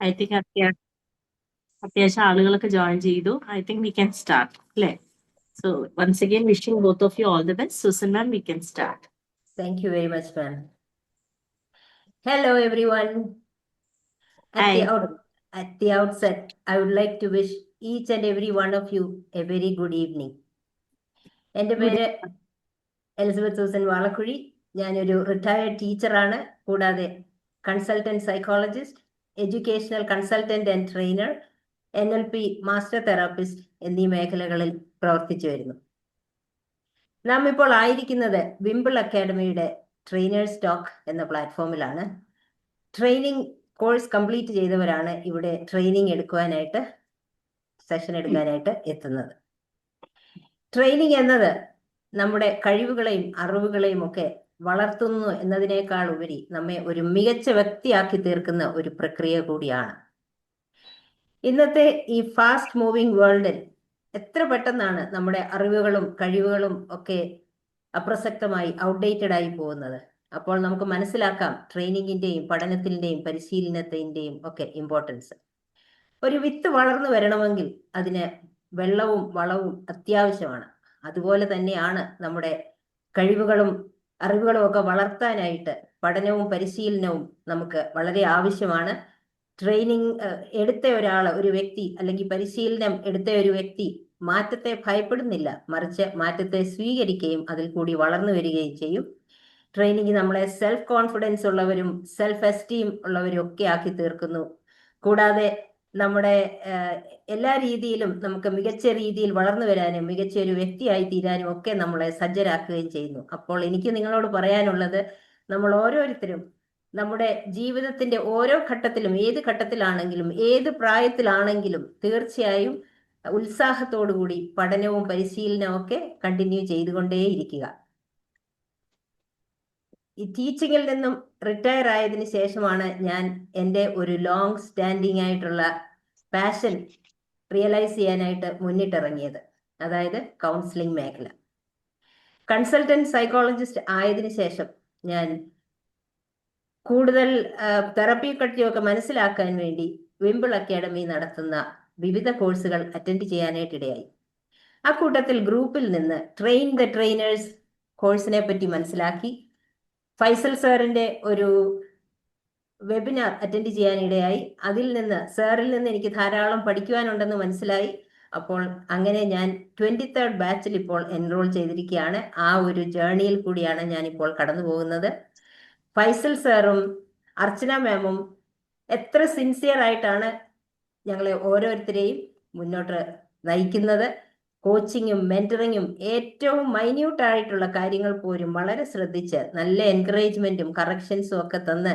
I think അത്യാവശ്യം ആളുകളൊക്കെ join ചെയ്തു. I think we can start അല്ലേ? So once again wishing both of you all the best. Susan ma'am, we can start. Thank you very much, ma'am. Hello, everyone. Hi. At the outset, I would like to wish each and every one of you a very good evening. എൻ്റെ പേര് Elizabeth Susan Valakuzhi. ഞാനൊരു retired ടീച്ചറാണ്. കൂടാതെ consultant psychologist, educational consultant and trainer, NLP master therapist എന്നീ മേഖലകളിൽ പ്രവർത്തിച്ചു വരുന്നു. നാം ഇപ്പോൾ ആയിരിക്കുന്നത് വിംബിൾ അക്കാഡമിയുടെ ട്രെയിനേഴ്സ് ടോക്ക് എന്ന പ്ലാറ്റ്ഫോമിലാണ്. ട്രെയിനിങ് കോഴ്സ് കംപ്ലീറ്റ് ചെയ്തവരാണ് ഇവിടെ ട്രെയിനിങ് എടുക്കാനായിട്ട് സെഷൻ എടുക്കാനായിട്ട് എത്തുന്നത്. ട്രെയിനിങ് എന്നത് നമ്മുടെ കഴിവുകളെയും അറിവുകളെയും ഒക്കെ വളർത്തുന്നു എന്നതിനേക്കാൾ ഉപരി നമ്മെ ഒരു മികച്ച വ്യക്തിയാക്കി തീർക്കുന്ന ഒരു പ്രക്രിയ കൂടിയാണ്. ഇന്നത്തെ ഈ ഫാസ്റ്റ് മൂവിങ് വേൾഡിൽ എത്ര പെട്ടെന്നാണ് നമ്മുടെ അറിവുകളും കഴിവുകളും ഒക്കെ അപ്രസക്തമായി ഔട്ട്ഡേറ്റഡ് ആയി പോകുന്നത്. അപ്പോൾ നമുക്ക് മനസ്സിലാക്കാം ട്രെയിനിങ്ങിന്റെയും പഠനത്തിന്റെയും പരിശീലനത്തിന്റെയും ഒക്കെ ഇമ്പോർട്ടൻസ്. ഒരു വിത്ത് വളർന്നു വരണമെങ്കിൽ അതിന് വെള്ളവും വളവും അത്യാവശ്യമാണ്. അതുപോലെ തന്നെയാണ് നമ്മുടെ കഴിവുകളും അറിവുകളും ഒക്കെ വളർത്താനായിട്ട് പഠനവും പരിശീലനവും നമുക്ക് വളരെ ആവശ്യമാണ്. ട്രെയിനിങ് എടുത്ത ഒരു വ്യക്തി അല്ലെങ്കിൽ പരിശീലനം എടുത്ത ഒരു വ്യക്തി മാറ്റത്തെ ഭയപ്പെടുന്നില്ല, മറിച്ച് മാറ്റത്തെ സ്വീകരിക്കുകയും അതിൽ കൂടി വളർന്നു വരികയും ചെയ്യും. ട്രെയിനിങ് നമ്മളെ സെൽഫ് കോൺഫിഡൻസ് ഉള്ളവരും സെൽഫ് എസ്റ്റീം ഉള്ളവരും ഒക്കെ ആക്കി തീർക്കുന്നു. കൂടാതെ നമ്മുടെ എല്ലാ രീതിയിലും നമുക്ക് മികച്ച രീതിയിൽ വളർന്നു വരാനും മികച്ച ഒരു വ്യക്തിയായി തീരാനും ഒക്കെ നമ്മളെ സജ്ജരാക്കുകയും ചെയ്യുന്നു. അപ്പോൾ എനിക്ക് നിങ്ങളോട് പറയാനുള്ളത്, നമ്മൾ ഓരോരുത്തരും നമ്മുടെ ജീവിതത്തിന്റെ ഓരോ ഘട്ടത്തിലും, ഏത് ഘട്ടത്തിലാണെങ്കിലും ഏത് പ്രായത്തിലാണെങ്കിലും തീർച്ചയായും ഉത്സാഹത്തോടുകൂടി പഠനവും പരിശീലനവും ഒക്കെ കണ്ടിന്യൂ ചെയ്തുകൊണ്ടേയിരിക്കുക. ഈ ടീച്ചിങ്ങിൽ നിന്നും റിട്ടയർ ആയതിനു ശേഷമാണ് ഞാൻ എൻ്റെ ഒരു ലോങ് സ്റ്റാൻഡിങ് ആയിട്ടുള്ള പാഷൻ റിയലൈസ് ചെയ്യാനായിട്ട് മുന്നിട്ടിറങ്ങിയത്, അതായത് കൗൺസിലിംഗ് മേഖല. കൺസൾട്ടന്റ് സൈക്കോളജിസ്റ്റ് ആയതിനു ശേഷം ഞാൻ കൂടുതൽ തെറപ്പി പറ്റിയൊക്കെ മനസ്സിലാക്കാൻ വേണ്ടി വിംബിൾ അക്കാഡമി നടത്തുന്ന വിവിധ കോഴ്സുകൾ അറ്റൻഡ് ചെയ്യാനായിട്ടിടയായി. ആ കൂട്ടത്തിൽ ഗ്രൂപ്പിൽ നിന്ന് ട്രെയിൻ ദ ട്രെയിനേഴ്സ് കോഴ്സിനെ പറ്റി മനസ്സിലാക്കി. ഫൈസൽ സാറിന്റെ ഒരു വെബിനാർ അറ്റൻഡ് ചെയ്യാനിടയായി. അതിൽ നിന്ന് സാറിൽ നിന്ന് എനിക്ക് ധാരാളം പഠിക്കുവാനുണ്ടെന്ന് മനസ്സിലായി. അപ്പോൾ അങ്ങനെ ഞാൻ 23rd ബാച്ചിൽ ഇപ്പോൾ എൻറോൾ ചെയ്തിരിക്കുകയാണ്. ആ ഒരു ജേർണിയിൽ കൂടിയാണ് ഞാൻ ഇപ്പോൾ കടന്നു പോകുന്നത്. ഫൈസൽ സാറും അർച്ചന മാമും എത്ര സിൻസിയർ ആയിട്ടാണ് ഞങ്ങളെ ഓരോരുത്തരെയും മുന്നോട്ട് നയിക്കുന്നത്. കോച്ചിങ്ങും മെന്ററിങ്ങും ഏറ്റവും മൈന്യൂട്ട് ആയിട്ടുള്ള കാര്യങ്ങൾ പോലും വളരെ ശ്രദ്ധിച്ച് നല്ല എൻകറേജ്മെന്റും കറക്ഷൻസും ഒക്കെ തന്ന്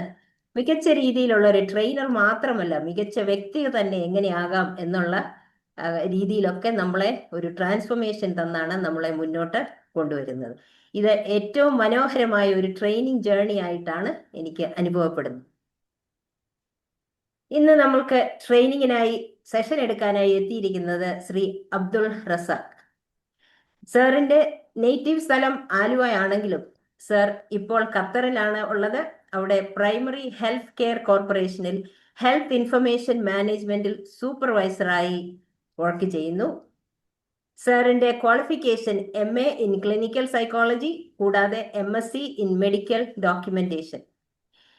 മികച്ച രീതിയിലുള്ള ഒരു ട്രെയിനർ മാത്രമല്ല, മികച്ച വ്യക്തി തന്നെ എങ്ങനെയാകാം എന്നുള്ള രീതിയിലൊക്കെ നമ്മളെ ഒരു ട്രാൻസ്ഫോർമേഷൻ തന്നാണ് നമ്മളെ മുന്നോട്ട് കൊണ്ടുവരുന്നത്. ഇത് ഏറ്റവും മനോഹരമായ ഒരു ട്രെയിനിങ് ജേർണി ആയിട്ടാണ് എനിക്ക് അനുഭവപ്പെടുന്നത്. ഇന്ന് നമ്മൾക്ക് ട്രെയിനിങ്ങിനായി സെഷൻ എടുക്കാനായി എത്തിയിരിക്കുന്നത് ശ്രീ അബ്ദുൾ റസാഖ്. സാറിന്റെ നേറ്റീവ് സ്ഥലം ആലുവയാണെങ്കിലും സാർ ഇപ്പോൾ ഖത്തറിലാണ് ഉള്ളത്. അവിടെ പ്രൈമറി ഹെൽത്ത് കെയർ കോർപ്പറേഷനിൽ ഹെൽത്ത് ഇൻഫർമേഷൻ മാനേജ്മെന്റിൽ സൂപ്പർവൈസറായി വർക്ക് ചെയ്യുന്നു. സാറിന്റെ qualification MA in clinical psychology, കൂടാതെ MSc ഇൻ മെഡിക്കൽ ഡോക്യുമെന്റേഷൻ.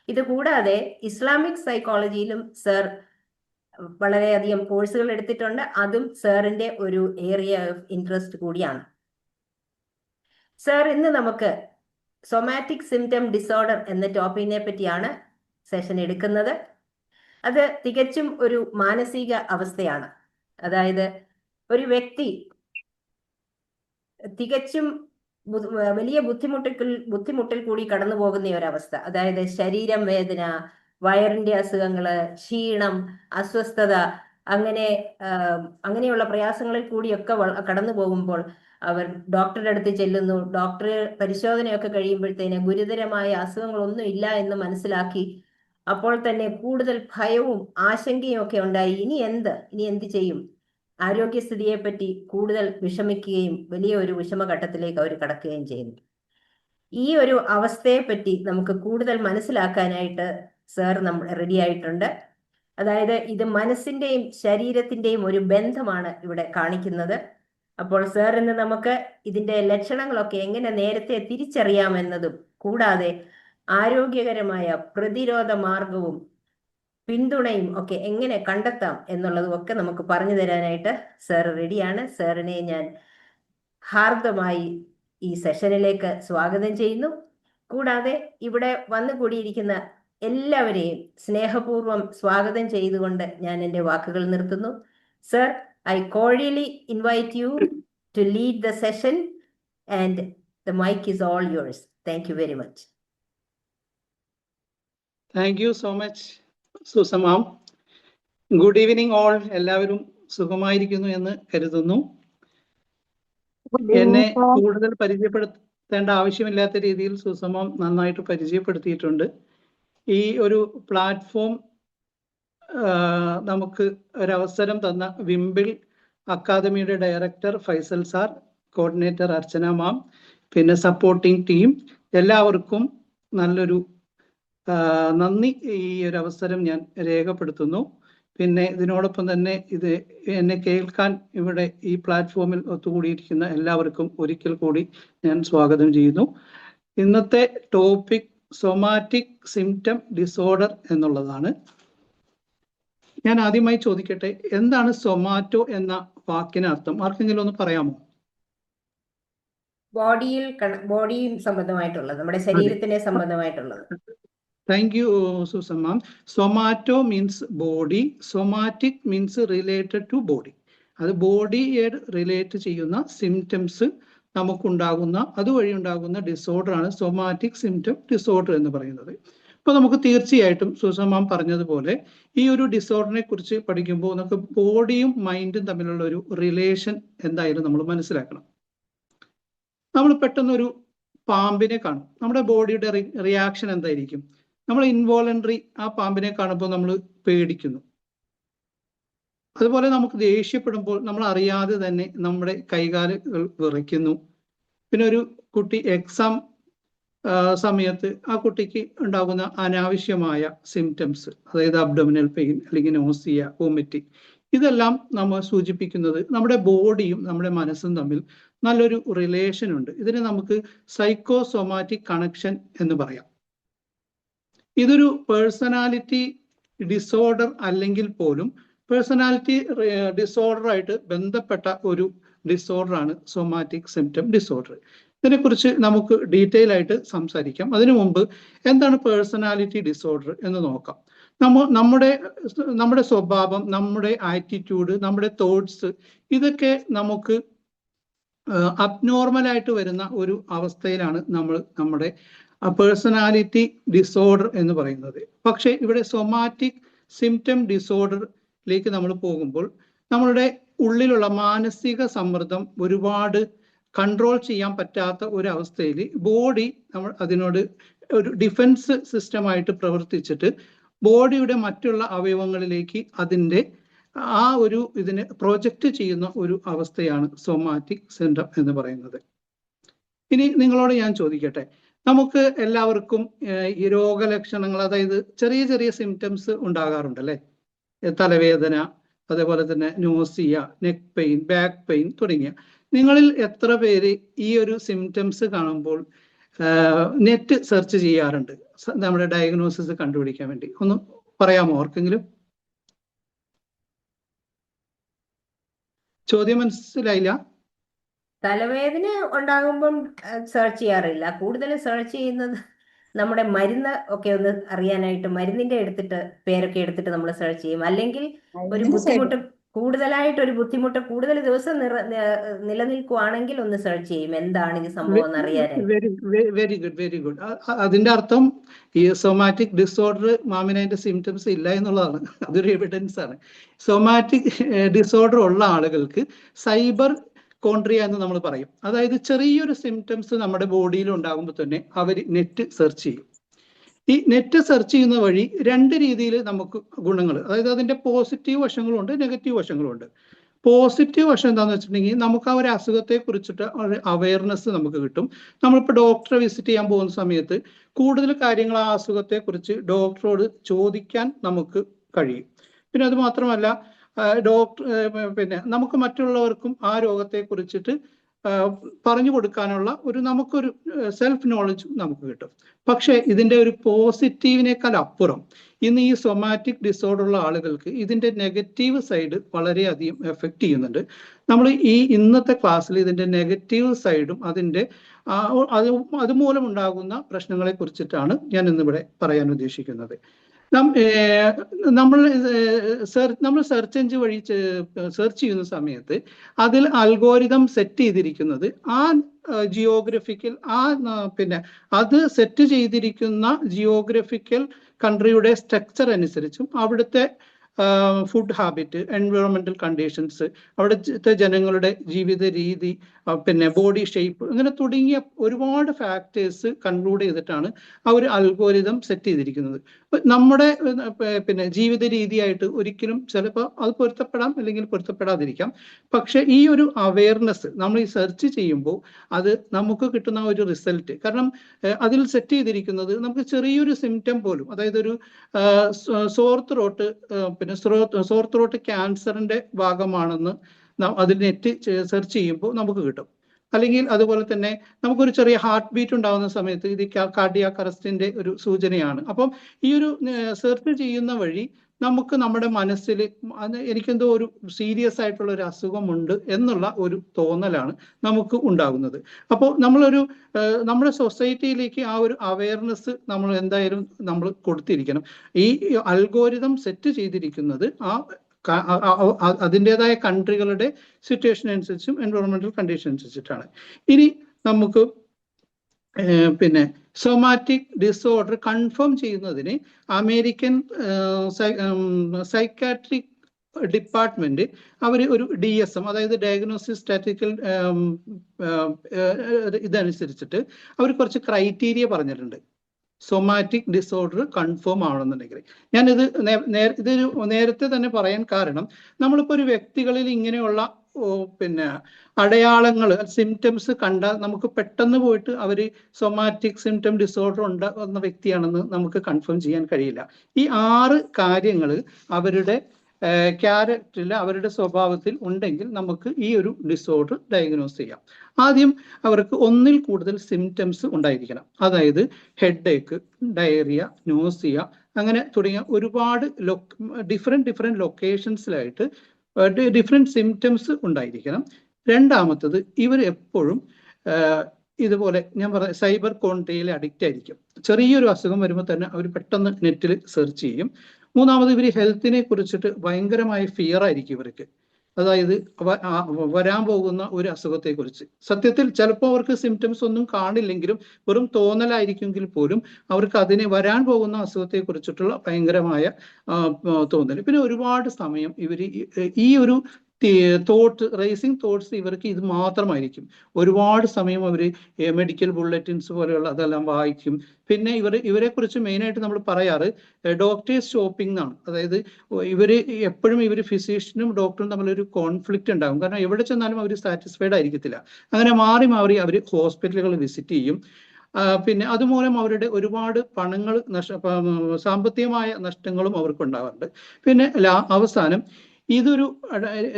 ഇത് കൂടാതെ ഇസ്ലാമിക് സൈക്കോളജിയിലും സാർ വളരെയധികം കോഴ്സുകൾ എടുത്തിട്ടുണ്ട്. അതും സാറിന്റെ ഒരു ഏരിയ ഓഫ് ഇൻട്രസ്റ്റ് കൂടിയാണ്. സാർ ഇന്ന് നമുക്ക് സൊമാറ്റിക് സിംറ്റം ഡിസോർഡർ എന്ന ടോപ്പിക്കിനെ പറ്റിയാണ് സെഷൻ എടുക്കുന്നത്. അത് തികച്ചും ഒരു മാനസിക അവസ്ഥയാണ്. അതായത് ഒരു വ്യക്തി തികച്ചും വലിയ ബുദ്ധിമുട്ടിൽ കൂടി കടന്നു പോകുന്ന ഒരവസ്ഥ. അതായത് ശരീരം വേദന, വയറിന്റെ അസുഖങ്ങള്, ക്ഷീണം, അസ്വസ്ഥത, അങ്ങനെയുള്ള പ്രയാസങ്ങളിൽ കൂടിയൊക്കെ കടന്നു പോകുമ്പോൾ അവർ ഡോക്ടറുടെ അടുത്ത് ചെല്ലുന്നു. ഡോക്ടർ പരിശോധനയൊക്കെ കഴിയുമ്പോഴത്തേന് ഗുരുതരമായ അസുഖങ്ങളൊന്നും ഇല്ല എന്ന് മനസ്സിലാക്കി അപ്പോൾ തന്നെ കൂടുതൽ ഭയവും ആശങ്കയും ഒക്കെ ഉണ്ടായി. ഇനി എന്ത് ചെയ്യും? ആരോഗ്യസ്ഥിതിയെ പറ്റി കൂടുതൽ വിഷമിക്കുകയും വലിയ ഒരു വിഷമഘട്ടത്തിലേക്ക് അവർ കടക്കുകയും ചെയ്യുന്നു. ഈ ഒരു അവസ്ഥയെ പറ്റി നമുക്ക് കൂടുതൽ മനസ്സിലാക്കാനായിട്ട് സാർ റെഡി ആയിട്ടുണ്ട്. അതായത് ഇത് മനസ്സിന്റെയും ശരീരത്തിന്റെയും ഒരു ബന്ധമാണ് ഇവിടെ കാണിക്കുന്നത്. അപ്പോൾ സാർ ഇന്ന് നമുക്ക് ഇതിന്റെ ലക്ഷണങ്ങളൊക്കെ എങ്ങനെ നേരത്തെ തിരിച്ചറിയാമെന്നതും കൂടാതെ ആരോഗ്യകരമായ പ്രതിരോധ മാർഗവും പിന്തുണയും ഒക്കെ എങ്ങനെ കണ്ടെത്താം എന്നുള്ളതും ഒക്കെ നമുക്ക് പറഞ്ഞു തരാനായിട്ട് സാർ റെഡിയാണ്. സാറിനെ ഞാൻ ഹാർദമായി ഈ സെഷനിലേക്ക് സ്വാഗതം ചെയ്യുന്നു. കൂടാതെ ഇവിടെ വന്നുകൂടിയിരിക്കുന്ന എല്ലാവരെയും സ്നേഹപൂർവ്വം സ്വാഗതം ചെയ്തുകൊണ്ട് ഞാൻ എൻ്റെ വാക്കുകൾ നിർത്തുന്നു. Sir, I cordially invite you to lead the session and the mic is all yours. Thank you very much. Thank you so much, Susan ma'am. Good evening all. എല്ലാവരും സുഖമായിരിക്കുന്നു എന്ന് കരുതുന്നു. എന്നെ കൂടുതൽ പരിചയപ്പെടുത്തേണ്ട ആവശ്യമില്ലാത്ത രീതിയിൽ സുസൻ മാം നന്നായിട്ട് പരിചയപ്പെടുത്തിയിട്ടുണ്ട്. ഈ ഒരു പ്ലാറ്റ്ഫോം നമുക്ക് ഒരവസരം തന്ന വിംബിൾ അക്കാദമിയുടെ ഡയറക്ടർ ഫൈസൽ സാർ, കോർഡിനേറ്റർ അർച്ചന മാം, പിന്നെ സപ്പോർട്ടിംഗ് ടീം, എല്ലാവർക്കും നല്ലൊരു നന്ദി ഈ ഒരു അവസരം ഞാൻ രേഖപ്പെടുത്തുന്നു. പിന്നെ ഇതിനോടൊപ്പം തന്നെ ഇത് എന്നെ കേൾക്കാൻ ഇവിടെ ഈ പ്ലാറ്റ്ഫോമിൽ ഒത്തുകൂടിയിരിക്കുന്ന എല്ലാവർക്കും ഒരിക്കൽ കൂടി ഞാൻ സ്വാഗതം ചെയ്യുന്നു. ഇന്നത്തെ ടോപ്പിക് സൊമാറ്റിക് സിംറ്റം ഡിസോർഡർ എന്നുള്ളതാണ്. ഞാൻ ആദ്യമായി ചോദിക്കട്ടെ, എന്താണ് സൊമാറ്റോ എന്ന വാക്കിന് അർത്ഥം? ആർക്കെങ്കിലും ഒന്ന് പറയാമോ? ബോഡിയും സംബന്ധമായിട്ടുള്ളത്, നമ്മുടെ ശരീരത്തിനെ സംബന്ധമായിട്ടുള്ളത്. Thank you, Susan ma'am. Somato means body. Somatic means related to body. അത് ബോഡിയെ റിലേറ്റ് ചെയ്യുന്ന സിംറ്റംസ് നമുക്കുണ്ടാകുന്ന, അതുവഴി ഉണ്ടാകുന്ന ഡിസോർഡർ ആണ് സൊമാറ്റിക് സിംറ്റം ഡിസോർഡർ എന്ന് പറയുന്നത്. അപ്പോൾ നമുക്ക് തീർച്ചയായിട്ടും സുസൻ മാം പറഞ്ഞതുപോലെ ഈ ഒരു ഡിസോർഡറിനെ കുറിച്ച് പഠിക്കുമ്പോൾ നമുക്ക് ബോഡിയും മൈൻഡും തമ്മിലുള്ള ഒരു റിലേഷൻ എന്തായാലും നമ്മൾ മനസ്സിലാക്കണം. നമ്മൾ പെട്ടെന്നൊരു പാമ്പിനെ കാണും, നമ്മുടെ ബോഡിയുടെ റിയാക്ഷൻ എന്തായിരിക്കും? നമ്മൾ ഇൻവോളണ്ടറി ആ പാമ്പിനെ കാണുമ്പോൾ നമ്മൾ പേടിക്കുന്നു. അതുപോലെ നമുക്ക് ദേഷ്യപ്പെടുമ്പോൾ നമ്മൾ അറിയാതെ തന്നെ നമ്മുടെ കൈകാലുകൾ വിറയ്ക്കുന്നു. പിന്നെ ഒരു കുട്ടി എക്സാം സമയത്ത് ആ കുട്ടിക്ക് ഉണ്ടാകുന്ന അനാവശ്യമായ സിംറ്റംസ്, അതായത് അബ്ഡോമിനൽ പെയിൻ അല്ലെങ്കിൽ നോസിയ, വോമിറ്റിംഗ്, ഇതെല്ലാം നമ്മൾ സൂചിപ്പിക്കുന്നത് നമ്മുടെ ബോഡിയും നമ്മുടെ മനസ്സും തമ്മിൽ നല്ലൊരു റിലേഷൻ ഉണ്ട്. ഇതിനെ നമുക്ക് സൈക്കോസൊമാറ്റിക് കണക്ഷൻ എന്ന് പറയാം. ഇതൊരു പേഴ്സണാലിറ്റി ഡിസോർഡർ അല്ലെങ്കിൽ പോലും പേഴ്സണാലിറ്റി ഡിസോർഡറായിട്ട് ബന്ധപ്പെട്ട ഒരു ഡിസോർഡറാണ് സൊമാറ്റിക് സിംറ്റം ഡിസോർഡർ. ഇതിനെക്കുറിച്ച് നമുക്ക് ഡീറ്റെയിൽ ആയിട്ട് സംസാരിക്കാം. അതിനു മുമ്പ് എന്താണ് പേഴ്സണാലിറ്റി ഡിസോർഡർ എന്ന് നോക്കാം. നമ്മുടെ സ്വഭാവം, നമ്മുടെ ആറ്റിറ്റ്യൂഡ്, നമ്മുടെ തോട്ട്സ്, ഇതൊക്കെ നമുക്ക് അബ്നോർമലായിട്ട് വരുന്ന ഒരു അവസ്ഥയിലാണ് നമ്മുടെ പേഴ്സണാലിറ്റി ഡിസോർഡർ എന്ന് പറയുന്നത്. പക്ഷേ ഇവിടെ സൊമാറ്റിക് സിംറ്റം ഡിസോർഡറിലേക്ക് നമ്മൾ പോകുമ്പോൾ നമ്മളുടെ ഉള്ളിലുള്ള മാനസിക സമ്മർദ്ദം ഒരുപാട് കൺട്രോൾ ചെയ്യാൻ പറ്റാത്ത ഒരു അവസ്ഥയിൽ ബോഡി നമ്മൾ അതിനോട് ഒരു ഡിഫൻസ് സിസ്റ്റമായിട്ട് പ്രവർത്തിച്ചിട്ട് ബോഡിയുടെ മറ്റുള്ള അവയവങ്ങളിലേക്ക് അതിൻ്റെ ആ ഒരു ഇതിനെ പ്രൊജക്റ്റ് ചെയ്യുന്ന ഒരു അവസ്ഥയാണ് സൊമാറ്റിക് സിംറ്റം എന്ന് പറയുന്നത്. ഇനി നിങ്ങളോട് ഞാൻ ചോദിക്കട്ടെ, നമുക്ക് എല്ലാവർക്കും ഈ രോഗലക്ഷണങ്ങൾ, അതായത് ചെറിയ ചെറിയ സിംറ്റംസ് ഉണ്ടാകാറുണ്ട് അല്ലേ? തലവേദന, അതേപോലെ തന്നെ nausea, neck pain, back pain തുടങ്ങിയ. നിങ്ങളിൽ എത്ര പേര് ഈ ഒരു സിംറ്റംസ് കാണുമ്പോൾ നെറ്റ് സെർച്ച് ചെയ്യാറുണ്ട് നമ്മുടെ ഡയഗ്നോസിസ് കണ്ടുപിടിക്കാൻ വേണ്ടി? ഒന്ന് പറയാമോ ആർക്കെങ്കിലും? ചോദ്യം മനസ്സിലായില്ല? തലവേദന ഉണ്ടാകുമ്പം സെർച്ച് ചെയ്യാറില്ല. കൂടുതലും സെർച്ച് ചെയ്യുന്നത് നമ്മുടെ മരുന്ന് ഒക്കെ ഒന്ന് അറിയാനായിട്ട് മരുന്നിന്റെ പേരൊക്കെ എടുത്തിട്ട് നമ്മൾ സെർച്ച് ചെയ്യും. അല്ലെങ്കിൽ ഒരു ബുദ്ധിമുട്ട് കൂടുതൽ ദിവസം നിലനിൽക്കുവാണെങ്കിൽ ഒന്ന് സെർച്ച് ചെയ്യും, എന്താണ് ഇത് സംഭവം എന്ന് അറിയാനായിട്ട്. Very good. അതിന്റെ അർത്ഥം ഈ സൊമാറ്റിക് ഡിസോർഡർ മാമിന് അതിന്റെ സിംറ്റംസ് ഇല്ല എന്നുള്ളതാണ്. അതൊരു എവിഡൻസ് ആണ്. സൊമാറ്റിക് ഡിസോർഡർ ഉള്ള ആളുകൾക്ക് സൈബർ കോൺട്രിയ എന്ന് നമ്മൾ പറയും. അതായത് ചെറിയൊരു സിംറ്റംസ് നമ്മുടെ ബോഡിയിൽ ഉണ്ടാകുമ്പോൾ തന്നെ അവർ നെറ്റ് സെർച്ച് ചെയ്യും. ഈ നെറ്റ് സെർച്ച് ചെയ്യുന്ന വഴി രണ്ട് രീതിയിൽ നമുക്ക് ഗുണങ്ങൾ, അതായത് അതിന്റെ പോസിറ്റീവ് വശങ്ങളുണ്ട്, നെഗറ്റീവ് വശങ്ങളുണ്ട്. പോസിറ്റീവ് വശം എന്താണെന്ന് വെച്ചിട്ടുണ്ടെങ്കിൽ നമുക്ക് ആ ഒരു അസുഖത്തെ കുറിച്ചിട്ട് അവയർനെസ് നമുക്ക് കിട്ടും. നമ്മളിപ്പോൾ ഡോക്ടറെ വിസിറ്റ് ചെയ്യാൻ പോകുന്ന സമയത്ത് കൂടുതൽ കാര്യങ്ങൾ ആ അസുഖത്തെ കുറിച്ച് ഡോക്ടറോട് ചോദിക്കാൻ നമുക്ക് കഴിയും. പിന്നെ അത് മാത്രമല്ല ഡോക്ടർ പിന്നെ നമുക്ക് മറ്റുള്ളവർക്കും ആ രോഗത്തെ കുറിച്ചിട്ട് പറഞ്ഞു കൊടുക്കാനുള്ള നമുക്കൊരു സെൽഫ് നോളജ് നമുക്ക് കിട്ടും. പക്ഷെ ഇതിന്റെ ഒരു പോസിറ്റീവിനേക്കാൾ അപ്പുറം ഇന്ന് ഈ സൊമാറ്റിക് ഡിസോർഡർ ഉള്ള ആളുകൾക്ക് ഇതിന്റെ നെഗറ്റീവ് സൈഡ് വളരെയധികം എഫക്റ്റ് ചെയ്യുന്നുണ്ട്. നമ്മൾ ഈ ഇന്നത്തെ ക്ലാസ്സിൽ ഇതിന്റെ നെഗറ്റീവ് സൈഡും അതിന്റെ അതുമൂലം ഉണ്ടാകുന്ന പ്രശ്നങ്ങളെ കുറിച്ചിട്ടാണ് ഞാൻ ഇന്നിവിടെ പറയാൻ ഉദ്ദേശിക്കുന്നത്. നമ്മൾ സെർച്ച് എഞ്ചിൻ വഴി സെർച്ച് ചെയ്യുന്ന സമയത്ത് അതിൽ അൽഗോരിതം സെറ്റ് ചെയ്തിരിക്കുന്നത് ആ ജിയോഗ്രഫിക്കൽ പിന്നെ അത് സെറ്റ് ചെയ്തിരിക്കുന്ന ജിയോഗ്രഫിക്കൽ കൺട്രിയുടെ സ്ട്രക്ചർ അനുസരിച്ചും അവിടുത്തെ ഫുഡ് ഹാബിറ്റ്, എൻവയോൺമെന്റൽ കണ്ടീഷൻസ്, അവിടുത്തെ ജനങ്ങളുടെ ജീവിത രീതി, പിന്നെ ബോഡി ഷേപ്പ്, അങ്ങനെ തുടങ്ങിയ ഒരുപാട് ഫാക്ടേഴ്സ് കൺക്ലൂഡ് ചെയ്തിട്ടാണ് ആ ഒരു അൽഗോരിതം സെറ്റ് ചെയ്തിരിക്കുന്നത്. നമ്മുടെ പിന്നെ ജീവിത രീതിയായിട്ട് ഒരിക്കലും ചിലപ്പോൾ അത് പൊരുത്തപ്പെടാം, അല്ലെങ്കിൽ പൊരുത്തപ്പെടാതിരിക്കാം. പക്ഷെ ഈ ഒരു അവയർനെസ് നമ്മൾ ഈ സെർച്ച് ചെയ്യുമ്പോൾ അത് നമുക്ക് കിട്ടുന്ന ഒരു റിസൾട്ട്, കാരണം അതിൽ സെറ്റ് ചെയ്തിരിക്കുന്നത് നമുക്ക് ചെറിയൊരു സിംറ്റം പോലും, അതായത് ഒരു സോർ ത്രോട്ട്, പിന്നെ സോർ ത്രോട്ട് ക്യാൻസറിന്റെ ഭാഗമാണെന്ന് അതിൽ നെറ്റ് സെർച്ച് ചെയ്യുമ്പോൾ നമുക്ക് കിട്ടും. അല്ലെങ്കിൽ അതുപോലെ തന്നെ നമുക്കൊരു ചെറിയ ഹാർട്ട് ബീറ്റ് ഉണ്ടാകുന്ന സമയത്ത് ഇത് കാർഡിയാക് അറസ്റ്റിന്റെ ഒരു സൂചനയാണ്. അപ്പം ഈ ഒരു സെർച്ച് ചെയ്യുന്ന വഴി നമുക്ക് നമ്മുടെ മനസ്സിൽ എനിക്കെന്തോ ഒരു സീരിയസ് ആയിട്ടുള്ള ഒരു അസുഖമുണ്ട് എന്നുള്ള ഒരു തോന്നലാണ് നമുക്ക് ഉണ്ടാകുന്നത്. അപ്പോൾ നമ്മുടെ സൊസൈറ്റിയിലേക്ക് ആ ഒരു അവയർനെസ് നമ്മൾ എന്തായാലും നമ്മൾ കൊടുത്തിരിക്കണം. ഈ അൽഗോരിതം സെറ്റ് ചെയ്തിരിക്കുന്നത് അതിൻ്റെതായ കൺട്രികളുടെ സിറ്റുവേഷൻ അനുസരിച്ചും എൻവയോൺമെന്റൽ കണ്ടീഷൻ അനുസരിച്ചിട്ടാണ്. ഇനി നമുക്ക് പിന്നെ സൊമാറ്റിക് ഡിസോർഡർ കൺഫേം ചെയ്യുന്നതിന് അമേരിക്കൻ സൈക്കാട്രിക് ഡിപ്പാർട്ട്മെന്റ് അവർ ഒരു DSM, അതായത് ഡയഗ്നോസിസ് സ്റ്റാറ്റിസ്റ്റിക്കൽ ഇതനുസരിച്ചിട്ട് അവർ കുറച്ച് ക്രൈറ്റീരിയ പറഞ്ഞിട്ടുണ്ട്. സൊമാറ്റിക് ഡിസോർഡർ കൺഫേം ആവണമെന്നുണ്ടെങ്കിൽ ഞാനിത് ഇതൊരു നേരത്തെ തന്നെ പറയാൻ കാരണം, നമ്മളിപ്പോൾ ഒരു വ്യക്തികളിൽ ഇങ്ങനെയുള്ള പിന്നെ അടയാളങ്ങൾ, സിംറ്റംസ് കണ്ടാൽ നമുക്ക് പെട്ടെന്ന് പോയിട്ട് അവർ സൊമാറ്റിക് സിംറ്റം ഡിസോർഡർ ഉണ്ടാകുന്ന വ്യക്തിയാണെന്ന് നമുക്ക് കൺഫേം ചെയ്യാൻ കഴിയില്ല. ഈ 6 കാര്യങ്ങൾ അവരുടെ ക്യാരക്ടറിൽ, അവരുടെ സ്വഭാവത്തിൽ ഉണ്ടെങ്കിൽ നമുക്ക് ഈ ഒരു ഡിസോർഡർ ഡയഗ്നോസ് ചെയ്യാം. ആദ്യം അവർക്ക് ഒന്നിൽ കൂടുതൽ സിംറ്റംസ് ഉണ്ടായിരിക്കണം. അതായത് ഹെഡ് ഏക്ക്, ഡയറിയ, നോസിയ, അങ്ങനെ തുടങ്ങിയ ഒരുപാട് ഡിഫറെന്റ് ലൊക്കേഷൻസിലായിട്ട് ഡിഫറെന്റ് സിംറ്റംസ് ഉണ്ടായിരിക്കണം. രണ്ടാമത്തത്, ഇവർ എപ്പോഴും ഇതുപോലെ ഞാൻ പറഞ്ഞ സൈബർ കോൺട്രിയിൽ അഡിക്റ്റ് ആയിരിക്കും. ചെറിയൊരു അസുഖം വരുമ്പോൾ തന്നെ അവർ പെട്ടെന്ന് നെറ്റിൽ സെർച്ച് ചെയ്യും. മൂന്നാമത്, ഇവർ ഹെൽത്തിനെ കുറിച്ചിട്ട് ഭയങ്കരമായ ഫിയർ ആയിരിക്കും ഇവർക്ക്. അതായത് വരാൻ പോകുന്ന ഒരു അസുഖത്തെ കുറിച്ച് സത്യത്തിൽ ചിലപ്പോൾ അവർക്ക് സിംറ്റംസ് ഒന്നും കാണില്ലെങ്കിലും വെറും തോന്നലായിരിക്കുമെങ്കിൽ പോലും അവർക്ക് അതിനെ വരാൻ പോകുന്ന അസുഖത്തെ കുറിച്ചിട്ടുള്ള ഭയങ്കരമായ തോന്നൽ. പിന്നെ ഒരുപാട് സമയം ഇവർ ഈ ഒരു റേസിംഗ് തോട്ട്സ് ഇവർക്ക് ഇത് മാത്രമായിരിക്കും. ഒരുപാട് സമയം അവർ മെഡിക്കൽ ബുള്ളറ്റിൻസ് പോലെയുള്ള അതെല്ലാം വായിക്കും. പിന്നെ ഇവരെ കുറിച്ച് മെയിനായിട്ട് നമ്മൾ പറയാറ് ഡോക്ടേഴ്സ് ഷോപ്പിംഗ് എന്നാണ്. അതായത് എപ്പോഴും ഫിസിഷ്യനും ഡോക്ടറും തമ്മിലൊരു കോൺഫ്ലിക്റ്റ് ഉണ്ടാകും. കാരണം എവിടെ ചെന്നാലും അവർ സാറ്റിസ്ഫൈഡ് ആയിരിക്കത്തില്ല. അങ്ങനെ മാറി മാറി അവർ ഹോസ്പിറ്റലുകൾ വിസിറ്റ് ചെയ്യും. പിന്നെ അതുമൂലം അവരുടെ ഒരുപാട് പണങ്ങൾ സാമ്പത്തികമായ നഷ്ടങ്ങളും അവർക്ക് ഉണ്ടാവാറുണ്ട്. പിന്നെ അവസാനം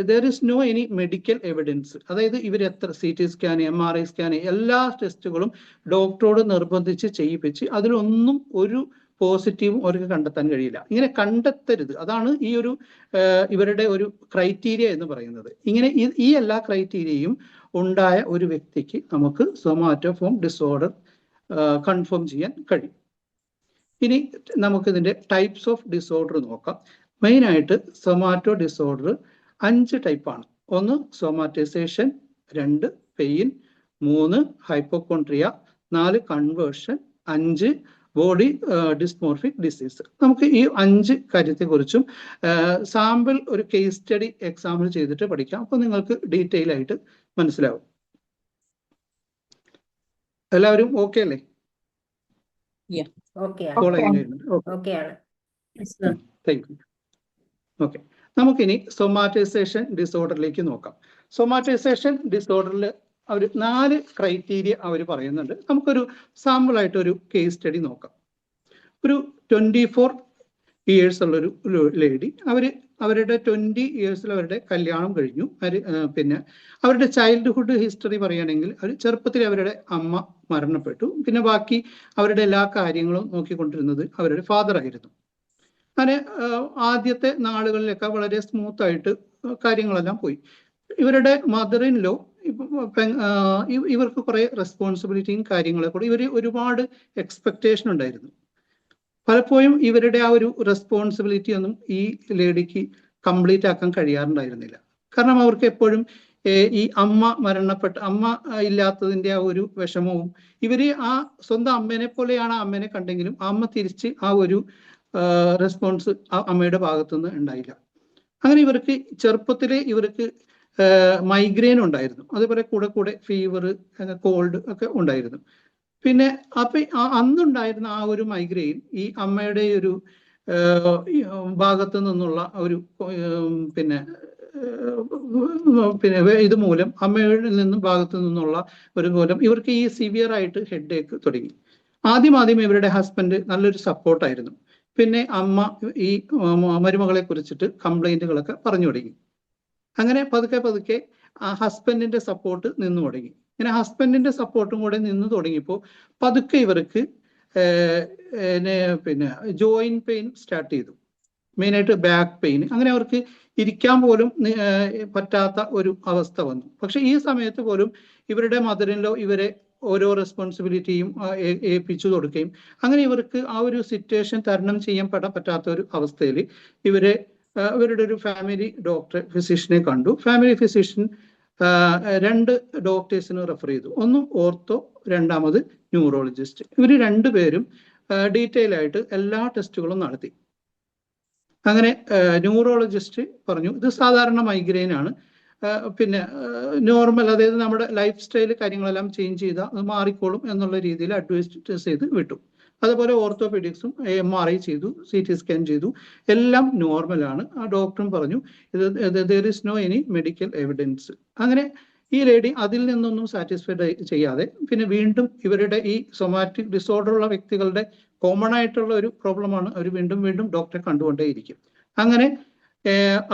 there is no any medical evidence. അതായത് ഇവർ എത്ര CT സ്കാൻ, MRI സ്കാൻ, എല്ലാ ടെസ്റ്റുകളും ഡോക്ടറോട് നിർബന്ധിച്ച് ചെയ്യിപ്പിച്ച് അതിലൊന്നും ഒരു പോസിറ്റീവും അവർക്ക് കണ്ടെത്താൻ കഴിയില്ല. ഇങ്ങനെ കണ്ടെത്തരുത്, അതാണ് ഈ ഒരു ഇവരുടെ ഒരു ക്രൈറ്റീരിയ എന്ന് പറയുന്നത്. ഇങ്ങനെ ഈ എല്ലാ ക്രൈറ്റീരിയയും ഉണ്ടായ ഒരു വ്യക്തിക്ക് നമുക്ക് സൊമാറ്റോഫോം ഡിസോർഡർ കൺഫേം ചെയ്യാൻ കഴിയും. ഇനി നമുക്കിതിൻ്റെ ടൈപ്സ് ഓഫ് ഡിസോർഡർ നോക്കാം. മെയിനായിട്ട് സൊമാറ്റോ ഡിസോർഡർ 5 ടൈപ്പാണ്. 1 സൊമാറ്റൈസേഷൻ, 2 pain, 3 ഹൈപ്പോകോൺട്രിയ, 4 conversion, 5 body dysmorphic disease. നമുക്ക് ഈ 5 കാര്യത്തെക്കുറിച്ചും സാമ്പിൾ ഒരു കേസ് സ്റ്റഡി എക്സാമ്പിൾ ചെയ്തിട്ട് പഠിക്കാം. അപ്പോൾ നിങ്ങൾക്ക് ഡീറ്റെയിൽ ആയിട്ട് മനസ്സിലാവും. എല്ലാവരും ഓക്കെ അല്ലേ? Thank you. ഓക്കെ, നമുക്കിനി സൊമാറ്റൈസേഷൻ ഡിസോർഡറിലേക്ക് നോക്കാം. സൊമാറ്റൈസേഷൻ ഡിസോർഡറിൽ അവർ 4 ക്രൈറ്റീരിയ അവർ പറയുന്നുണ്ട്. നമുക്കൊരു സാമ്പിളായിട്ട് ഒരു കേസ് സ്റ്റഡി നോക്കാം. ഒരു 24 ഇയേഴ്സ് ഉള്ളൊരു ലേഡി. അവരുടെ 20 ഇയേഴ്സിൽ അവരുടെ കല്യാണം കഴിഞ്ഞു. പിന്നെ അവരുടെ ചൈൽഡ്ഹുഡ് ഹിസ്റ്ററി പറയുകയാണെങ്കിൽ ചെറുപ്പത്തിൽ അവരുടെ അമ്മ മരണപ്പെട്ടു. പിന്നെ ബാക്കി അവരുടെ എല്ലാ കാര്യങ്ങളും നോക്കിക്കൊണ്ടിരുന്നത് അവരുടെ ഫാദർ ആയിരുന്നു. അങ്ങനെ ആദ്യത്തെ നാളുകളിലൊക്കെ വളരെ സ്മൂത്ത് ആയിട്ട് കാര്യങ്ങളെല്ലാം പോയി. ഇവരുടെ മദർ ഇൻ ലോ ഇവർക്ക് കുറെ റെസ്പോൺസിബിലിറ്റിയും കാര്യങ്ങളൊക്കെ കൂടി ഇവർ ഒരുപാട് എക്സ്പെക്ടേഷൻ ഉണ്ടായിരുന്നു. പലപ്പോഴും ഇവരുടെ ആ ഒരു റെസ്പോൺസിബിലിറ്റി ഒന്നും ഈ ലേഡിക്ക് കംപ്ലീറ്റ് ആക്കാൻ കഴിയാറുണ്ടായിരുന്നില്ല. കാരണം അവർക്ക് എപ്പോഴും ഈ അമ്മ ഇല്ലാത്തതിന്റെ ആ ഒരു വിഷമവും, ഇവര് ആ സ്വന്തം അമ്മേനെ പോലെയാണ് ആ അമ്മേനെ കണ്ടെങ്കിലും അമ്മ തിരിച്ച് ആ ഒരു റെസ്പോൺസ് അമ്മയുടെ ഭാഗത്തുനിന്ന് ഉണ്ടായില്ല. അങ്ങനെ ഇവർക്ക് ചെറുപ്പത്തിലെ ഇവർക്ക് മൈഗ്രെയിൻ ഉണ്ടായിരുന്നു. അതേപോലെ കൂടെ ഫീവർ, കോൾഡ് ഒക്കെ ഉണ്ടായിരുന്നു. പിന്നെ അന്നുണ്ടായിരുന്ന ആ ഒരു മൈഗ്രെയിൻ ഈ അമ്മയുടെ ഒരു ഭാഗത്തു നിന്നുള്ള ഒരു പിന്നെ ഇത് മൂലം, അമ്മയുടെ ഭാഗത്തു നിന്നുള്ള ഒരു മൂലം ഇവർക്ക് ഈ സിവിയർ ആയിട്ട് ഹെഡ് ഏക്ക് തുടങ്ങി. ആദ്യം ഇവരുടെ ഹസ്ബൻഡ് നല്ലൊരു സപ്പോർട്ടായിരുന്നു. പിന്നെ അമ്മ ഈ മരുമകളെ കുറിച്ചിട്ട് കംപ്ലൈന്റുകളൊക്കെ പറഞ്ഞു തുടങ്ങി. അങ്ങനെ പതുക്കെ ആ ഹസ്ബൻഡിന്റെ സപ്പോർട്ട് നിന്നു തുടങ്ങി. ഇങ്ങനെ ഹസ്ബൻഡിന്റെ സപ്പോർട്ടും കൂടെ നിന്ന് തുടങ്ങിയപ്പോൾ പതുക്കെ ഇവർക്ക് പിന്നെ ജോയിന്റ് പെയിൻ സ്റ്റാർട്ട് ചെയ്തു, മെയിനായിട്ട് ബാക്ക് പെയിൻ. അങ്ങനെ അവർക്ക് ഇരിക്കാൻ പോലും പറ്റാത്ത ഒരു അവസ്ഥ വന്നു. പക്ഷെ ഈ സമയത്ത് പോലും ഇവരുടെ മദറിലോ ഇവരെ ഓരോ റെസ്പോൺസിബിലിറ്റിയും ഏൽപ്പിച്ചു കൊടുക്കുകയും അങ്ങനെ ഇവർക്ക് ആ ഒരു സിറ്റുവേഷൻ തരണം ചെയ്യാൻ പറ്റാത്ത ഒരു അവസ്ഥയിൽ ഇവരുടെ ഒരു ഫാമിലി ഫിസിഷ്യനെ കണ്ടു. ഫാമിലി ഫിസിഷ്യൻ 2 ഡോക്ടേഴ്സിന് റെഫർ ചെയ്തു. ഒന്ന് ഓർത്തോ, രണ്ടാമത് ന്യൂറോളജിസ്റ്റ്. ഇവർ രണ്ടുപേരും ഡീറ്റെയിൽ ആയിട്ട് എല്ലാ ടെസ്റ്റുകളും നടത്തി. അങ്ങനെ ന്യൂറോളജിസ്റ്റ് പറഞ്ഞു ഇത് സാധാരണ മൈഗ്രെയിൻ ആണ്, പിന്നെ നോർമൽ, അതായത് നമ്മുടെ ലൈഫ് സ്റ്റൈൽ കാര്യങ്ങളെല്ലാം ചേഞ്ച് ചെയ്താൽ അത് മാറിക്കോളും എന്നുള്ള രീതിയിൽ അഡ്വൈസ് ചെയ്ത് വിട്ടു. അതുപോലെ ഓർത്തോപീഡിക്സും MRI ചെയ്തു, CT സ്കാൻ ചെയ്തു, എല്ലാം നോർമലാണ്. ആ ഡോക്ടറും പറഞ്ഞു there is no any medical evidence. അങ്ങനെ ഈ ലേഡി അതിൽ നിന്നൊന്നും സാറ്റിസ്ഫൈഡ് ചെയ്യാതെ പിന്നെ വീണ്ടും ഇവരുടെ ഈ സൊമാറ്റിക് ഡിസോർഡർ ഉള്ള വ്യക്തികളുടെ കോമൺ ആയിട്ടുള്ള ഒരു പ്രോബ്ലമാണ്. അവർ വീണ്ടും ഡോക്ടറെ കണ്ടുകൊണ്ടേയിരിക്കും. അങ്ങനെ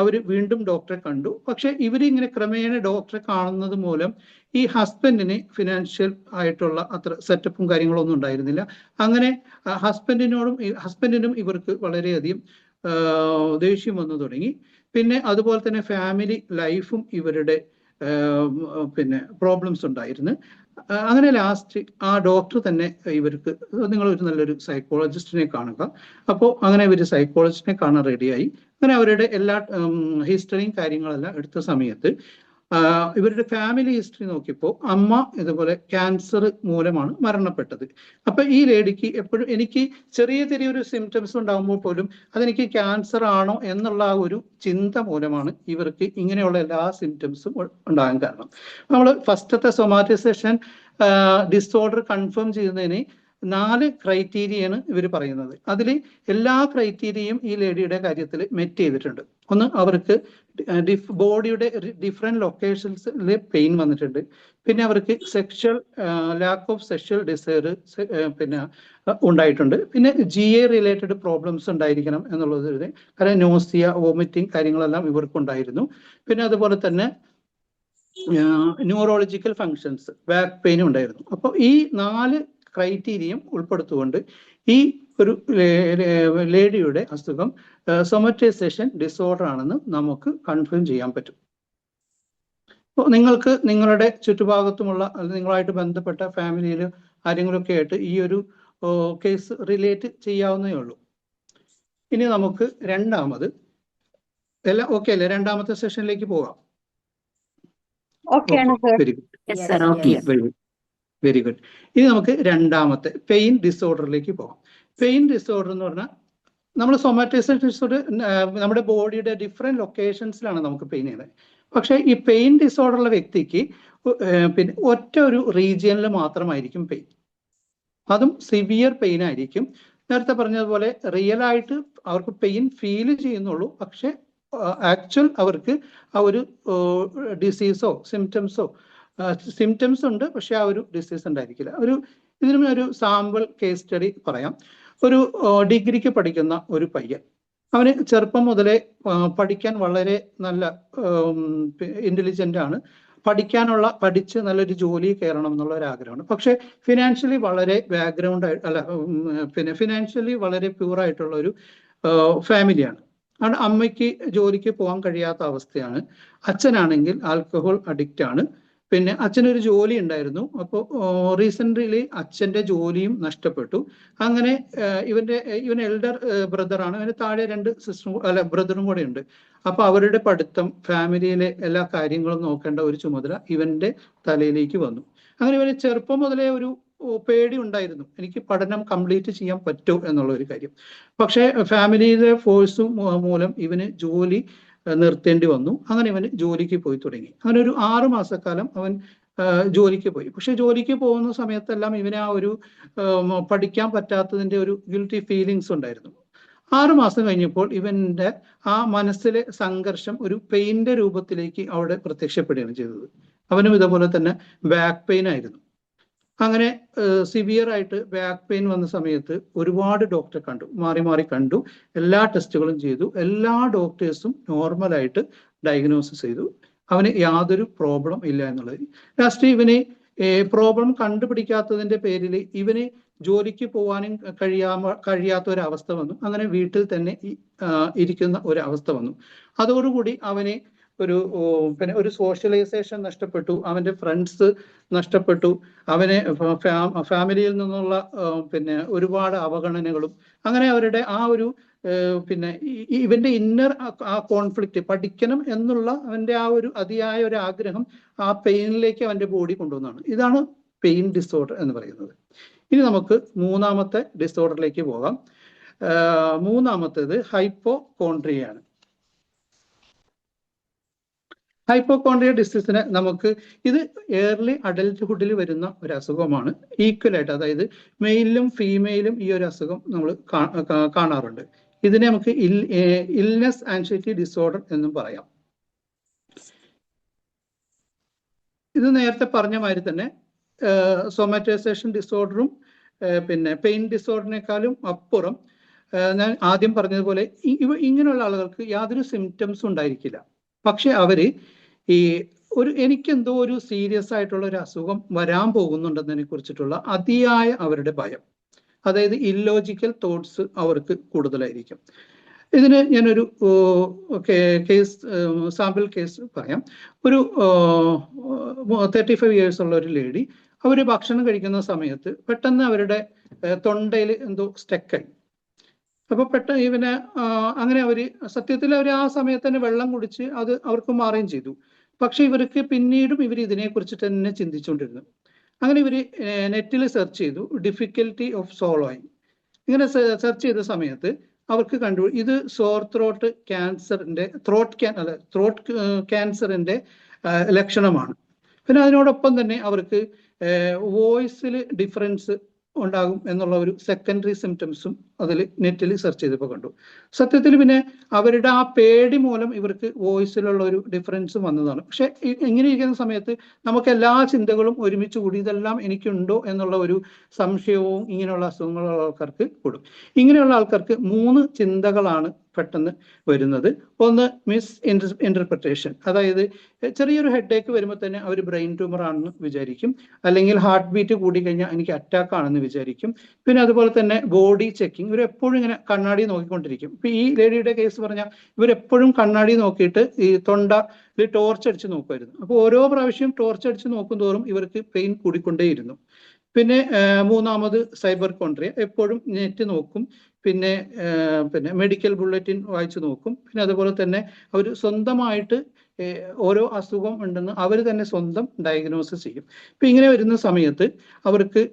അവർ വീണ്ടും ഡോക്ടറെ കണ്ടു. പക്ഷെ ഇവരിങ്ങനെ ക്രമേണ ഡോക്ടറെ കാണുന്നത് മൂലം ഈ ഹസ്ബൻഡിന് ഫിനാൻഷ്യൽ ആയിട്ടുള്ള അത്ര സെറ്റപ്പും കാര്യങ്ങളൊന്നും ഉണ്ടായിരുന്നില്ല. അങ്ങനെ ഹസ്ബൻഡിനും ഇവർക്ക് വളരെയധികം ദേഷ്യം വന്നു തുടങ്ങി. പിന്നെ അതുപോലെ തന്നെ ഫാമിലി ലൈഫും ഇവരുടെ പിന്നെ പ്രോബ്ലംസ് ഉണ്ടായിരുന്നു. അങ്ങനെ ലാസ്റ്റ് ആ ഡോക്ടർ തന്നെ ഇവർക്ക് നിങ്ങൾ ഒരു നല്ലൊരു സൈക്കോളജിസ്റ്റിനെ കാണുക. അപ്പോൾ അങ്ങനെ ഇവർ സൈക്കോളജിസ്റ്റിനെ കാണാൻ റെഡിയായി. അങ്ങനെ അവരുടെ എല്ലാ ഹിസ്റ്ററിയും കാര്യങ്ങളെല്ലാം എടുത്ത സമയത്ത് ഇവരുടെ ഫാമിലി ഹിസ്റ്ററി നോക്കിയപ്പോൾ അമ്മ ഇതുപോലെ ക്യാൻസർ മൂലമാണ് മരണപ്പെട്ടത്. അപ്പൊ ഈ ലേഡിക്ക് എപ്പോഴും എനിക്ക് ചെറിയൊരു സിംറ്റംസ് ഉണ്ടാകുമ്പോൾ പോലും അതെനിക്ക് ക്യാൻസർ ആണോ എന്നുള്ള ആ ഒരു ചിന്ത മൂലമാണ് ഇവർക്ക് ഇങ്ങനെയുള്ള എല്ലാ സിംറ്റംസും ഉണ്ടാകാൻ കാരണം. നമ്മൾ ഫസ്റ്റത്തെ സൊമാറ്റൈസേഷൻ ഡിസോർഡർ കൺഫേം ചെയ്യുന്നതിന് 4 ക്രൈറ്റീരിയയാണ് ഇവർ പറയുന്നത്. അതിൽ എല്ലാ ക്രൈറ്റീരിയയും ഈ ലേഡിയുടെ കാര്യത്തിൽ മെറ്റ് ചെയ്തിട്ടുണ്ട്. ഒന്ന്, അവർക്ക് ബോഡിയുടെ ഡിഫറെന്റ് ലൊക്കേഷൻസിൽ പെയിൻ വന്നിട്ടുണ്ട്. പിന്നെ അവർക്ക് ലാക്ക് ഓഫ് സെക്ഷൽ ഡിസയർ പിന്നെ ഉണ്ടായിട്ടുണ്ട്. പിന്നെ GI റിലേറ്റഡ് പ്രോബ്ലംസ് ഉണ്ടായിരിക്കണം എന്നുള്ളത്, കാരണം നോസിയ, വോമിറ്റിംഗ് കാര്യങ്ങളെല്ലാം ഇവർക്കുണ്ടായിരുന്നു. പിന്നെ അതുപോലെ തന്നെ ന്യൂറോളജിക്കൽ ഫങ്ഷൻസ്, ബാക്ക് പെയിനും ഉണ്ടായിരുന്നു. അപ്പോൾ ഈ 4 ക്രൈറ്റീരിയം ഉൾപ്പെടുത്തുകൊണ്ട് ഈ ഒരു ലേഡിയുടെ അസുഖം സൊമാറ്റൈസേഷൻ ഡിസോർഡർ ആണെന്ന് നമുക്ക് കൺഫേം ചെയ്യാൻ പറ്റും. അപ്പോൾ നിങ്ങൾക്ക് നിങ്ങളുടെ ചുറ്റുഭാഗത്തുമുള്ള നിങ്ങളായിട്ട് ബന്ധപ്പെട്ട ഫാമിലിയിൽ ആരെങ്കിലുമൊക്കെ ആയിട്ട് ഈ ഒരു കേസ് റിലേറ്റ് ചെയ്യാവുന്നേ ഉള്ളൂ. ഇനി നമുക്ക് രണ്ടാമത് എല്ലാം ഓക്കെ അല്ലേ? രണ്ടാമത്തെ സെഷനിലേക്ക് പോകാം. Very good. ഇനി നമുക്ക് രണ്ടാമത്തെ പെയിൻ ഡിസോർഡറിലേക്ക് പോകാം. പെയിൻ ഡിസോർഡർ എന്ന് പറഞ്ഞാൽ നമ്മൾ സൊമാറ്റൈസേഷൻ ഡിസോർഡർ നമ്മുടെ ബോഡിയുടെ ഡിഫറെന്റ് ലൊക്കേഷൻസിലാണ് നമുക്ക് പെയിൻ ചെയ്യുന്നത്. പക്ഷെ ഈ പെയിൻ ഡിസോർഡർ ഉള്ള വ്യക്തിക്ക് പിന്നെ ഒറ്റ ഒരു റീജിയനിൽ മാത്രമായിരിക്കും പെയിൻ, അതും സിവിയർ പെയിൻ ആയിരിക്കും. നേരത്തെ പറഞ്ഞതുപോലെ റിയൽ ആയിട്ട് അവർക്ക് പെയിൻ ഫീൽ ചെയ്യുന്നുള്ളൂ, പക്ഷെ ആക്ച്വൽ അവർക്ക് ആ ഒരു ഡിസീസോ സിംറ്റംസ് ഉണ്ട്, പക്ഷെ ആ ഒരു ഡിസീസ് ഉണ്ടായിരിക്കില്ല. ഇതിനും ഒരു സാമ്പിൾ കേസ് സ്റ്റഡി പറയാം. ഒരു ഡിഗ്രിക്ക് പഠിക്കുന്ന ഒരു പയ്യൻ അവന് ചെറുപ്പം മുതലേ പഠിക്കാൻ വളരെ നല്ല ഇന്റലിജന്റ് ആണ്. പഠിച്ച് നല്ലൊരു ജോലി കയറണം എന്നുള്ള ഒരു ആഗ്രഹമാണ്. പക്ഷെ ഫിനാൻഷ്യലി വളരെ ബാക്ക്ഗ്രൗണ്ട് പിന്നെ ഫിനാൻഷ്യലി വളരെ പ്യൂർ ആയിട്ടുള്ള ഒരു ഫാമിലിയാണ്. അമ്മയ്ക്ക് ജോലിക്ക് പോകാൻ കഴിയാത്ത അവസ്ഥയാണ്. അച്ഛനാണെങ്കിൽ ആൽക്കഹോൾ അഡിക്റ്റ് ആണ്. പിന്നെ അച്ഛനൊരു ജോലി ഉണ്ടായിരുന്നു. അപ്പോൾ റീസെന്റ് അച്ഛന്റെ ജോലിയും നഷ്ടപ്പെട്ടു. അങ്ങനെ ഇവൻ എൽഡർ ബ്രദറാണ്. ഇവന് താഴെ 2 സിസ്റ്ററും ബ്രദറും കൂടെ ഉണ്ട്. അപ്പൊ അവരുടെ പഠിത്തം, ഫാമിലിയിലെ എല്ലാ കാര്യങ്ങളും നോക്കേണ്ട ഒരു ചുമതല ഇവന്റെ തലയിലേക്ക് വന്നു. അങ്ങനെ ഇവന് ചെറുപ്പം മുതലേ ഒരു പേടി ഉണ്ടായിരുന്നു, എനിക്ക് പഠനം കംപ്ലീറ്റ് ചെയ്യാൻ പറ്റൂ എന്നുള്ള ഒരു കാര്യം. പക്ഷെ ഫാമിലിയിലെ ഫോഴ്സ് മൂലം ഇവന് ജോലി നിർത്തേണ്ടി വന്നു. അങ്ങനെ ഇവന് ജോലിക്ക് പോയി തുടങ്ങി. അങ്ങനെ ഒരു 6 മാസക്കാലം അവൻ ജോലിക്ക് പോയി. പക്ഷെ ജോലിക്ക് പോകുന്ന സമയത്തെല്ലാം ഇവന് ആ ഒരു പഠിക്കാൻ പറ്റാത്തതിന്റെ ഒരു ഗിൽറ്റി ഫീലിങ്സ് ഉണ്ടായിരുന്നു. 6 മാസം കഴിഞ്ഞപ്പോൾ ഇവന്റെ ആ മനസ്സിലെ സംഘർഷം ഒരു പെയിന്റെ രൂപത്തിലേക്ക് അവിടെ പ്രത്യക്ഷപ്പെടുകയാണ് ചെയ്തത്. അവനും ഇതുപോലെ തന്നെ ബാക്ക് പെയിൻ ആയിരുന്നു. അങ്ങനെ സിവിയർ ആയിട്ട് ബാക്ക് പെയിൻ വന്ന സമയത്ത് ഒരുപാട് ഡോക്ടറെ കണ്ടു, മാറി മാറി കണ്ടു, എല്ലാ ടെസ്റ്റുകളും ചെയ്തു. എല്ലാ ഡോക്ടേഴ്സും നോർമലായിട്ട് ഡയഗ്നോസിസ് ചെയ്തു. അവന് യാതൊരു പ്രോബ്ലം ഇല്ല എന്നുള്ളത്. ലാസ്റ്റ് ഇവന് പ്രോബ്ലം കണ്ടുപിടിക്കാത്തതിന്റെ പേരിൽ ഇവന് ജോലിക്ക് പോകാനും കഴിയാത്ത ഒരവസ്ഥ വന്നു. അങ്ങനെ വീട്ടിൽ തന്നെ ഇരിക്കുന്ന ഒരവസ്ഥ വന്നു. അതോടുകൂടി അവന് പിന്നെ ഒരു സോഷ്യലൈസേഷൻ നഷ്ടപ്പെട്ടു. അവന്റെ ഫ്രണ്ട്സ് നഷ്ടപ്പെട്ടു. അവന് ഫാമിലിയിൽ നിന്നുള്ള പിന്നെ ഒരുപാട് അവഗണനകളും, അങ്ങനെ അവരുടെ ആ ഒരു പിന്നെ ഇവന്റെ ഇന്നർ ആ കോൺഫ്ലിക്റ്റ്, പഠിക്കണം എന്നുള്ള അവന്റെ ആ ഒരു അതിയായ ഒരു ആഗ്രഹം ആ പെയിനിലേക്ക് അവന്റെ ബോഡി കൊണ്ടുവന്നതാണ്. ഇതാണ് പെയിൻ ഡിസോർഡർ എന്ന് പറയുന്നത്. ഇനി നമുക്ക് 3ാമത്തെ ഡിസോർഡറിലേക്ക് പോകാം. 3ാമത്തേത് ഹൈപ്പോകോൺട്രിയയാണ്. ഹൈപ്പോകോൺട്രിയ ഡിസീസിനെ നമുക്ക് ഇത് ഏർലി അഡൽട്ട്ഹുഡിൽ വരുന്ന ഒരു അസുഖമാണ്. ഈക്വൽ ആയിട്ട്, അതായത് മെയിലും ഫീമെയിലും ഈ ഒരു അസുഖം നമ്മൾ കാണാറുണ്ട്. ഇതിനെ നമുക്ക് ഇൽനെസ് ആൻസൈറ്റി ഡിസോർഡർ എന്നും പറയാം. ഇത് നേരത്തെ പറഞ്ഞ മാതിരി തന്നെ സോമാറ്റൈസേഷൻ ഡിസോർഡറും പിന്നെ പെയിൻ ഡിസോർഡറിനേക്കാളും അപ്പുറം ഞാൻ ആദ്യം പറഞ്ഞതുപോലെ ഇങ്ങനെയുള്ള ആളുകൾക്ക് യാതൊരു സിംറ്റംസും ഉണ്ടായിരിക്കില്ല. പക്ഷെ അവര് എനിക്കെന്തോ ഒരു സീരിയസ് ആയിട്ടുള്ള ഒരു അസുഖം വരാൻ പോകുന്നുണ്ടെന്നതിനെ കുറിച്ചിട്ടുള്ള അതിയായ അവരുടെ ഭയം, അതായത് ഇല്ലോജിക്കൽ തോട്ട്സ് അവർക്ക് കൂടുതലായിരിക്കും. ഇതിന് ഞാനൊരു സാമ്പിൾ കേസ് പറയാം. ഒരു 35 years ഉള്ള ഒരു ലേഡി, അവർ ഭക്ഷണം കഴിക്കുന്ന സമയത്ത് പെട്ടെന്ന് അവരുടെ തൊണ്ടയിൽ എന്തോ സ്റ്റക്കായി. അപ്പൊ പെട്ടെന്ന് അങ്ങനെ സത്യത്തിൽ അവർ ആ സമയത്ത് തന്നെ വെള്ളം കുടിച്ച് അത് അവർക്ക് മാറുകയും ചെയ്തു. പക്ഷെ ഇവർക്ക് പിന്നീടും ഇതിനെ കുറിച്ച് തന്നെ ചിന്തിച്ചുകൊണ്ടിരുന്നു. അങ്ങനെ നെറ്റിൽ സെർച്ച് ചെയ്തു, ഡിഫിക്കൽറ്റി ഓഫ് സോളോയിങ്. ഇങ്ങനെ സെർച്ച് ചെയ്ത സമയത്ത് അവർക്ക് കണ്ടു ഇത് സോർ ത്രോട്ട് ക്യാൻസറിന്റെ ലക്ഷണമാണ്. പിന്നെ അതിനോടൊപ്പം തന്നെ അവർക്ക് വോയിസിൽ ഡിഫറൻസ് ഉണ്ടാകും എന്നുള്ള ഒരു സെക്കൻഡറി സിംറ്റംസും അതിൽ നെറ്റിൽ സെർച്ച് ചെയ്തപ്പോൾ കണ്ടു. സത്യത്തിൽ പിന്നെ അവരുടെ ആ പേടി മൂലം ഇവർക്ക് വോയിസിലുള്ള ഒരു ഡിഫറൻസ് വന്നതാണ്. പക്ഷെ ഇങ്ങനെ ഇരിക്കുന്ന സമയത്ത് നമുക്ക് എല്ലാ ചിന്തകളും ഒരുമിച്ച് കൂടി ഇതെല്ലാം എനിക്കുണ്ടോ എന്നുള്ള ഒരു സംശയവും ഇങ്ങനെയുള്ള അസുഖങ്ങളുള്ള ആൾക്കാർക്ക് കൂടും. ഇങ്ങനെയുള്ള ആൾക്കാർക്ക് 3 ചിന്തകളാണ് പെട്ടെന്ന് വരുന്നത്. ഒന്ന് ഇന്റർപ്രിട്ടേഷൻ, അതായത് ചെറിയൊരു ഹെഡേക്ക് വരുമ്പോൾ തന്നെ അവർ ബ്രെയിൻ ട്യൂമർ ആണെന്ന് വിചാരിക്കും, അല്ലെങ്കിൽ ഹാർട്ട് ബീറ്റ് കൂടി കഴിഞ്ഞാൽ എനിക്ക് അറ്റാക്ക് ആണെന്ന് വിചാരിക്കും. പിന്നെ അതുപോലെ തന്നെ ബോഡി ചെക്കിങ്, ഇവരെപ്പോഴും ഇങ്ങനെ കണ്ണാടി നോക്കിക്കൊണ്ടിരിക്കും. ഇപ്പൊ ഈ ലേഡിയുടെ കേസ് പറഞ്ഞാൽ ഇവരെപ്പോഴും കണ്ണാടി നോക്കിയിട്ട് ഈ തൊണ്ടയിൽ ടോർച്ച് അടിച്ച് നോക്കുമായിരുന്നു. അപ്പോൾ ഓരോ പ്രാവശ്യം ടോർച്ച് അടിച്ച് നോക്കും തോറും ഇവർക്ക് പെയിൻ കൂടിക്കൊണ്ടേയിരുന്നു. പിന്നെ 3ാമത് സൈബർ കോൺട്രിയ, എപ്പോഴും നെറ്റ് നോക്കും, പിന്നെ മെഡിക്കൽ ബുള്ളറ്റിൻ വായിച്ചു നോക്കും. പിന്നെ അതുപോലെ തന്നെ അവർ സ്വന്തമായിട്ട് ഓരോ അസുഖം ഉണ്ടെന്ന് അവർ തന്നെ സ്വന്തം ഡയഗ്നോസിസ് ചെയ്യും. ഇപ്പൊ ഇങ്ങനെ വരുന്ന സമയത്ത് അവർക്ക്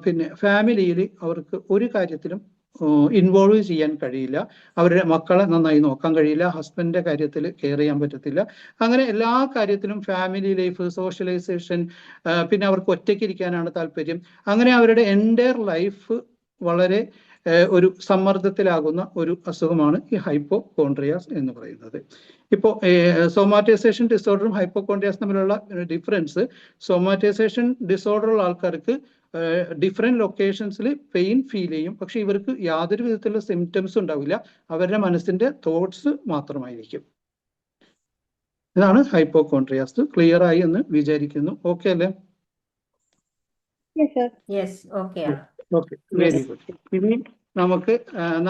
പിന്നെ ഫാമിലിയിൽ അവർക്ക് ഒരു കാര്യത്തിലും ഇൻവോൾവ് ചെയ്യാൻ കഴിയില്ല. അവരുടെ മക്കളെ നന്നായി നോക്കാൻ കഴിയില്ല, ഹസ്ബൻഡിന്റെ കാര്യത്തിൽ കെയർ ചെയ്യാൻ പറ്റത്തില്ല. അങ്ങനെ എല്ലാ കാര്യത്തിലും ഫാമിലി ലൈഫ്, സോഷ്യലൈസേഷൻ, പിന്നെ അവർക്ക് ഒറ്റയ്ക്ക് ഇരിക്കാനാണ് താല്പര്യം. അങ്ങനെ അവരുടെ എൻറ്റയർ ലൈഫ് വളരെ ഒരു സമ്മർദ്ദത്തിലാകുന്ന ഒരു അസുഖമാണ് ഈ ഹൈപ്പോകോൺട്രിയാസ് എന്ന് പറയുന്നത്. ഇപ്പോൾ സോമാറ്റൈസേഷൻ ഡിസോർഡറും ഹൈപ്പോകോൺട്രിയാസ് തമ്മിലുള്ള ഡിഫറൻസ്, സോമാറ്റൈസേഷൻ ഡിസോർഡറുള്ള ആൾക്കാർക്ക് ഡിഫറെൻറ്റ് ലൊക്കേഷൻസിൽ പെയിൻ ഫീൽ ചെയ്യും, പക്ഷെ ഇവർക്ക് യാതൊരു വിധത്തിലുള്ള സിംറ്റംസ് ഉണ്ടാവില്ല, അവരുടെ മനസ്സിന്റെ തോട്ട്സ് മാത്രമായിരിക്കും. ഇതാണ് ഹൈപ്പോകോൺട്രിയാസ്. ക്ലിയർ ആയി എന്ന് വിചാരിക്കുന്നു. ഓക്കെ അല്ലേ? Yes, okay. Okay, very good. ഇനി നമുക്ക്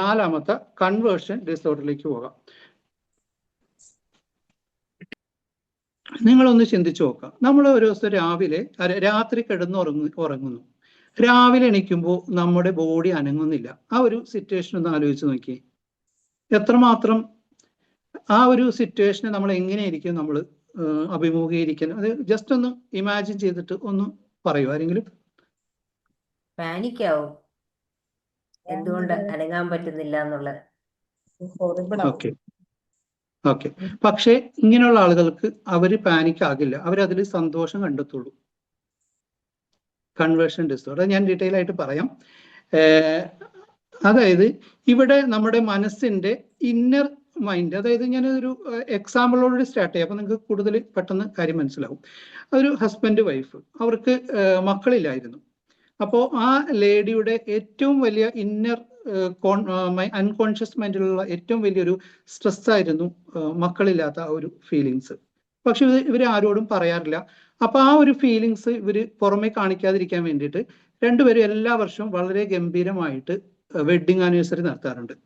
നാലാമത്തെ കൺവേർഷൻ ഡിസോർഡറിലേക്ക് പോകാം. നിങ്ങളൊന്ന് ചിന്തിച്ചു നോക്കാം. നമ്മൾ ഒരു ദിവസം രാത്രി ഉറങ്ങുന്നു, രാവിലെ എണീക്കുമ്പോൾ നമ്മുടെ ബോഡി അനങ്ങുന്നില്ല. ആ ഒരു സിറ്റുവേഷൻ ഒന്ന് ആലോചിച്ച് നോക്കി. എത്രമാത്രം ആ ഒരു സിറ്റുവേഷനെ നമ്മൾ എങ്ങനെയായിരിക്കും നമ്മൾ അഭിമുഖീകരിക്കുന്നത്? അത് ജസ്റ്റ് ഒന്ന് ഇമാജിൻ ചെയ്തിട്ട് ഒന്ന് പറയൂ ആരെങ്കിലും. പാനിക് ആവും, എന്തുകൊണ്ട് അനങ്ങാൻ പറ്റുന്നില്ല എന്നുള്ളത്. Okay okay. പക്ഷെ ഇങ്ങനെയുള്ള ആളുകൾക്ക് അവർ പാനിക് ആകില്ല, അവരതിൽ സന്തോഷം കണ്ടെത്തുള്ളൂ. കൺവേർഷൻ ഡിസോർഡർ ഞാൻ ഡീറ്റെയിൽ ആയിട്ട് പറയാം. അതായത് ഇവിടെ നമ്മുടെ മനസ്സിന്റെ ഇന്നർ മൈൻഡ്, അതായത് ഞാനൊരു എക്സാമ്പിളോട് സ്റ്റാർട്ട് ചെയ്യാം, അപ്പൊ നിങ്ങൾക്ക് കൂടുതൽ പെട്ടെന്ന് കാര്യം മനസ്സിലാവും. ഒരു ഹസ്ബൻഡ് വൈഫ്, അവർക്ക് മക്കളില്ലായിരുന്നു. അപ്പോൾ ആ ലേഡിയുടെ ഏറ്റവും വലിയ ഇന്നർ അൺകോൺഷ്യസ് മൈൻഡിലുള്ള ഏറ്റവും വലിയൊരു സ്ട്രെസ് ആയിരുന്നു മക്കളില്ലാത്ത ആ ഒരു ഫീലിങ്സ്. പക്ഷെ ഇവർ ആരോടും പറയാറില്ല. അപ്പൊ ആ ഒരു ഫീലിങ്സ് ഇവര് പുറമെ കാണിക്കാതിരിക്കാൻ വേണ്ടിയിട്ട് രണ്ടുപേരും എല്ലാ വർഷവും വളരെ ഗംഭീരമായിട്ട് വെഡ്ഡിങ് ആനിവേഴ്സറി നടത്താറുണ്ട്.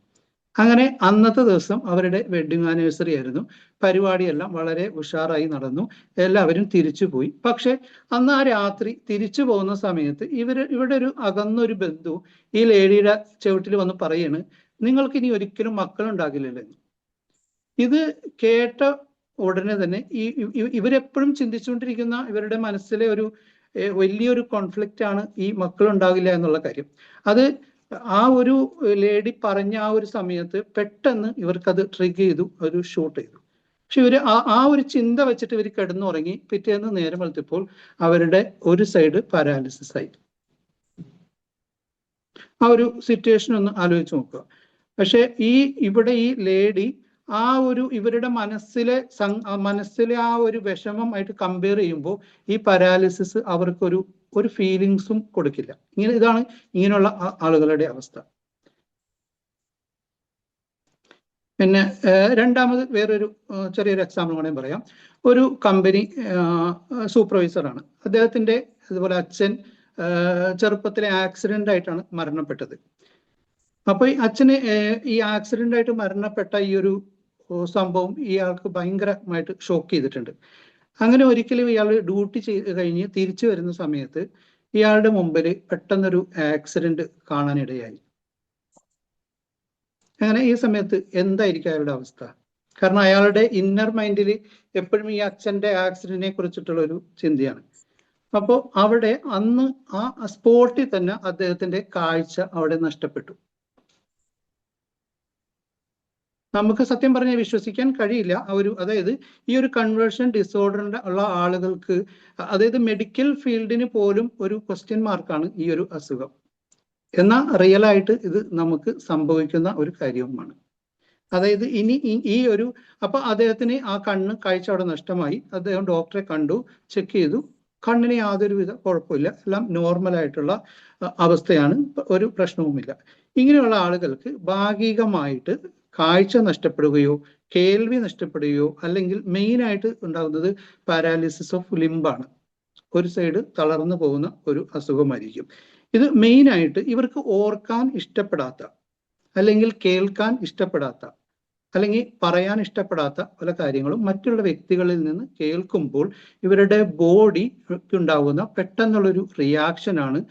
അങ്ങനെ അന്നത്തെ ദിവസം അവരുടെ വെഡ്ഡിങ് ആനിവേഴ്സറി ആയിരുന്നു. പരിപാടിയെല്ലാം വളരെ ഉഷാറായി നടന്നു, എല്ലാവരും തിരിച്ചു പോയി. പക്ഷെ അന്ന് ആ രാത്രി തിരിച്ചു പോകുന്ന സമയത്ത് ഇവിടെ ഒരു അകന്നൊരു ബന്ധു ഈ ലേഡിയുടെ ചുവട്ടിൽ വന്ന് പറയാണ്, നിങ്ങൾക്ക് ഇനി ഒരിക്കലും മക്കളുണ്ടാകില്ലല്ലോ. ഇത് കേട്ട ഉടനെ തന്നെ ഇവരെപ്പോഴും ചിന്തിച്ചുകൊണ്ടിരിക്കുന്ന ഇവരുടെ മനസ്സിലെ ഒരു വലിയൊരു കോൺഫ്ലിക്റ്റ് ആണ് ഈ മക്കളുണ്ടാകില്ല എന്നുള്ള കാര്യം. അത് ആ ഒരു ലേഡി പറഞ്ഞ ആ ഒരു സമയത്ത് പെട്ടെന്ന് ഇവർക്കത് ട്രിഗർ ചെയ്തു, ഒരു ഷൂട്ട് ചെയ്തു. പക്ഷെ ഇവര് ആ ഒരു ചിന്ത വെച്ചിട്ട് ഇവർ കിടന്നുറങ്ങി. പിറ്റേന്ന് നേരം വെളുത്തപ്പോൾ അവരുടെ ഒരു സൈഡ് പാരാലിസിസ് ആയി. ആ ഒരു സിറ്റുവേഷൻ ഒന്ന് ആലോചിച്ച് നോക്കുക. പക്ഷെ ഇവിടെ ഈ ലേഡി ആ ഒരു ഇവരുടെ മനസ്സിലെ ആ ഒരു വിഷമം ആയിട്ട് കമ്പയർ ചെയ്യുമ്പോൾ ഈ പാരാലിസിസ് അവർക്കൊരു ഫീലിങ്സും കൊടുക്കില്ല. ഇതാണ് ഇങ്ങനെയുള്ള ആളുകളുടെ അവസ്ഥ. പിന്നെ രണ്ടാമത് വേറൊരു ചെറിയൊരു എക്സാമ്പിൾ കൂടെ പറയാം. ഒരു കമ്പനി സൂപ്പർവൈസറാണ്. അദ്ദേഹത്തിന്റെ ഇതുപോലെ അച്ഛൻ ചെറുപ്പത്തിലെ ആക്സിഡന്റ് ആയിട്ടാണ് മരണപ്പെട്ടത്. അപ്പൊ ഈ അച്ഛന് ഈ ആക്സിഡന്റ് ആയിട്ട് മരണപ്പെട്ട ഈ ഒരു സംഭവം ഇയാൾക്ക് ഭയങ്കരമായിട്ട് ഷോക്ക് ചെയ്തിട്ടുണ്ട്. അങ്ങനെ ഒരിക്കലും ഇയാൾ ഡ്യൂട്ടി കഴിഞ്ഞ് തിരിച്ചു വരുന്ന സമയത്ത് ഇയാളുടെ മുമ്പിൽ പെട്ടെന്നൊരു ആക്സിഡന്റ് കാണാനിടയായി. അങ്ങനെ ഈ സമയത്ത് എന്തായിരിക്കും അയാളുടെ അവസ്ഥ? കാരണം അയാളുടെ ഇന്നർ മൈൻഡിൽ എപ്പോഴും ഈ അച്ഛന്റെ ആക്സിഡന്റിനെ കുറിച്ചിട്ടുള്ള ഒരു ചിന്തയാണ്. അപ്പോൾ അവിടെ അന്ന് ആ സ്പോട്ടിൽ തന്നെ അദ്ദേഹത്തിന്റെ കാഴ്ച അവിടെ നഷ്ടപ്പെട്ടു. നമുക്ക് സത്യം പറഞ്ഞാൽ വിശ്വസിക്കാൻ കഴിയില്ല. അതായത് ഈ ഒരു കൺവേർഷൻ ഡിസോർഡറിന്റെ ഉള്ള ആളുകൾക്ക്, അതായത് മെഡിക്കൽ ഫീൽഡിന് പോലും ഒരു ക്വസ്റ്റ്യൻ മാർക്കാണ് ഈ ഒരു അസുഖം. എന്നാൽ റിയൽ ആയിട്ട് ഇത് നമുക്ക് സംഭവിക്കുന്ന ഒരു കാര്യവുമാണ്. അതായത് അപ്പൊ അദ്ദേഹത്തിന് ആ കാഴ്ച അവിടെ നഷ്ടമായി. അദ്ദേഹം ഡോക്ടറെ കണ്ടു, ചെക്ക് ചെയ്തു, കണ്ണിന് യാതൊരുവിധ കുഴപ്പമില്ല, എല്ലാം നോർമൽ ആയിട്ടുള്ള അവസ്ഥയാണ്, ഒരു പ്രശ്നവുമില്ല. ഇങ്ങനെയുള്ള ആളുകൾക്ക് ഭാഗികമായിട്ട് കാഴ്ച നഷ്ടപ്പെടുകയോ കേൾവി നഷ്ടപ്പെടുകയോ അല്ലെങ്കിൽ മെയിൻ ആയിട്ട് ഉണ്ടാകുന്നത് പാരാലിസിസ് ഓഫ് ലിംബാണ്. ഒരു സൈഡ് തളർന്നു പോകുന്ന ഒരു അസുഖമായിരിക്കും ഇത്. മെയിൻ ആയിട്ട് ഇവർക്ക് ഓർക്കാൻ ഇഷ്ടപ്പെടാത്ത, അല്ലെങ്കിൽ കേൾക്കാൻ ഇഷ്ടപ്പെടാത്ത, അല്ലെങ്കിൽ പറയാൻ ഇഷ്ടപ്പെടാത്ത പല കാര്യങ്ങളും മറ്റുള്ള വ്യക്തികളിൽ നിന്ന് കേൾക്കുമ്പോൾ ഇവരുടെ ബോഡി ഉണ്ടാകുന്ന പെട്ടെന്നുള്ളൊരു റിയാക്ഷനാണ്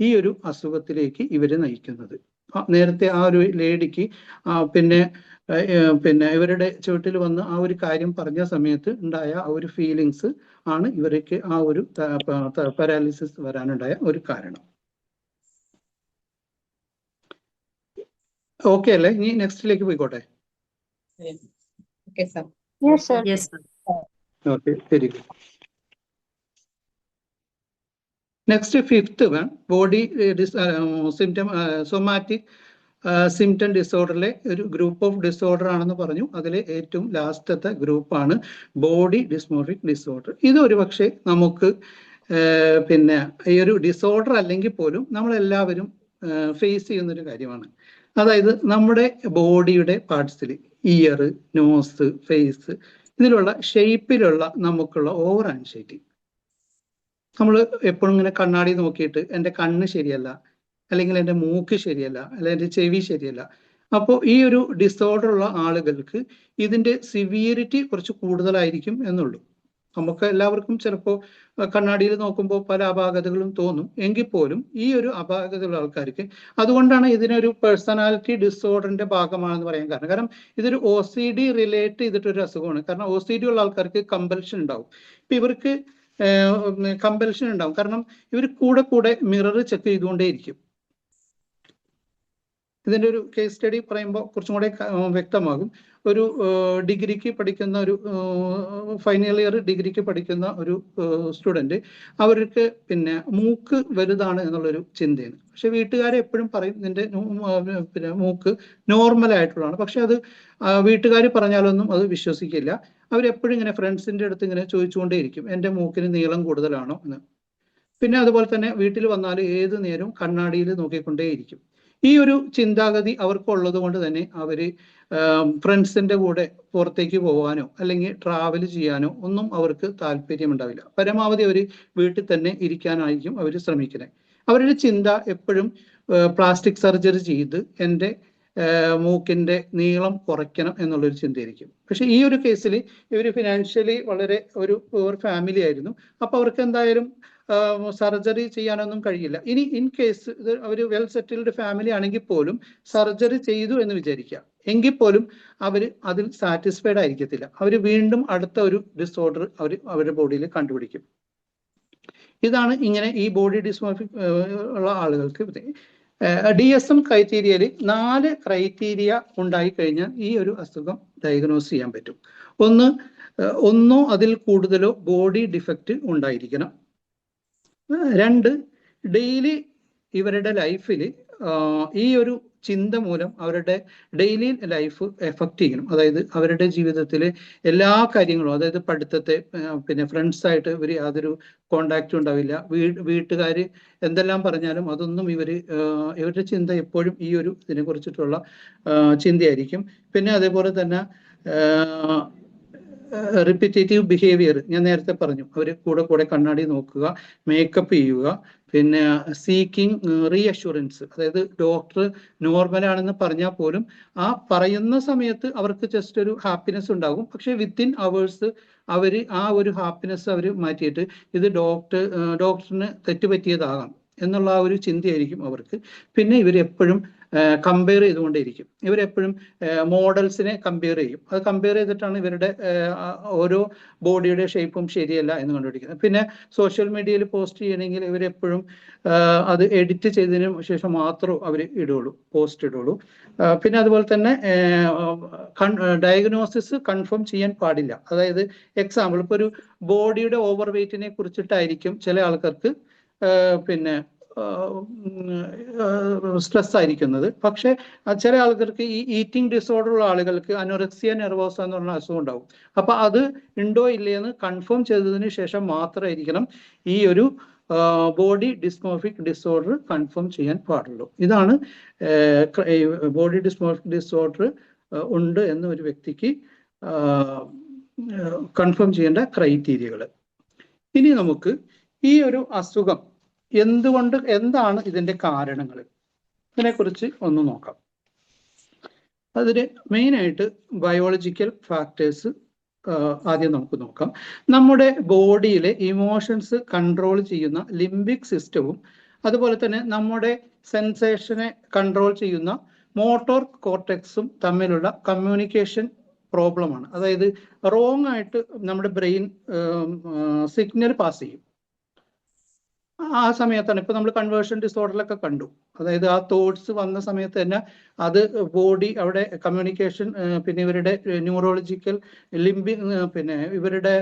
ഈ ഒരു അസുഖത്തിലേക്ക് ഇവരെ നയിക്കുന്നത്. നേരത്തെ ആ ഒരു ലേഡിക്ക് പിന്നെ ഇവരുടെ ചുവട്ടിൽ വന്ന് ആ ഒരു കാര്യം പറഞ്ഞ സമയത്ത് ഉണ്ടായ ആ ഒരു ഫീലിങ്സ് ആണ് ഇവർക്ക് ആ ഒരു പാരാലിസിസ് വരാനുണ്ടായ ഒരു കാരണം. ഓക്കെ അല്ലേ? ഇനി നെക്സ്റ്റിലേക്ക് പോയിക്കോട്ടെ. Okay, very good. Next fifth one, body symptom somatic symptom ഡിസോർഡറിലെ ഒരു ഗ്രൂപ്പ് ഓഫ് ഡിസോർഡർ ആണെന്ന് പറഞ്ഞു. അതിലെ ഏറ്റവും ലാസ്റ്റത്തെ ഗ്രൂപ്പാണ് ബോഡി ഡിസ്മോർഫിക് ഡിസോർഡർ. ഇത് ഒരുപക്ഷെ നമുക്ക് പിന്നെ ഈ ഒരു ഡിസോർഡർ അല്ലെങ്കിൽ പോലും നമ്മളെല്ലാവരും ഫേസ് ചെയ്യുന്നൊരു കാര്യമാണ്. അതായത് നമ്മുടെ ബോഡിയുടെ പാർട്സിൽ ഇയർ, നോസ്, ഫേസ് ഇതിലുള്ള ഷേപ്പിലുള്ള നമുക്കുള്ള ഓവർ ആൻസൈറ്റി. നമ്മൾ എപ്പോഴും ഇങ്ങനെ കണ്ണാടി നോക്കിയിട്ട് എൻ്റെ കണ്ണ് ശരിയല്ല, അല്ലെങ്കിൽ എൻ്റെ മൂക്ക് ശരിയല്ല, അല്ലെങ്കിൽ എൻ്റെ ചെവി ശരിയല്ല. അപ്പോൾ ഈ ഒരു ഡിസോർഡർ ഉള്ള ആളുകൾക്ക് ഇതിൻ്റെ സിവിയറിറ്റി കുറച്ച് കൂടുതലായിരിക്കും എന്നുള്ളൂ. നമുക്ക് എല്ലാവർക്കും ചിലപ്പോൾ കണ്ണാടിയിൽ നോക്കുമ്പോൾ പല അപാകതകളും തോന്നും. എങ്കിൽ പോലും ഈ ഒരു അപാകതയുള്ള ആൾക്കാർക്ക്, അതുകൊണ്ടാണ് ഇതിനൊരു പേഴ്സണാലിറ്റി ഡിസോർഡറിന്റെ ഭാഗമാണെന്ന് പറയാൻ കാരണം ഇതൊരു OCD റിലേറ്റ് ചെയ്തിട്ടൊരു അസുഖമാണ്. കാരണം OCD ഉള്ള ആൾക്കാർക്ക് കമ്പൽഷൻ ഉണ്ടാവും. ഇപ്പൊ ഇവർക്ക് കമ്പൽഷൻ ഉണ്ടാവും, കാരണം ഇവർ കൂടെ കൂടെ മിറർ ചെക്ക് ചെയ്തുകൊണ്ടേയിരിക്കും. ഇതിൻ്റെ ഒരു കേസ് സ്റ്റഡി പറയുമ്പോൾ കുറച്ചും കൂടെ വ്യക്തമാകും. ഒരു ഡിഗ്രിക്ക് പഠിക്കുന്ന ഒരു ഫൈനൽ ഇയർ ഡിഗ്രിക്ക് പഠിക്കുന്ന ഒരു സ്റ്റുഡൻറ്, അവർക്ക് പിന്നെ മൂക്ക് വലുതാണ് എന്നുള്ളൊരു ചിന്തയാണ്. പക്ഷെ വീട്ടുകാരെ എപ്പോഴും പറയും നിന്റെ പിന്നെ മൂക്ക് നോർമൽ ആയിട്ടുള്ളതാണ്. പക്ഷെ അത് വീട്ടുകാർ പറഞ്ഞാലൊന്നും അത് വിശ്വസിക്കില്ല. അവരെപ്പോഴും ഇങ്ങനെ ഫ്രണ്ട്സിൻ്റെ അടുത്ത് ഇങ്ങനെ ചോദിച്ചുകൊണ്ടേയിരിക്കും എൻ്റെ മൂക്കിന് നീളം കൂടുതലാണോ എന്ന്. പിന്നെ അതുപോലെ തന്നെ വീട്ടിൽ വന്നാൽ ഏത് നേരവും കണ്ണാടിയിൽ നോക്കിക്കൊണ്ടേയിരിക്കും. ഈ ഒരു ചിന്താഗതി അവർക്കുള്ളത് കൊണ്ട് തന്നെ അവർ ഫ്രണ്ട്സിൻ്റെ കൂടെ പുറത്തേക്ക് പോകാനോ അല്ലെങ്കിൽ ട്രാവൽ ചെയ്യാനോ ഒന്നും അവർക്ക് താല്പര്യമുണ്ടാവില്ല. പരമാവധി അവർ വീട്ടിൽ തന്നെ ഇരിക്കാനായിരിക്കും അവർ ശ്രമിക്കുന്നത്. അവരുടെ ചിന്ത എപ്പോഴും പ്ലാസ്റ്റിക് സർജറി ചെയ്ത് എൻ്റെ മൂക്കിൻ്റെ നീളം കുറയ്ക്കണം എന്നുള്ളൊരു ചിന്തയായിരിക്കും. പക്ഷെ ഈ ഒരു കേസിൽ ഇവർ ഫിനാൻഷ്യലി വളരെ ഒരു പൂർ ഫാമിലി ആയിരുന്നു. അപ്പോൾ അവർക്ക് എന്തായാലും സർജറി ചെയ്യാനൊന്നും കഴിയില്ല. ഇനി ഇൻ കേസ് ഇത് അവർ വെൽ സെറ്റിൽഡ് ഫാമിലി ആണെങ്കിൽ പോലും സർജറി ചെയ്തു എന്ന് വിചാരിക്കുക, എങ്കിൽ പോലും അവർ അതിൽ സാറ്റിസ്ഫൈഡ് ആയിരിക്കത്തില്ല. അവർ വീണ്ടും അടുത്ത ഒരു ഡിസോർഡർ അവരുടെ ബോഡിയിൽ കണ്ടുപിടിക്കും. ഇതാണ് ഇങ്ങനെ ഈ ബോഡി ഡിസ്മോർഫിക് ഉള്ള ആളുകൾക്ക് DSM ക്രൈറ്റീരിയയിൽ 4 ക്രൈറ്റീരിയ ഉണ്ടായി കഴിഞ്ഞാൽ ഈ ഒരു അസുഖം ഡയഗ്നോസ് ചെയ്യാൻ പറ്റും. ഒന്നോ അതിൽ കൂടുതലോ ബോഡി ഡിഫക്റ്റ് ഉണ്ടായിരിക്കണം. 2, ഡെയിലി ഇവരുടെ ലൈഫിൽ ഈ ഒരു ചിന്ത മൂലം അവരുടെ ഡെയിലി ലൈഫ് എഫക്റ്റ് ചെയ്യണം. അതായത് അവരുടെ ജീവിതത്തിലെ എല്ലാ കാര്യങ്ങളും, അതായത് പഠിത്തത്തെ, പിന്നെ ഫ്രണ്ട്സായിട്ട് ഇവർ യാതൊരു കോണ്ടാക്റ്റും ഉണ്ടാവില്ല. വീട്ടുകാർ എന്തെല്ലാം പറഞ്ഞാലും അതൊന്നും ഇവരുടെ ചിന്ത എപ്പോഴും ഈ ഒരു ഇതിനെ കുറിച്ചിട്ടുള്ള ചിന്തയായിരിക്കും. പിന്നെ അതേപോലെ തന്നെ റിപ്പീറ്റേറ്റീവ് ബിഹേവിയർ, ഞാൻ നേരത്തെ പറഞ്ഞു, അവർ കൂടെ കൂടെ കണ്ണാടി നോക്കുക, മേക്കപ്പ് ചെയ്യുക, പിന്നെ സീക്കിംഗ് റീഅഷുറൻസ്, അതായത് ഡോക്ടർ നോർമലാണെന്ന് പറഞ്ഞാൽ പോലും ആ പറയുന്ന സമയത്ത് അവർക്ക് ജസ്റ്റ് ഒരു ഹാപ്പിനെസ് ഉണ്ടാകും. പക്ഷെ വിത്തിൻ അവേഴ്സ് അവർ ആ ഒരു ഹാപ്പിനെസ് അവർ മാറ്റിയിട്ട് ഇത് ഡോക്ടറിന് തെറ്റുപറ്റിയതാകാം എന്നുള്ള ആ ഒരു ചിന്തയായിരിക്കും അവർക്ക്. പിന്നെ ഇവരെപ്പോഴും കമ്പയർ ചെയ്തുകൊണ്ടേയിരിക്കും. ഇവരെപ്പോഴും മോഡൽസിനെ കമ്പയർ ചെയ്യും. അത് കമ്പയർ ചെയ്തിട്ടാണ് ഇവരുടെ ഓരോ ബോഡിയുടെ ഷേപ്പും ശരിയല്ല എന്ന് കണ്ടുപിടിക്കുന്നത്. പിന്നെ സോഷ്യൽ മീഡിയയിൽ പോസ്റ്റ് ചെയ്യണമെങ്കിൽ ഇവരെപ്പോഴും അത് എഡിറ്റ് ചെയ്തതിന് ശേഷം മാത്രമേ അവർ പോസ്റ്റ് ഇടുള്ളൂ. പിന്നെ അതുപോലെ തന്നെ ഡയഗ്നോസിസ് കൺഫേം ചെയ്യാൻ പാടില്ല. അതായത് എക്സാമ്പിൾ, ഇപ്പോൾ ഒരു ബോഡിയുടെ ഓവർ വെയ്റ്റിനെ കുറിച്ചിട്ടായിരിക്കും ചില ആൾക്കാർക്ക് പിന്നെ സ്ട്രെസ് ആയിരിക്കുന്നത്. പക്ഷെ ചില ആൾക്കാർക്ക് ഈ ഈറ്റിംഗ് ഡിസോർഡർ ഉള്ള ആളുകൾക്ക് അനോറക്സിയ നെർവോസ എന്ന് പറഞ്ഞ അസുഖം ഉണ്ടാവും. അപ്പൊ അത് ഉണ്ടോ ഇല്ലയെന്ന് കൺഫേം ചെയ്തതിന് ശേഷം മാത്രമായിരിക്കണം ഈ ഒരു ബോഡി ഡിസ്മോർഫിക് ഡിസോർഡർ കൺഫേം ചെയ്യാൻ പാടുള്ളൂ. ഇതാണ് ബോഡി ഡിസ്മോർഫിക് ഡിസോർഡർ ഉണ്ട് എന്ന് ഒരു വ്യക്തിക്ക് കൺഫേം ചെയ്യേണ്ട ക്രൈറ്റീരിയകൾ. ഇനി നമുക്ക് ഈ ഒരു അസുഖം എന്താണ് ഇതിന്റെ കാരണങ്ങൾ, ഇതിനെക്കുറിച്ച് ഒന്ന് നോക്കാം. അതിന് മെയിനായിട്ട് ബയോളജിക്കൽ ഫാക്ടേഴ്സ് ആദ്യം നമുക്ക് നോക്കാം. നമ്മുടെ ബോഡിയിലെ ഇമോഷൻസ് കൺട്രോൾ ചെയ്യുന്ന ലിംബിക് സിസ്റ്റവും അതുപോലെ തന്നെ നമ്മുടെ സെൻസേഷനെ കൺട്രോൾ ചെയ്യുന്ന മോട്ടോർ കോർട്ടെക്സും തമ്മിലുള്ള കമ്മ്യൂണിക്കേഷൻ പ്രോബ്ലമാണ്. അതായത് റോങ് ആയിട്ട് നമ്മുടെ ബ്രെയിൻ സിഗ്നൽ പാസ് ചെയ്യും. ആ സമയത്താണ് ഇപ്പൊ നമ്മൾ കൺവേർഷൻ ഡിസോർഡറിലൊക്കെ കണ്ടു. അതായത് ആ തോട്ട്സ് വന്ന സമയത്ത് തന്നെ അത് ബോഡി അവിടെ കമ്മ്യൂണിക്കേഷൻ, പിന്നെ ഇവരുടെ ന്യൂറോളജിക്കൽ പിന്നെ ഇവരുടെ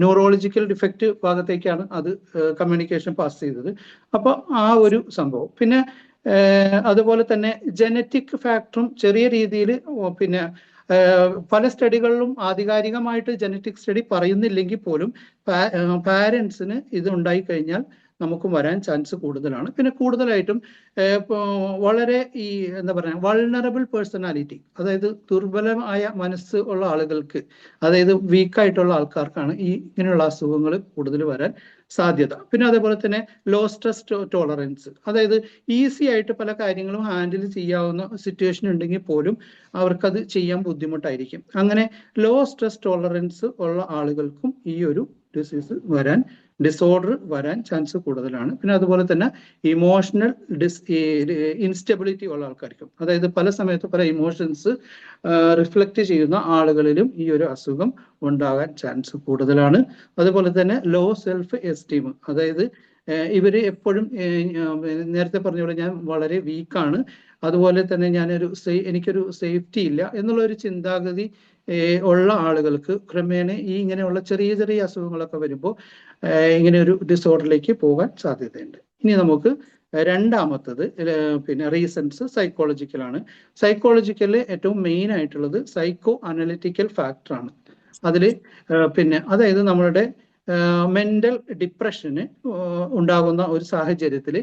ന്യൂറോളജിക്കൽ ഡിഫക്റ്റ് ഭാഗത്തേക്കാണ് അത് കമ്മ്യൂണിക്കേഷൻ പാസ് ചെയ്തത്. അപ്പൊ ആ ഒരു സംഭവം. പിന്നെ അതുപോലെ തന്നെ ജനറ്റിക് ഫാക്ടറും ചെറിയ രീതിയിൽ പിന്നെ പല സ്റ്റഡികളിലും ആധികാരികമായിട്ട് ജനറ്റിക് സ്റ്റഡി പറയുന്നില്ലെങ്കിൽ പോലും പാരൻസിന് ഇത് ഉണ്ടായിക്കഴിഞ്ഞാൽ നമുക്കും വരാൻ ചാൻസ് കൂടുതലാണ്. പിന്നെ കൂടുതലായിട്ടും വളരെ ഈ എന്താ പറയുക വൾണറബിൾ പേഴ്സണാലിറ്റി, അതായത് ദുർബലമായ മനസ്സ് ഉള്ള ആളുകൾക്ക്, അതായത് വീക്കായിട്ടുള്ള ആൾക്കാർക്കാണ് ഇങ്ങനെയുള്ള അസുഖങ്ങൾ കൂടുതൽ വരാൻ സാധ്യത. പിന്നെ അതേപോലെ തന്നെ ലോ സ്ട്രെസ് ടോളറൻസ്, അതായത് ഈസി ആയിട്ട് പല കാര്യങ്ങളും ഹാൻഡിൽ ചെയ്യാവുന്ന സിറ്റുവേഷൻ ഉണ്ടെങ്കിൽ പോലും അവർക്കത് ചെയ്യാൻ ബുദ്ധിമുട്ടായിരിക്കും. അങ്ങനെ ലോ സ്ട്രെസ് ടോളറൻസ് ഉള്ള ആളുകൾക്കും ഈ ഒരു ഡിസോർഡർ വരാൻ ചാൻസ് കൂടുതലാണ്. പിന്നെ അതുപോലെ തന്നെ ഇമോഷണൽ ഇൻസ്റ്റെബിലിറ്റി ഉള്ള ആൾക്കാർക്കും, അതായത് പല സമയത്ത് പല ഇമോഷൻസ് റിഫ്ലക്റ്റ് ചെയ്യുന്ന ആളുകളിലും ഈ ഒരു അസുഖം ഉണ്ടാകാൻ ചാൻസ് കൂടുതലാണ്. അതുപോലെ തന്നെ ലോ സെൽഫ് എസ്റ്റീം, അതായത് ഇവര് എപ്പോഴും നേരത്തെ പറഞ്ഞ പോലെ ഞാൻ വളരെ വീക്കാണ്, അതുപോലെ തന്നെ എനിക്കൊരു സേഫ്റ്റി ഇല്ല എന്നുള്ള ഒരു ചിന്താഗതി ഉള്ള ആളുകൾക്ക് ക്രമേണ ഇങ്ങനെയുള്ള ചെറിയ ചെറിയ അസുഖങ്ങളൊക്കെ വരുമ്പോൾ ഇങ്ങനെ ഒരു ഡിസോർഡറിലേക്ക് പോകാൻ സാധ്യതയുണ്ട്. ഇനി നമുക്ക് രണ്ടാമത്തത് പിന്നെ റീസൺസ് സൈക്കോളജിക്കലാണ്. സൈക്കോളജിക്കലിൽ ഏറ്റവും മെയിൻ ആയിട്ടുള്ളത് സൈക്കോ അനലിറ്റിക്കൽ ഫാക്ടറാണ്. അതിൽ പിന്നെ അതായത് നമ്മളുടെ മെന്റൽ ഡിപ്രഷന് ഉണ്ടാകുന്ന ഒരു സാഹചര്യത്തിൽ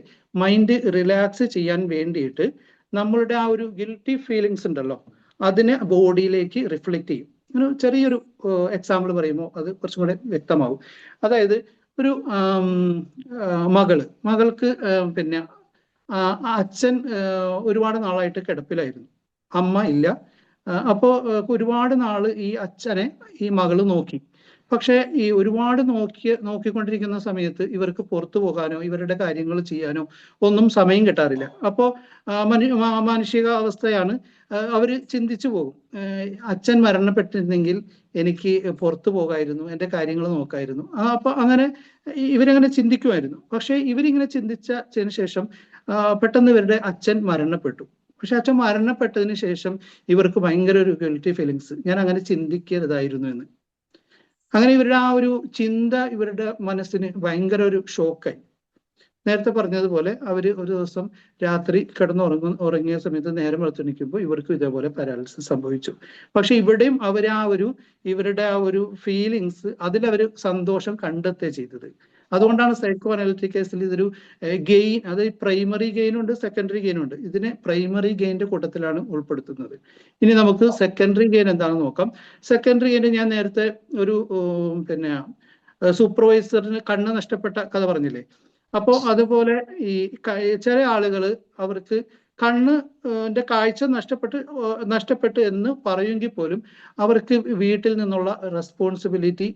മൈൻഡ് റിലാക്സ് ചെയ്യാൻ വേണ്ടിയിട്ട് നമ്മളുടെ ആ ഒരു ഗിൽറ്റി ഫീലിങ്സ് ഉണ്ടല്ലോ, അതിനെ ബോഡിയിലേക്ക് റിഫ്ലക്റ്റ് ചെയ്യും. ഒരു ചെറിയൊരു എക്സാമ്പിൾ പറയുമ്പോൾ അത് കുറച്ചും കൂടെ വ്യക്തമാവും. അതായത് ഒരു മകൾക്ക് പിന്നെ അച്ഛൻ ഒരുപാട് നാളായിട്ട് കിടപ്പിലായിരുന്നു, അമ്മ ഇല്ല. അപ്പോൾ ഒരുപാട് നാള് ഈ അച്ഛനെ ഈ മകള് നോക്കി. പക്ഷെ ഈ ഒരുപാട് നോക്കിക്കൊണ്ടിരിക്കുന്ന സമയത്ത് ഇവർക്ക് പുറത്തു പോകാനോ ഇവരുടെ കാര്യങ്ങൾ ചെയ്യാനോ ഒന്നും സമയം കിട്ടാറില്ല. അപ്പോൾ മാനുഷിക അവസ്ഥയാണ്, അവര് ചിന്തിച്ചു പോകും, അച്ഛൻ മരണപ്പെട്ടിരുന്നെങ്കിൽ എനിക്ക് പുറത്തു പോകായിരുന്നു, എൻ്റെ കാര്യങ്ങൾ നോക്കായിരുന്നു. അപ്പൊ അങ്ങനെ ഇവരങ്ങനെ ചിന്തിക്കുമായിരുന്നു. പക്ഷെ ഇവരിങ്ങനെ ചിന്തിച്ചതിന് ശേഷം പെട്ടെന്ന് ഇവരുടെ അച്ഛൻ മരണപ്പെട്ടു. പക്ഷെ അച്ഛൻ മരണപ്പെട്ടതിന് ശേഷം ഇവർക്ക് ഭയങ്കര ഒരു ഗിൽറ്റി ഫീലിങ്സ്, ഞാൻ അങ്ങനെ ചിന്തിക്കരുതായിരുന്നു എന്ന്. അങ്ങനെ ഇവരുടെ ആ ഒരു ചിന്ത ഇവരുടെ മനസ്സിന് ഭയങ്കര ഒരു ഷോക്കായി. നേരത്തെ പറഞ്ഞതുപോലെ അവര് ഒരു ദിവസം രാത്രി ഉറങ്ങിയ സമയത്ത് നേരം വെളുത്തെണിക്കുമ്പോൾ ഇവർക്ക് ഇതേപോലെ പാരാലിസിസ് സംഭവിച്ചു. പക്ഷെ ഇവിടെയും ഇവരുടെ ആ ഒരു ഫീലിങ്സ് അതിലവർ സന്തോഷം കണ്ടെത്തുക ചെയ്തത്. അതുകൊണ്ടാണ് സൈക്കോ അനലിറ്റിക് കേസിൽ ഇതൊരു ഗെയിൻ, അതായത് പ്രൈമറി ഗെയിൻ ഉണ്ട്, സെക്കൻഡറി ഗെയിൻ ഉണ്ട്. ഇതിനെ പ്രൈമറി ഗെയിൻ്റെ കൂട്ടത്തിലാണ് ഉൾപ്പെടുത്തുന്നത്. ഇനി നമുക്ക് സെക്കൻഡറി ഗെയിൻ എന്താണെന്ന് നോക്കാം. സെക്കൻഡറി ഗെയിൻ ഞാൻ നേരത്തെ ഒരു പിന്നെ സൂപ്പർവൈസറിന് കണ്ണ് നഷ്ടപ്പെട്ട കഥ പറഞ്ഞില്ലേ. അപ്പോൾ അതുപോലെ ഈ ചില ആളുകൾ അവർക്ക് കണ്ണിന്റെ കാഴ്ച നഷ്ടപ്പെട്ടു എന്ന് പറയുമെങ്കിൽ പോലും അവർക്ക് വീട്ടിൽ നിന്നുള്ള റെസ്പോൺസിബിലിറ്റി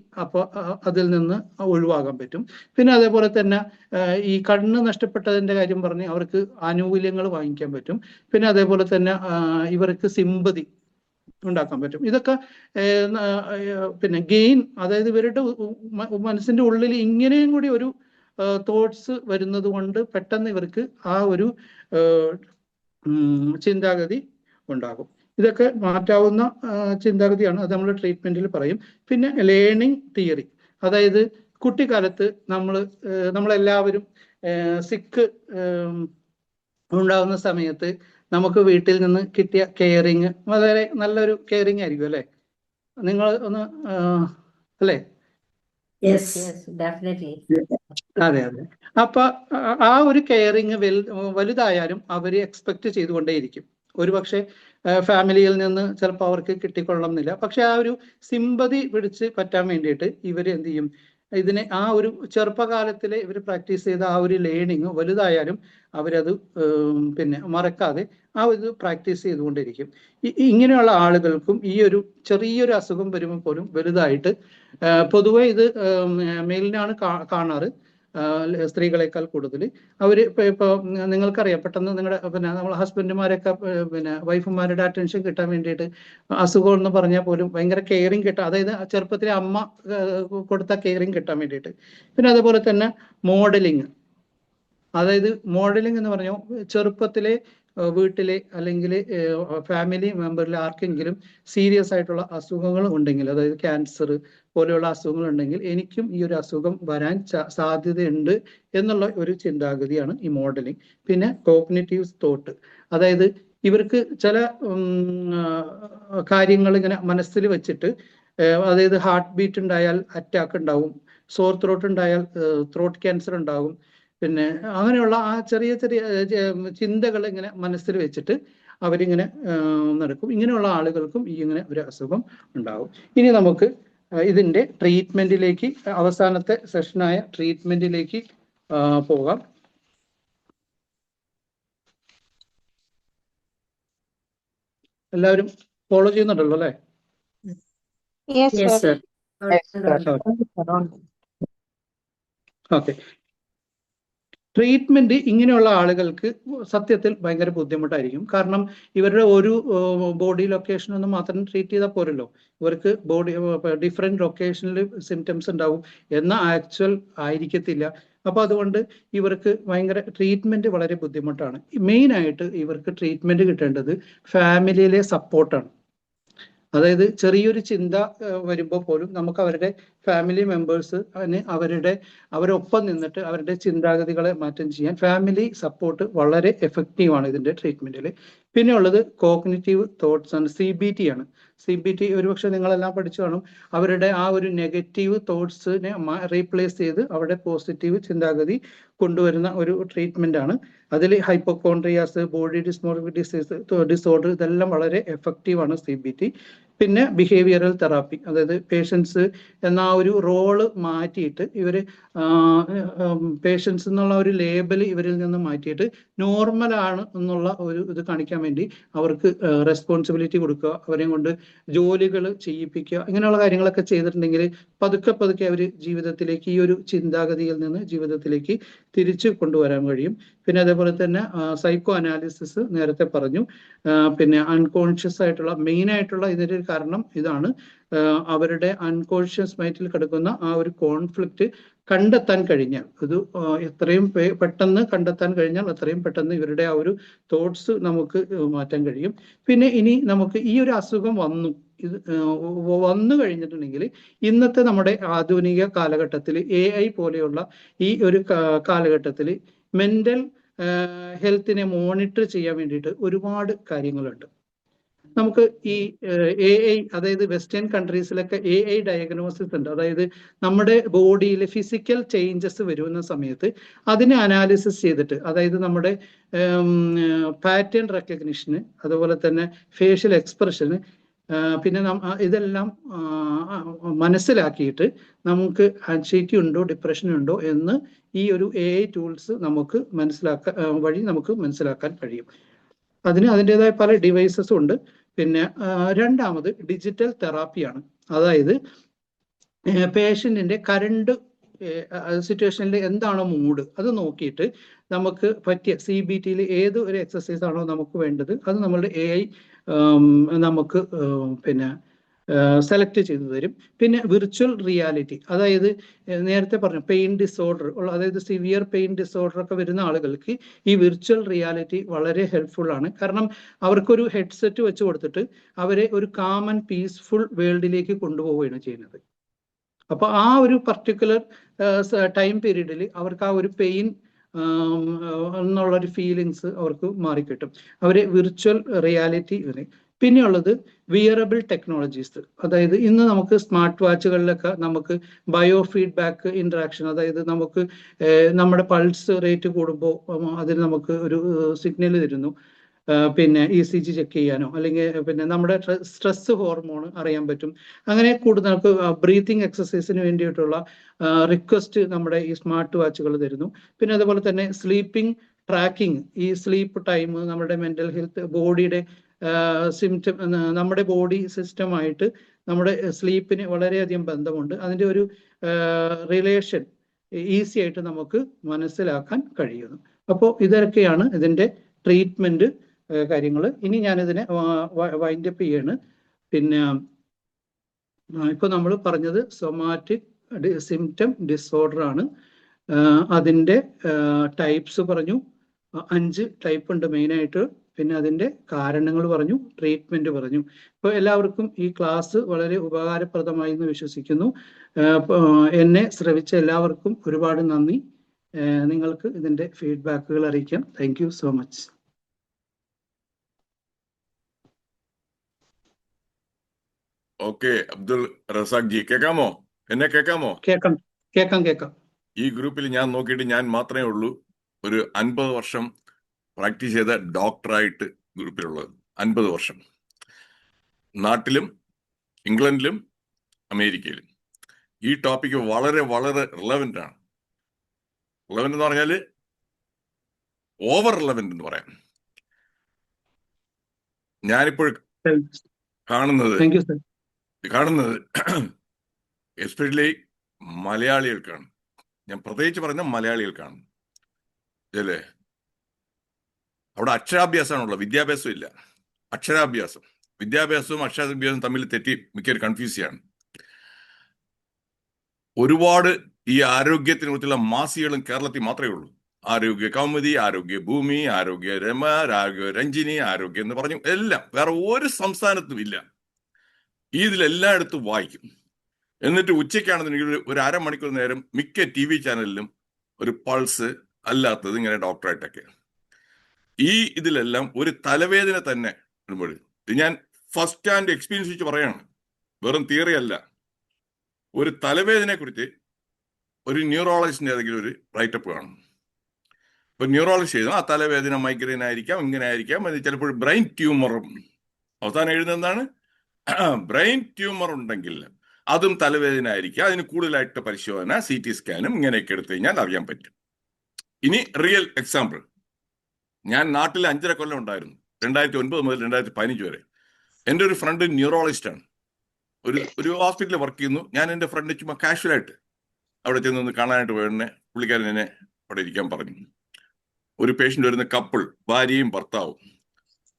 അതിൽ നിന്ന് ഒഴിവാകാൻ പറ്റും. പിന്നെ അതേപോലെ തന്നെ ഈ കണ്ണ് നഷ്ടപ്പെട്ടതിന്റെ കാര്യം പറഞ്ഞ് അവർക്ക് ആനുകൂല്യങ്ങൾ വാങ്ങിക്കാൻ പറ്റും. പിന്നെ അതേപോലെ തന്നെ ഇവർക്ക് സിമ്പതി ഉണ്ടാക്കാൻ പറ്റും. ഇതൊക്കെ പിന്നെ ഗെയിൻ, അതായത് ഇവരുടെ മനസ്സിന്റെ ഉള്ളിൽ ഇങ്ങനെയും കൂടി ഒരു തോട്ട്സ് വരുന്നത് കൊണ്ട് പെട്ടെന്ന് ഇവർക്ക് ആ ഒരു ചിന്താഗതി ഉണ്ടാകും. ഇതൊക്കെ മാറ്റാവുന്ന ചിന്താഗതിയാണ്, അത് നമ്മൾ ട്രീറ്റ്മെന്റിൽ പറയും. പിന്നെ ലേണിംഗ് തിയറി, അതായത് കുട്ടിക്കാലത്ത് നമ്മളെല്ലാവരും സിക്ക് ഉണ്ടാകുന്ന സമയത്ത് നമുക്ക് വീട്ടിൽ നിന്ന് കിട്ടിയ കെയറിങ് വളരെ നല്ലൊരു കെയറിങ് ആയിരിക്കും അല്ലേ? നിങ്ങൾ ഒന്ന് അല്ലേ? അതെ. അപ്പൊ ആ ഒരു കെയറിങ് വലുതായാലും അവര് എക്സ്പെക്ട് ചെയ്തുകൊണ്ടേയിരിക്കും. ഒരുപക്ഷെ ഫാമിലിയിൽ നിന്ന് ചിലപ്പോൾ അവർക്ക് കിട്ടിക്കൊള്ളണമെന്നില്ല. പക്ഷെ ആ ഒരു സിമ്പതി പിടിച്ച് പറ്റാൻ വേണ്ടിയിട്ട് ഇവർ എന്ത് ചെയ്യും, ഇതിനെ ആ ഒരു ചെറുപ്പകാലത്തിലെ ഇവർ പ്രാക്ടീസ് ചെയ്ത ആ ഒരു ലേണിങ് വലുതായാലും അവരത് പിന്നെ മറക്കാതെ ആ ഇത് പ്രാക്ടീസ് ചെയ്തുകൊണ്ടിരിക്കും. ഇങ്ങനെയുള്ള ആളുകൾക്കും ഈ ഒരു ചെറിയൊരു അസുഖം വരുമ്പോൾ പോലും വലുതായിട്ട് പൊതുവെ ഇത് മെയിലിനാണ് കാണാറ്, സ്ത്രീകളെക്കാൾ കൂടുതൽ. അവര് ഇപ്പൊ നിങ്ങൾക്കറിയാം, പെട്ടെന്ന് നിങ്ങളുടെ പിന്നെ നമ്മളെ ഹസ്ബൻഡുമാരൊക്കെ പിന്നെ വൈഫുമാരുടെ അറ്റൻഷൻ കിട്ടാൻ വേണ്ടിയിട്ട് അസുഖം എന്ന് പറഞ്ഞാൽ പോലും ഭയങ്കര കെയറിങ് കിട്ടാൻ, അതായത് ചെറുപ്പത്തിലെ അമ്മ കൊടുത്ത കെയറിങ് കിട്ടാൻ വേണ്ടിയിട്ട്. പിന്നെ അതേപോലെ തന്നെ മോഡലിങ്, അതായത് മോഡലിംഗ് എന്ന് പറഞ്ഞാൽ ചെറുപ്പത്തിലെ വീട്ടിലെ അല്ലെങ്കിൽ ഫാമിലി മെമ്പറിൽ ആർക്കെങ്കിലും സീരിയസ് ആയിട്ടുള്ള അസുഖങ്ങൾ ഉണ്ടെങ്കിൽ, അതായത് ക്യാൻസർ പോലെയുള്ള അസുഖങ്ങൾ ഉണ്ടെങ്കിൽ എനിക്കും ഈ ഒരു അസുഖം വരാൻ സാധ്യതയുണ്ട് എന്നുള്ള ഒരു ചിന്താഗതിയാണ് ഈ മോഡലിംഗ്. പിന്നെ കോഗ്നിറ്റീവ് തോട്ട്, അതായത് ഇവർക്ക് ചില കാര്യങ്ങൾ ഇങ്ങനെ മനസ്സിൽ വെച്ചിട്ട്, അതായത് ഹാർട്ട് ബീറ്റ് ഉണ്ടായാൽ അറ്റാക്ക് ഉണ്ടാവും, സോർ ത്രോട്ട് ഉണ്ടായാൽ ത്രോട്ട് ക്യാൻസർ ഉണ്ടാകും, പിന്നെ അങ്ങനെയുള്ള ആ ചെറിയ ചെറിയ ചിന്തകൾ ഇങ്ങനെ മനസ്സിൽ വെച്ചിട്ട് അവരിങ്ങനെ നടക്കും. ഇങ്ങനെയുള്ള ആളുകൾക്കും ഇങ്ങനെ ഒരു അസുഖം ഉണ്ടാകും. ഇനി നമുക്ക് ഇതിന്റെ ട്രീറ്റ്മെന്റിലേക്ക്, അവസാനത്തെ സെഷനായ ട്രീറ്റ്മെന്റിലേക്ക് പോകാം. എല്ലാവരും ഫോളോ ചെയ്യുന്നുണ്ടല്ലോ അല്ലേ? Yes, sir. ഓക്കെ. ട്രീറ്റ്മെന്റ് ഇങ്ങനെയുള്ള ആളുകൾക്ക് സത്യത്തിൽ ഭയങ്കര ബുദ്ധിമുട്ടായിരിക്കും. കാരണം ഇവരുടെ ഒരു ബോഡി ലൊക്കേഷനൊന്നും മാത്രം ട്രീറ്റ് ചെയ്താൽ പോരല്ലോ. ഇവർക്ക് ബോഡി ഡിഫറെന്റ് ലൊക്കേഷനിൽ സിംറ്റംസ് ഉണ്ടാവും, എന്നാൽ ആക്ച്വൽ ആയിരിക്കത്തില്ല. അപ്പൊ അതുകൊണ്ട് ഇവർക്ക് ഭയങ്കര ട്രീറ്റ്മെന്റ് വളരെ ബുദ്ധിമുട്ടാണ്. മെയിൻ ആയിട്ട് ഇവർക്ക് ട്രീറ്റ്മെന്റ് കിട്ടേണ്ടത് ഫാമിലിയിലെ സപ്പോർട്ടാണ്. അതായത് ചെറിയൊരു ചിന്ത വരുമ്പോൾ പോലും നമുക്ക് അവരുടെ ഫാമിലി മെമ്പേഴ്സ് അവരൊപ്പം നിന്നിട്ട് അവരുടെ ചിന്താഗതികളെ മാറ്റം ചെയ്യാൻ ഫാമിലി സപ്പോർട്ട് വളരെ എഫക്റ്റീവാണ് ഇതിന്റെ ട്രീറ്റ്മെന്റിൽ. പിന്നെ ഉള്ളത് കോഗ്നിറ്റീവ് തോട്ട്സ് ആണ്, CBT ആണ്. CBT ഒരുപക്ഷെ നിങ്ങളെല്ലാം പഠിച്ചു കാണും. അവരുടെ ആ ഒരു നെഗറ്റീവ് തോട്ട്സിനെ റീപ്ലേസ് ചെയ്ത് അവരുടെ പോസിറ്റീവ് ചിന്താഗതി കൊണ്ടുവരുന്ന ഒരു ട്രീറ്റ്മെന്റ് ആണ്. അതിൽ ഹൈപ്പോകോൺട്രിയാസ്, ബോഡി ഡിസോർഡർ ഇതെല്ലാം വളരെ എഫക്റ്റീവ് ആണ് CBT. പിന്നെ ബിഹേവിയറൽ തെറാപ്പി, അതായത് പേഷ്യൻസ് എന്ന ആ ഒരു റോള് മാറ്റിയിട്ട് ഇവർ പേഷ്യൻസ് എന്നുള്ള ഒരു ലേബൽ ഇവരിൽ നിന്ന് മാറ്റിയിട്ട് നോർമലാണ് എന്നുള്ള ഒരു ഇത് കാണിക്കാൻ വേണ്ടി അവർക്ക് റെസ്പോൺസിബിലിറ്റി കൊടുക്കുക, അവരെയും കൊണ്ട് ജോലികൾ ചെയ്യിപ്പിക്കുക, ഇങ്ങനെയുള്ള കാര്യങ്ങളൊക്കെ ചെയ്തിട്ടുണ്ടെങ്കിൽ പതുക്കെ പതുക്കെ അവർ ജീവിതത്തിലേക്ക്, ഈ ഒരു ചിന്താഗതിയിൽ നിന്ന് ജീവിതത്തിലേക്ക് തിരിച്ചു കൊണ്ടുവരാൻ കഴിയും. പിന്നെ അതേപോലെ തന്നെ സൈക്കോ അനാലിസിസ് നേരത്തെ പറഞ്ഞു. പിന്നെ അൺകോൺഷ്യസ് ആയിട്ടുള്ള മെയിൻ ആയിട്ടുള്ള ഇതിന്റെ കാരണം ഇതാണ്. അവരുടെ അൺകോൺഷ്യസ് മൈൻഡിൽ കിടക്കുന്ന ആ ഒരു കോൺഫ്ലിക്റ്റ് കണ്ടെത്താൻ കഴിഞ്ഞാൽ, ഇത് എത്രയും പെട്ടെന്ന് കണ്ടെത്താൻ കഴിഞ്ഞാൽ അത്രയും പെട്ടെന്ന് ഇവരുടെ ആ ഒരു തോട്ട്സ് നമുക്ക് മാറ്റാൻ കഴിയും. പിന്നെ ഇനി നമുക്ക് ഈ ഒരു അസുഖം വന്നു കഴിഞ്ഞിട്ടുണ്ടെങ്കിൽ ഇന്നത്തെ നമ്മുടെ ആധുനിക കാലഘട്ടത്തിൽ AI പോലെയുള്ള ഈ ഒരു കാലഘട്ടത്തിൽ മെന്റൽ ഹെൽത്തിനെ മോണിറ്റർ ചെയ്യാൻ വേണ്ടിയിട്ട് ഒരുപാട് കാര്യങ്ങളുണ്ട്. നമുക്ക് ഈ AI, അതായത് വെസ്റ്റേൺ കൺട്രീസിലൊക്കെ AI ഡയഗ്നോസിസ് ഉണ്ട്. അതായത് നമ്മുടെ ബോഡിയിൽ ഫിസിക്കൽ ചേഞ്ചസ് വരുന്ന സമയത്ത് അതിനെ അനാലിസിസ് ചെയ്തിട്ട്, അതായത് നമ്മുടെ പാറ്റേൺ റെക്കഗ്നിഷന്, അതുപോലെ തന്നെ ഫേഷ്യൽ എക്സ്പ്രഷന്, പിന്നെ ഇതെല്ലാം മനസ്സിലാക്കിയിട്ട് നമുക്ക് ആൻസൈറ്റി ഉണ്ടോ ഡിപ്രഷൻ ഉണ്ടോ എന്ന് ഈ ഒരു AI ടൂൾസ് നമുക്ക് മനസ്സിലാക്കാൻ കഴിയും. അതിന് അതിൻ്റെതായ പല ഡിവൈസസും ഉണ്ട്. പിന്നെ രണ്ടാമത് ഡിജിറ്റൽ തെറാപ്പിയാണ്. അതായത് പേഷ്യന്റിന്റെ കറണ്ട് സിറ്റുവേഷനിൽ എന്താണോ മൂഡ് അത് നോക്കിയിട്ട് നമുക്ക് പറ്റിയ CBTയിൽ ഏത് ഒരു എക്സസൈസ് ആണോ നമുക്ക് വേണ്ടത് അത് നമ്മളുടെ AI നമുക്ക് പിന്നെ സെലക്ട് ചെയ്തു തരും. പിന്നെ വിർച്വൽ റിയാലിറ്റി, അതായത് നേരത്തെ പറഞ്ഞു പെയിൻ ഡിസോർഡർ ഉള്ള, അതായത് സിവിയർ പെയിൻ ഡിസോർഡർ ഒക്കെ വരുന്ന ആളുകൾക്ക് ഈ വിർച്വൽ റിയാലിറ്റി വളരെ ഹെൽപ്ഫുൾ ആണ്. കാരണം അവർക്കൊരു ഹെഡ്സെറ്റ് വെച്ച് കൊടുത്തിട്ട് അവരെ ഒരു കാം ആൻഡ് പീസ്ഫുൾ വേൾഡിലേക്ക് കൊണ്ടുപോവുകയാണ് ചെയ്യുന്നത്. അപ്പൊ ആ ഒരു പർട്ടിക്കുലർ ടൈം പീരീഡിൽ അവർക്ക് ആ ഒരു പെയിൻ എന്നുള്ളൊരു ഫീലിങ്സ് അവർക്ക് മാറിക്കിട്ടും. അവരെ വിർച്വൽ റിയാലിറ്റി. പിന്നെയുള്ളത് വിയറബിൾ ടെക്നോളജീസ്, അതായത് ഇന്ന് നമുക്ക് സ്മാർട്ട് വാച്ചുകളിലൊക്കെ നമുക്ക് ബയോ ഫീഡ്ബാക്ക് ഇൻട്രാക്ഷൻ, അതായത് നമുക്ക് നമ്മുടെ പൾസ് റേറ്റ് കൂടുമ്പോൾ അതിന് നമുക്ക് ഒരു സിഗ്നൽ തരുന്നു. പിന്നെ ECG ചെക്ക് ചെയ്യാനോ അല്ലെങ്കിൽ പിന്നെ നമ്മുടെ സ്ട്രെസ് ഹോർമോൺ അറിയാൻ പറ്റും. അങ്ങനെ കൂടുതൽ നമുക്ക് ബ്രീത്തിങ് എക്സസൈസിന് വേണ്ടിയിട്ടുള്ള റിക്വസ്റ്റ് നമ്മുടെ ഈ സ്മാർട്ട് വാച്ചുകൾ തരുന്നു. പിന്നെ അതുപോലെ തന്നെ സ്ലീപ്പിംഗ് ട്രാക്കിംഗ്, ഈ സ്ലീപ്പ് ടൈം നമ്മുടെ മെന്റൽ ഹെൽത്ത് ബോഡിയുടെ സിംറ്റം, നമ്മുടെ ബോഡി സിസ്റ്റമായിട്ട് നമ്മുടെ സ്ലീപ്പിന് വളരെയധികം ബന്ധമുണ്ട്. അതിൻ്റെ ഒരു റിലേഷൻ ഈസി ആയിട്ട് നമുക്ക് മനസ്സിലാക്കാൻ കഴിയുന്നു. അപ്പോൾ ഇതൊക്കെയാണ് ഇതിൻ്റെ ട്രീറ്റ്മെന്റ് കാര്യങ്ങൾ. ഇനി ഞാനിതിനെ വൈൻഡപ്പ് ചെയ്യാണ്. പിന്നെ ഇപ്പൊ നമ്മൾ പറഞ്ഞത് സൊമാറ്റിക് സിംറ്റം ഡിസോർഡർ ആണ്. അതിൻ്റെ ടൈപ്സ് പറഞ്ഞു, 5 ടൈപ്പ് ഉണ്ട് മെയിനായിട്ട്. പിന്നെ അതിൻ്റെ കാരണങ്ങൾ പറഞ്ഞു, ട്രീറ്റ്മെന്റ് പറഞ്ഞു. ഇപ്പോൾ എല്ലാവർക്കും ഈ ക്ലാസ് വളരെ ഉപകാരപ്രദമായി എന്ന് വിശ്വസിക്കുന്നു. എന്നെ ശ്രവിച്ച എല്ലാവർക്കും ഒരുപാട് നന്ദി. നിങ്ങൾക്ക് ഇതിൻ്റെ ഫീഡ്ബാക്കുകൾ അറിയിക്കാം. Thank you so much. Okay, Abdul Razak G കേൾക്കാമോ? എന്നെ കേൾക്കാമോ? കേൾക്കാം. ഈ ഗ്രൂപ്പിൽ ഞാൻ നോക്കിയിട്ട് ഞാൻ മാത്രമേ ഉള്ളൂ ഒരു 50 വർഷം പ്രാക്ടീസ് ചെയ്ത ഡോക്ടറായിട്ട് ഗ്രൂപ്പിലുള്ളത്. 50 വർഷം നാട്ടിലും ഇംഗ്ലണ്ടിലും അമേരിക്കയിലും. ഈ ടോപ്പിക്ക് വളരെ വളരെ റിലവൻ്റ് ആണ്. റിലവൻ്റ് എന്ന് പറഞ്ഞാൽ ഓവർ റിലവൻ്റ് എന്ന് പറയാം. ഞാനിപ്പോൾ കാണുന്നത് താങ്ക് യു സർ. എസ്പെഷ്യലി മലയാളികൾക്കാണ്. ഞാൻ പ്രത്യേകിച്ച് പറഞ്ഞ മലയാളികൾക്കാണ്. അല്ലേ, അവിടെ അക്ഷരാഭ്യാസമാണുള്ളത്, വിദ്യാഭ്യാസം ഇല്ല. വിദ്യാഭ്യാസവും അക്ഷരാഭ്യാസവും തമ്മിൽ തെറ്റി മിക്കവരും കൺഫ്യൂസ് ചെയ്യാണ്. ഒരുപാട് ഈ ആരോഗ്യത്തിനെ കുറിച്ചുള്ള മാസികകളും കേരളത്തിൽ മാത്രമേ ഉള്ളൂ. ആരോഗ്യ കൗമുദി, ആരോഗ്യ ഭൂമി, ആരോഗ്യ രമ, ആരോഗ്യ രഞ്ജിനി, ആരോഗ്യം എന്ന് പറഞ്ഞു എല്ലാം. വേറെ ഒരു സംസ്ഥാനത്തും ഇല്ല. ഇതിലെല്ലായിടത്തും വായിക്കും. എന്നിട്ട് ഉച്ചയ്ക്കാണെന്നുണ്ടെങ്കിൽ ഒരു അരമണിക്കൂർ നേരം മിക്ക TV ചാനലിലും ഒരു പൾസ് അല്ലാത്തത് ഇങ്ങനെ ഡോക്ടറായിട്ടൊക്കെ. ഇതിലെല്ലാം ഒരു തലവേദന തന്നെ വരുമ്പോൾ ഇത് ഞാൻ ഫസ്റ്റ് ഹാൻഡ് എക്സ്പീരിയൻസ് വെച്ച് പറയാണ്, വെറും തിയറി അല്ല. ഒരു തലവേദനയെ കുറിച്ച് ഒരു ന്യൂറോളജിസ്റ്റിന്റെ ഏതെങ്കിലും ഒരു റൈറ്റപ്പ് കാണും. ഇപ്പൊ ന്യൂറോളജിസ്റ്റ് എഴുതും, ആ തലവേദന മൈഗ്രെയിൻ ആയിരിക്കാം, ഇങ്ങനെ ആയിരിക്കാം, അത് ചിലപ്പോൾ ബ്രെയിൻ ട്യൂമറും. അവസാനം എഴുതുന്നതാണ് ബ്രെയിൻ ട്യൂമർ ഉണ്ടെങ്കിൽ അതും തലവേദന ആയിരിക്കാം, അതിന് കൂടുതലായിട്ട് പരിശോധന, CT സ്കാനും ഇങ്ങനെയൊക്കെ എടുത്തു കഴിഞ്ഞാൽ അറിയാൻ പറ്റും. ഇനി റിയൽ എക്സാമ്പിൾ, ഞാൻ നാട്ടിൽ 5.5 കൊല്ലം ഉണ്ടായിരുന്നു, 2009 മുതൽ 2015 വരെ. എൻ്റെ ഒരു ഫ്രണ്ട് ന്യൂറോളജിസ്റ്റാണ്, ഒരു ഹോസ്പിറ്റലിൽ വർക്ക് ചെയ്യുന്നു. ഞാൻ എൻ്റെ ഫ്രണ്ട് ചുമ്മാ കാഷ്വലായിട്ട് അവിടെ ചെന്നൊന്ന് കാണാനായിട്ട് പോയതിനെ പുള്ളിക്കാരൻ എന്നെ അവിടെ ഇരിക്കാൻ പറഞ്ഞു. ഒരു പേഷ്യൻ്റ് വരുന്ന കപ്പിൾ, ഭാര്യയും ഭർത്താവും.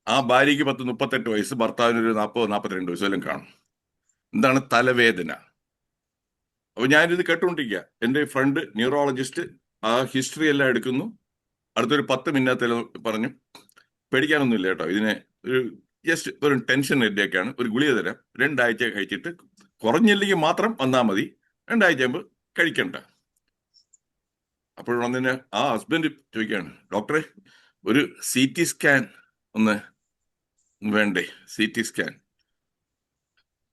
ആ ഭാര്യയ്ക്ക് 38 വയസ്സ്, ഭർത്താവിന് ഒരു 40-42 വയസ്സെല്ലാം കാണും. എന്താണ് തലവേദന? അപ്പൊ ഞാനിത് കേട്ടുകൊണ്ടിരിക്കുക. എൻ്റെ ഫ്രണ്ട് ന്യൂറോളജിസ്റ്റ് ആ ഹിസ്റ്ററി എല്ലാം എടുക്കുന്നു. അടുത്തൊരു 10 മിനിറ്റ് പറഞ്ഞു, പേടിക്കാനൊന്നുമില്ല കേട്ടോ, ഇതിനെ ഒരു ജസ്റ്റ് ഒരു ടെൻഷൻ ഹെഡേക്കാണ്, ഒരു ഗുളിക തരാം, 2 ആഴ്ച കഴിച്ചിട്ട് കുറഞ്ഞില്ലെങ്കിൽ മാത്രം വന്നാൽ മതി, 2 ആഴ്ച ആകുമ്പോൾ കഴിക്കണ്ട. അപ്പോഴൊന്നിന് ആ ഹസ്ബൻഡ് ചോദിക്കുകയാണ്, ഡോക്ടറെ ഒരു CT സ്കാൻ ഒന്ന് വേണ്ടേ, CT സ്കാൻ.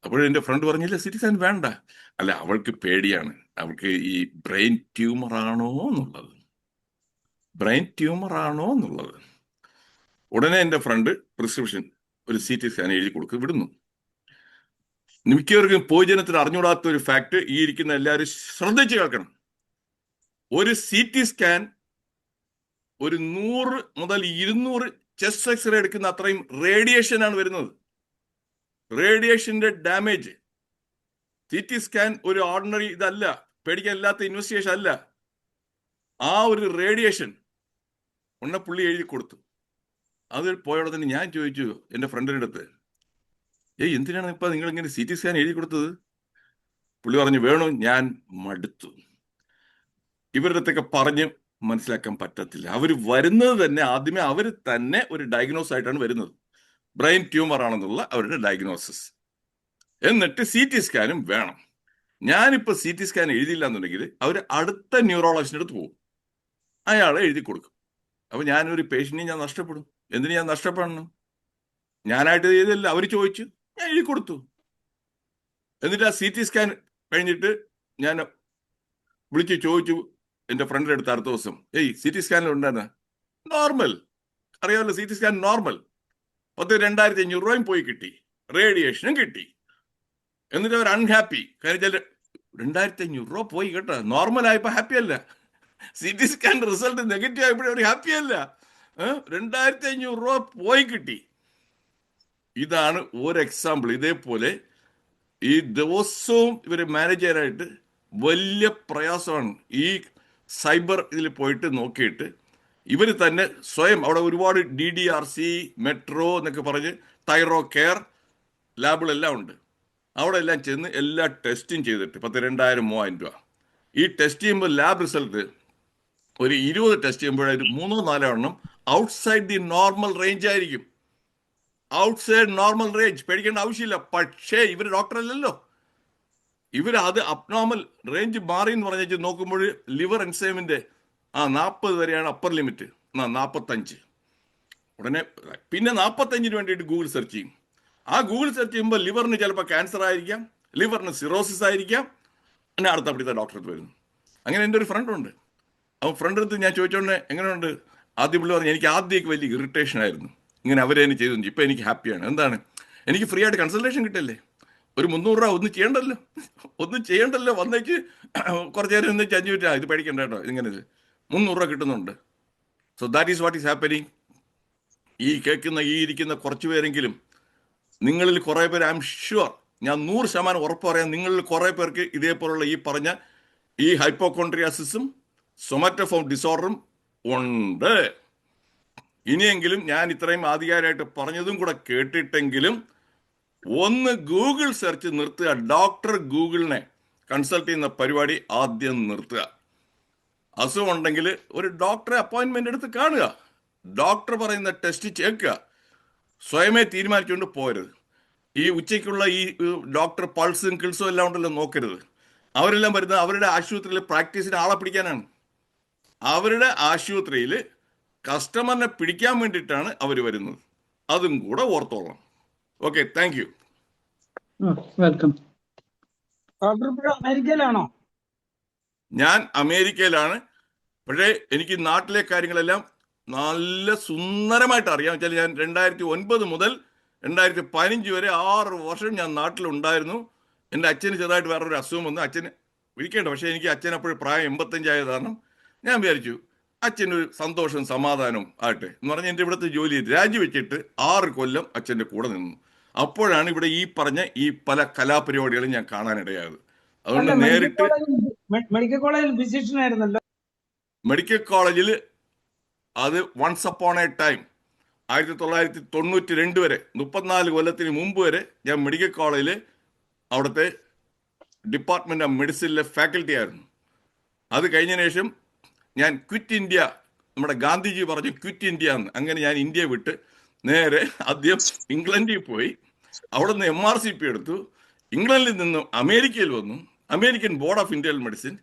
അപ്പോഴെന്റെ ഫ്രണ്ട് പറഞ്ഞില്ല, CT സ്കാൻ വേണ്ട. അല്ല, അവൾക്ക് പേടിയാണ്, അവൾക്ക് ഈ ബ്രെയിൻ ട്യൂമർ ആണോ എന്നുള്ളത്. ഉടനെ എൻ്റെ ഫ്രണ്ട് പ്രിസ്ക്രിപ്ഷൻ ഒരു CT സ്കാൻ എഴുതി കൊടുക്കുക വിടുന്നു. മിക്കവർക്കും പൊതുജനത്തിന് അറിഞ്ഞുകൂടാത്ത ഒരു ഫാക്ട് ഈ ഇരിക്കുന്ന എല്ലാവരും ശ്രദ്ധിച്ചു കേൾക്കണം. ഒരു CT സ്കാൻ ഒരു 100 മുതൽ 200 ചെസ്റ്റ് എക്സ്റേ എടുക്കുന്ന അത്രയും റേഡിയേഷൻ ആണ് വരുന്നത്. റേഡിയേഷന്റെ ഡാമേജ്. CT സ്കാൻ ഒരു ഓർഡിനറി ഇതല്ല, പേടിക്കാനില്ലാത്ത ഇൻവെസ്റ്റിഗേഷൻ അല്ല. ആ ഒരു റേഡിയേഷൻ പുള്ളി എഴുതി കൊടുത്തു. അത് പോയോടെ തന്നെ ഞാൻ ചോദിച്ചു എൻ്റെ ഫ്രണ്ടിൻ്റെ അടുത്ത്, എന്തിനാണ് ഇപ്പൊ നിങ്ങൾ ഇങ്ങനെ CT സ്കാൻ എഴുതി കൊടുത്തത്? പുള്ളി പറഞ്ഞു, വേണു ഞാൻ മടുത്തു, ഇവരുടെ അടുത്തൊക്കെ പറഞ്ഞ് മനസ്സിലാക്കാൻ പറ്റത്തില്ല. അവർ വരുന്നത് തന്നെ ആദ്യമേ അവർ തന്നെ ഒരു ഡയഗ്നോസ് ആയിട്ടാണ് വരുന്നത്, ബ്രെയിൻ ട്യൂമർ ആണെന്നുള്ള അവരുടെ ഡയഗ്നോസിസ്. എന്നിട്ട് CT സ്കാനും വേണം. ഞാനിപ്പോ CT സ്കാൻ എഴുതിയില്ല എന്നുണ്ടെങ്കിൽ അവർ അടുത്ത ന്യൂറോളജിസ്റ്റിന്റെ അടുത്ത് പോകും, അയാളെ എഴുതി കൊടുക്കും. അപ്പൊ ഞാനൊരു പേഷ്യന്റിനെ ഞാൻ നഷ്ടപ്പെടും. എന്തിനു ഞാൻ നഷ്ടപ്പെടണം? ഞാനായിട്ട് ചെയ്തില്ല, അവർ ചോദിച്ചു, ഞാൻ എഴുതി കൊടുത്തു. എന്നിട്ട് ആ CT സ്കാൻ കഴിഞ്ഞിട്ട് ഞാൻ വിളിച്ച് ചോദിച്ചു എൻ്റെ ഫ്രണ്ടിന്റെ അടുത്ത് അടുത്ത ദിവസം, CT സ്കാനിൽ ഉണ്ടായിരുന്ന നോർമൽ, അറിയാമല്ലോ CT സ്കാൻ നോർമൽ. 2,500 രൂപയും പോയി കിട്ടി, റേഡിയേഷനും കിട്ടി. എന്നിട്ട് അവർ അൺഹാപ്പി. കാര്യം 2,500 രൂപ പോയി കേട്ടോ, നോർമൽ ആയപ്പോ ഹാപ്പി അല്ല. CT സ്കാൻ റിസൾട്ട് നെഗറ്റീവ് ആയപ്പോഴും അവർ ഹാപ്പി അല്ല. 2,500 രൂപ പോയി കിട്ടി. ഇതാണ് ഒരു എക്സാമ്പിൾ. ഇതേപോലെ ഈ ദിവസവും ഇവര് മാനേജ് ചെയ്യാനായിട്ട് വലിയ പ്രയാസമാണ്. ഈ സൈബർ ഇതിൽ പോയിട്ട് നോക്കിയിട്ട് ഇവർ തന്നെ സ്വയം അവിടെ ഒരുപാട് DDRC, മെട്രോ എന്നൊക്കെ പറഞ്ഞ് തൈറോ കെയർ ലാബുകളെല്ലാം ഉണ്ട്. അവിടെ എല്ലാം ചെന്ന് എല്ലാ ടെസ്റ്റും ചെയ്തിട്ട് 2,000-3,000 രൂപ. ഈ ടെസ്റ്റ് ചെയ്യുമ്പോൾ ലാബ് റിസൾട്ട് ഒരു 20 ടെസ്റ്റ് ചെയ്യുമ്പോഴായിട്ട് 3-4 എണ്ണം ഔട്ട്സൈഡ് ദി നോർമൽ റേഞ്ച് ആയിരിക്കും. ഔട്ട്സൈഡ് നോർമൽ റേഞ്ച്, പേടിക്കേണ്ട ആവശ്യമില്ല. പക്ഷേ ഇവർ ഡോക്ടർ അല്ലല്ലോ, ഇവർ അത് അബ്നോർമൽ റേഞ്ച് മാറി എന്ന് പറഞ്ഞ് നോക്കുമ്പോൾ ലിവർ എൻസൈമിന്റെ 40 വരെയാണ് അപ്പർ ലിമിറ്റ്, 45. ഉടനെ പിന്നെ 45-ന് വേണ്ടിയിട്ട് ഗൂഗിൾ സെർച്ച് ചെയ്യും. ആ ഗൂഗിൾ സെർച്ച് ചെയ്യുമ്പോൾ ലിവറിന് ചിലപ്പോൾ ക്യാൻസർ ആയിരിക്കാം, ലിവറിന് സിറോസിസ് ആയിരിക്കാം. എന്നെ അടുത്ത അവിടുത്തെ ഡോക്ടറെ അടുത്ത് വരുന്നു. അങ്ങനെ എൻ്റെ ഒരു ഫ്രണ്ട് ഉണ്ട്. അവൻ ഫ്രണ്ട് അടുത്ത് ഞാൻ ചോദിച്ചോണ്ട് എങ്ങനെയുണ്ട്, ആദ്യം പുള്ളി പറഞ്ഞു എനിക്ക് ആദ്യമൊക്കെ വലിയ ഇറിറ്റേഷൻ ആയിരുന്നു, ഇങ്ങനെ അവരെന്നെ ചെയ്തു. ഇപ്പം എനിക്ക് ഹാപ്പിയാണ്. എന്താണ്, എനിക്ക് ഫ്രീ ആയിട്ട് കൺസൾട്ടേഷൻ കിട്ടില്ലേ, ഒരു 300 രൂപ ഒന്നും ചെയ്യണ്ടല്ലോ വന്നേക്ക് കുറച്ച് നേരം ഒന്നിച്ച് 5 മിനിറ്റ് ഇത് പേടിക്കണ്ട കേട്ടോ, ഇങ്ങനെ 300 രൂപ കിട്ടുന്നുണ്ട്. So that is what is happening. ഈ ഇരിക്കുന്ന കുറച്ച് പേരെങ്കിലും, നിങ്ങളിൽ കുറേ പേര്, ഐ എം ഷുവർ, ഞാൻ 100% ഉറപ്പ് പറയാം, നിങ്ങളിൽ കുറേ പേർക്ക് ഇതേപോലുള്ള ഈ പറഞ്ഞ ഈ ഹൈപ്പോകോൺട്രിയാസിസും സൊമാറ്റോഫോം ഡിസോർഡറും ഉണ്ട്. ഇനിയെങ്കിലും ഞാൻ ഇത്രയും ആധികാരികമായിട്ട് പറഞ്ഞതും കൂടെ കേട്ടിട്ടെങ്കിലും ഒന്ന് ഗൂഗിൾ സെർച്ച് നിർത്തുക. ഡോക്ടർ ഗൂഗിളിനെ കൺസൾട്ട് ചെയ്യുന്ന പരിപാടി ആദ്യം നിർത്തുക. അസുഖം ഉണ്ടെങ്കിൽ ഒരു ഡോക്ടറെ അപ്പോയിന്റ്മെന്റ് എടുത്ത് കാണുക, ഡോക്ടർ പറയുന്ന ടെസ്റ്റ് ചേക്കുക, സ്വയമേ തീരുമാനിച്ചുകൊണ്ട് പോരുത്. ഈ ഉച്ചയ്ക്കുള്ള ഈ ഡോക്ടർ പൾസും കിൾസും എല്ലാം ഉണ്ടല്ലോ നോക്കരുത്. അവരെല്ലാം വരുന്നത് അവരുടെ ആശുപത്രിയിൽ പ്രാക്ടീസിന് ആളെ പിടിക്കാനാണ്. അവരുടെ ആശുപത്രിയിൽ കസ്റ്റമറിനെ പിടിക്കാൻ വേണ്ടിയിട്ടാണ് അവർ വരുന്നത്. അതും കൂടെ ഓർത്തോളാം. Okay, thank you. Welcome. Doctor അമേരിക്കയിലാണോ? ഞാൻ അമേരിക്കയിലാണ്. പക്ഷേ എനിക്ക് നാട്ടിലെ കാര്യങ്ങളെല്ലാം നല്ല സുന്ദരമായിട്ട് അറിയാം. വെച്ചാൽ ഞാൻ 2009 മുതൽ 2015 വരെ 6 വർഷം ഞാൻ നാട്ടിലുണ്ടായിരുന്നു. എൻ്റെ അച്ഛന് ചെറുതായിട്ട് വേറൊരു അസുഖം വന്നു. അച്ഛന് ഇരിക്കേണ്ട, പക്ഷേ എനിക്ക് അച്ഛൻ അപ്പോഴും പ്രായം 85 ആയ കാരണം ഞാൻ വിചാരിച്ചു അച്ഛനൊരു സന്തോഷവും സമാധാനവും ആട്ടെ എന്ന് പറഞ്ഞ് എൻ്റെ ഇവിടുത്തെ ജോലി രാജിവെച്ചിട്ട് 6 കൊല്ലം അച്ഛൻ്റെ കൂടെ നിന്നു. അപ്പോഴാണ് ഇവിടെ ഈ പറഞ്ഞ ഈ പല കലാപരിപാടികളും ഞാൻ കാണാനിടയായത്. അതുകൊണ്ട് നേരിട്ട് മെഡിക്കൽ കോളേജിൽ ഫിസിഷ്യൻ ആയിരുന്നല്ലോ. മെഡിക്കൽ കോളേജിൽ അത് വൺസ് അപ്പോൺ എ ടൈം 1992 വരെ, 34 കൊല്ലത്തിന് മുമ്പ് വരെ ഞാൻ മെഡിക്കൽ കോളേജിൽ അവിടുത്തെ ഡിപ്പാർട്ട്മെന്റ് ഓഫ് മെഡിസിനിലെ ഫാക്കൽറ്റി ആയിരുന്നു. അത് കഴിഞ്ഞതിന് ശേഷം ഞാൻ ക്വിറ്റ് ഇന്ത്യ, നമ്മുടെ ഗാന്ധിജി പറഞ്ഞു ക്വിറ്റ് ഇന്ത്യ എന്ന്. അങ്ങനെ ഞാൻ ഇന്ത്യ വിട്ട് നേരെ ആദ്യം ഇംഗ്ലണ്ടിൽ പോയി, അവിടെ നിന്ന് MRCP എടുത്തു. ഇംഗ്ലണ്ടിൽ നിന്ന് അമേരിക്കയിൽ വന്നു, American board of Indian medicine.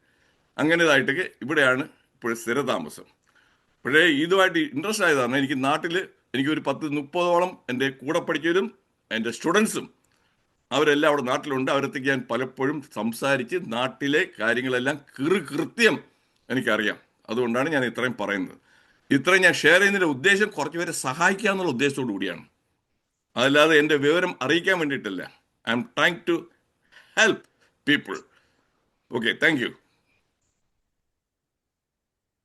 അങ്ങനെതായിട്ടൊക്കെ ഇവിടെയാണ് ഇപ്പോൾ സ്ഥിരതാമസം. പക്ഷേ ഇതുമായിട്ട് ഇൻട്രസ്റ്റ് ആയതാണ്. എനിക്ക് നാട്ടിൽ എനിക്കൊരു 10-30ഓളം എൻ്റെ കൂടെ പഠിച്ചവരും എൻ്റെ സ്റ്റുഡൻസും അവരെല്ലാം അവിടെ നാട്ടിലുണ്ട്. അവരത്തേക്ക് ഞാൻ പലപ്പോഴും സംസാരിച്ച് നാട്ടിലെ കാര്യങ്ങളെല്ലാം കൃത്യം എനിക്കറിയാം. അതുകൊണ്ടാണ് ഞാൻ ഇത്രയും പറയുന്നത്. ഇത്രയും ഞാൻ ഷെയർ ചെയ്യുന്നതിൻ്റെ ഉദ്ദേശം കുറച്ച് പേരെ സഹായിക്കുക എന്നുള്ള ഉദ്ദേശത്തോടു കൂടിയാണ്, അതല്ലാതെ എൻ്റെ വിവരം അറിയിക്കാൻ വേണ്ടിയിട്ടല്ല. I'm trying to help people. Okay, thank you.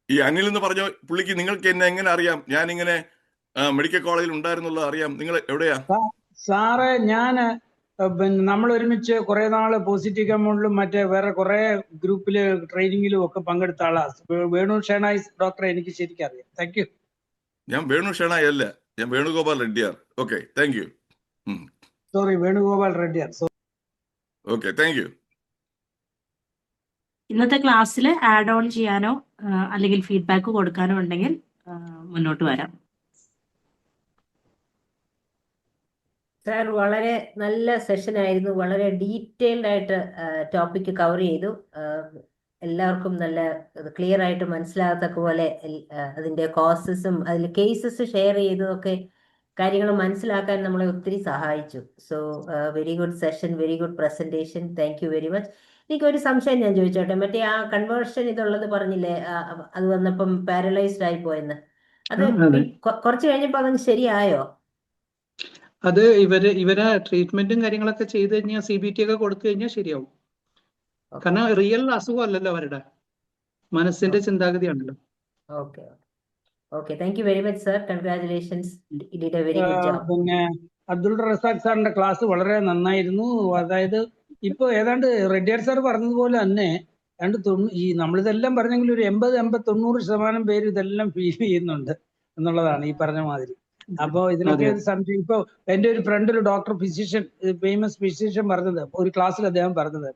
ഈ അനിൽ എന്ന് പറഞ്ഞ പുള്ളിക്ക് നിങ്ങൾക്ക് എന്നെ എങ്ങനെ അറിയാം? ഞാനിങ്ങനെ മെഡിക്കൽ കോളേജിൽ ഉണ്ടായിരുന്നുള്ളത് അറിയാം. നിങ്ങൾ എവിടെയാ? സാറേ, ഞാൻ പിന്നെ നമ്മൾ ഒരുമിച്ച് കുറെ നാള് പോസിറ്റീവ് കമ്മ്യൂണിലും മറ്റേ വേറെ കുറെ ഗ്രൂപ്പില് ട്രെയിനിങ്ങിലും ഒക്കെ പങ്കെടുത്ത ആളാണ്. വേണു ഷേണായി ഡോക്ടറെ എനിക്ക് ശരിക്കും അറിയാം. Thank you. ഞാൻ വേണു ഷേണായി അല്ല, ഞാൻ Venugopal Reddiar. Okay, thank U. Sorry, Venugopal Reddiar. Okay, thank U. ഇന്നത്തെ ക്ലാസ്സിൽ ആഡ് ഓൺ ചെയ്യാനോ അല്ലെങ്കിൽ ഫീഡ്ബാക്ക് കൊടുക്കാനോ ഉണ്ടെങ്കിൽ മുന്നോട്ട് വരാം. സാർ, വളരെ നല്ല സെഷൻ ആയിരുന്നു. വളരെ ഡീറ്റെയിൽഡ് ആയിട്ട് ടോപ്പിക്ക് കവർ ചെയ്തു. എല്ലാവർക്കും നല്ല ക്ലിയർ ആയിട്ട് മനസ്സിലാകത്തക്ക പോലെ അതിന്റെ കോസസും അതിൽ കേസസ് ഷെയർ ചെയ്തതൊക്കെ കാര്യങ്ങൾ മനസ്സിലാക്കാൻ നമ്മളെ ഒത്തിരി സഹായിച്ചു. So very good session, very good presentation. Thank you very much. എനിക്കൊരു സംശയം ഞാൻ ചോദിച്ചോട്ടെ. മറ്റേ ആ കൺവേർഷൻ ഇതുള്ളത് പറഞ്ഞില്ലേ, അത് വന്നപ്പം പാരലൈസ്ഡ് ആയി പോയെന്ന്, അത് കുറച്ച് കഴിഞ്ഞപ്പോ അതങ്ങ് ശരിയായോ? അത് ഇവരെ ട്രീറ്റ്മെന്റും കാര്യങ്ങളൊക്കെ ചെയ്ത് കഴിഞ്ഞാൽ CBT ഒക്കെ കൊടുത്തു കഴിഞ്ഞാൽ ശരിയാവും. കാരണം റിയൽ അസുഖം അല്ലല്ലോ, അവരുടെ മനസ്സിന്റെ ചിന്താഗതിയാണല്ലോ. Okay okay, thank you very much sir. Congratulations, you did a very good job. പിന്നെ അബ്ദുൾ റസാഖ് സാറിന്റെ ക്ലാസ് വളരെ നന്നായിരുന്നു. അതായത് ഇപ്പൊ ഏതാണ്ട് റെഡ്ഡിയാർ സാർ പറഞ്ഞതുപോലെ തന്നെ ഈ നമ്മളിതെല്ലാം പറഞ്ഞെങ്കിൽ ഒരു 80-90% പേര് ഇതെല്ലാം ഫീൽ ചെയ്യുന്നുണ്ട് എന്നുള്ളതാണ് ഈ പറഞ്ഞ മാതിരി. അപ്പൊ ഇതിനൊക്കെ ഒരു സംശയം. ഇപ്പൊ എന്റെ ഒരു ഫ്രണ്ട്, ഒരു ഡോക്ടർ ഫിസിഷ്യൻ, ഫേമസ് ഫിസിഷ്യൻ പറഞ്ഞത്, ഒരു ക്ലാസ്സിൽ അദ്ദേഹം പറഞ്ഞത്,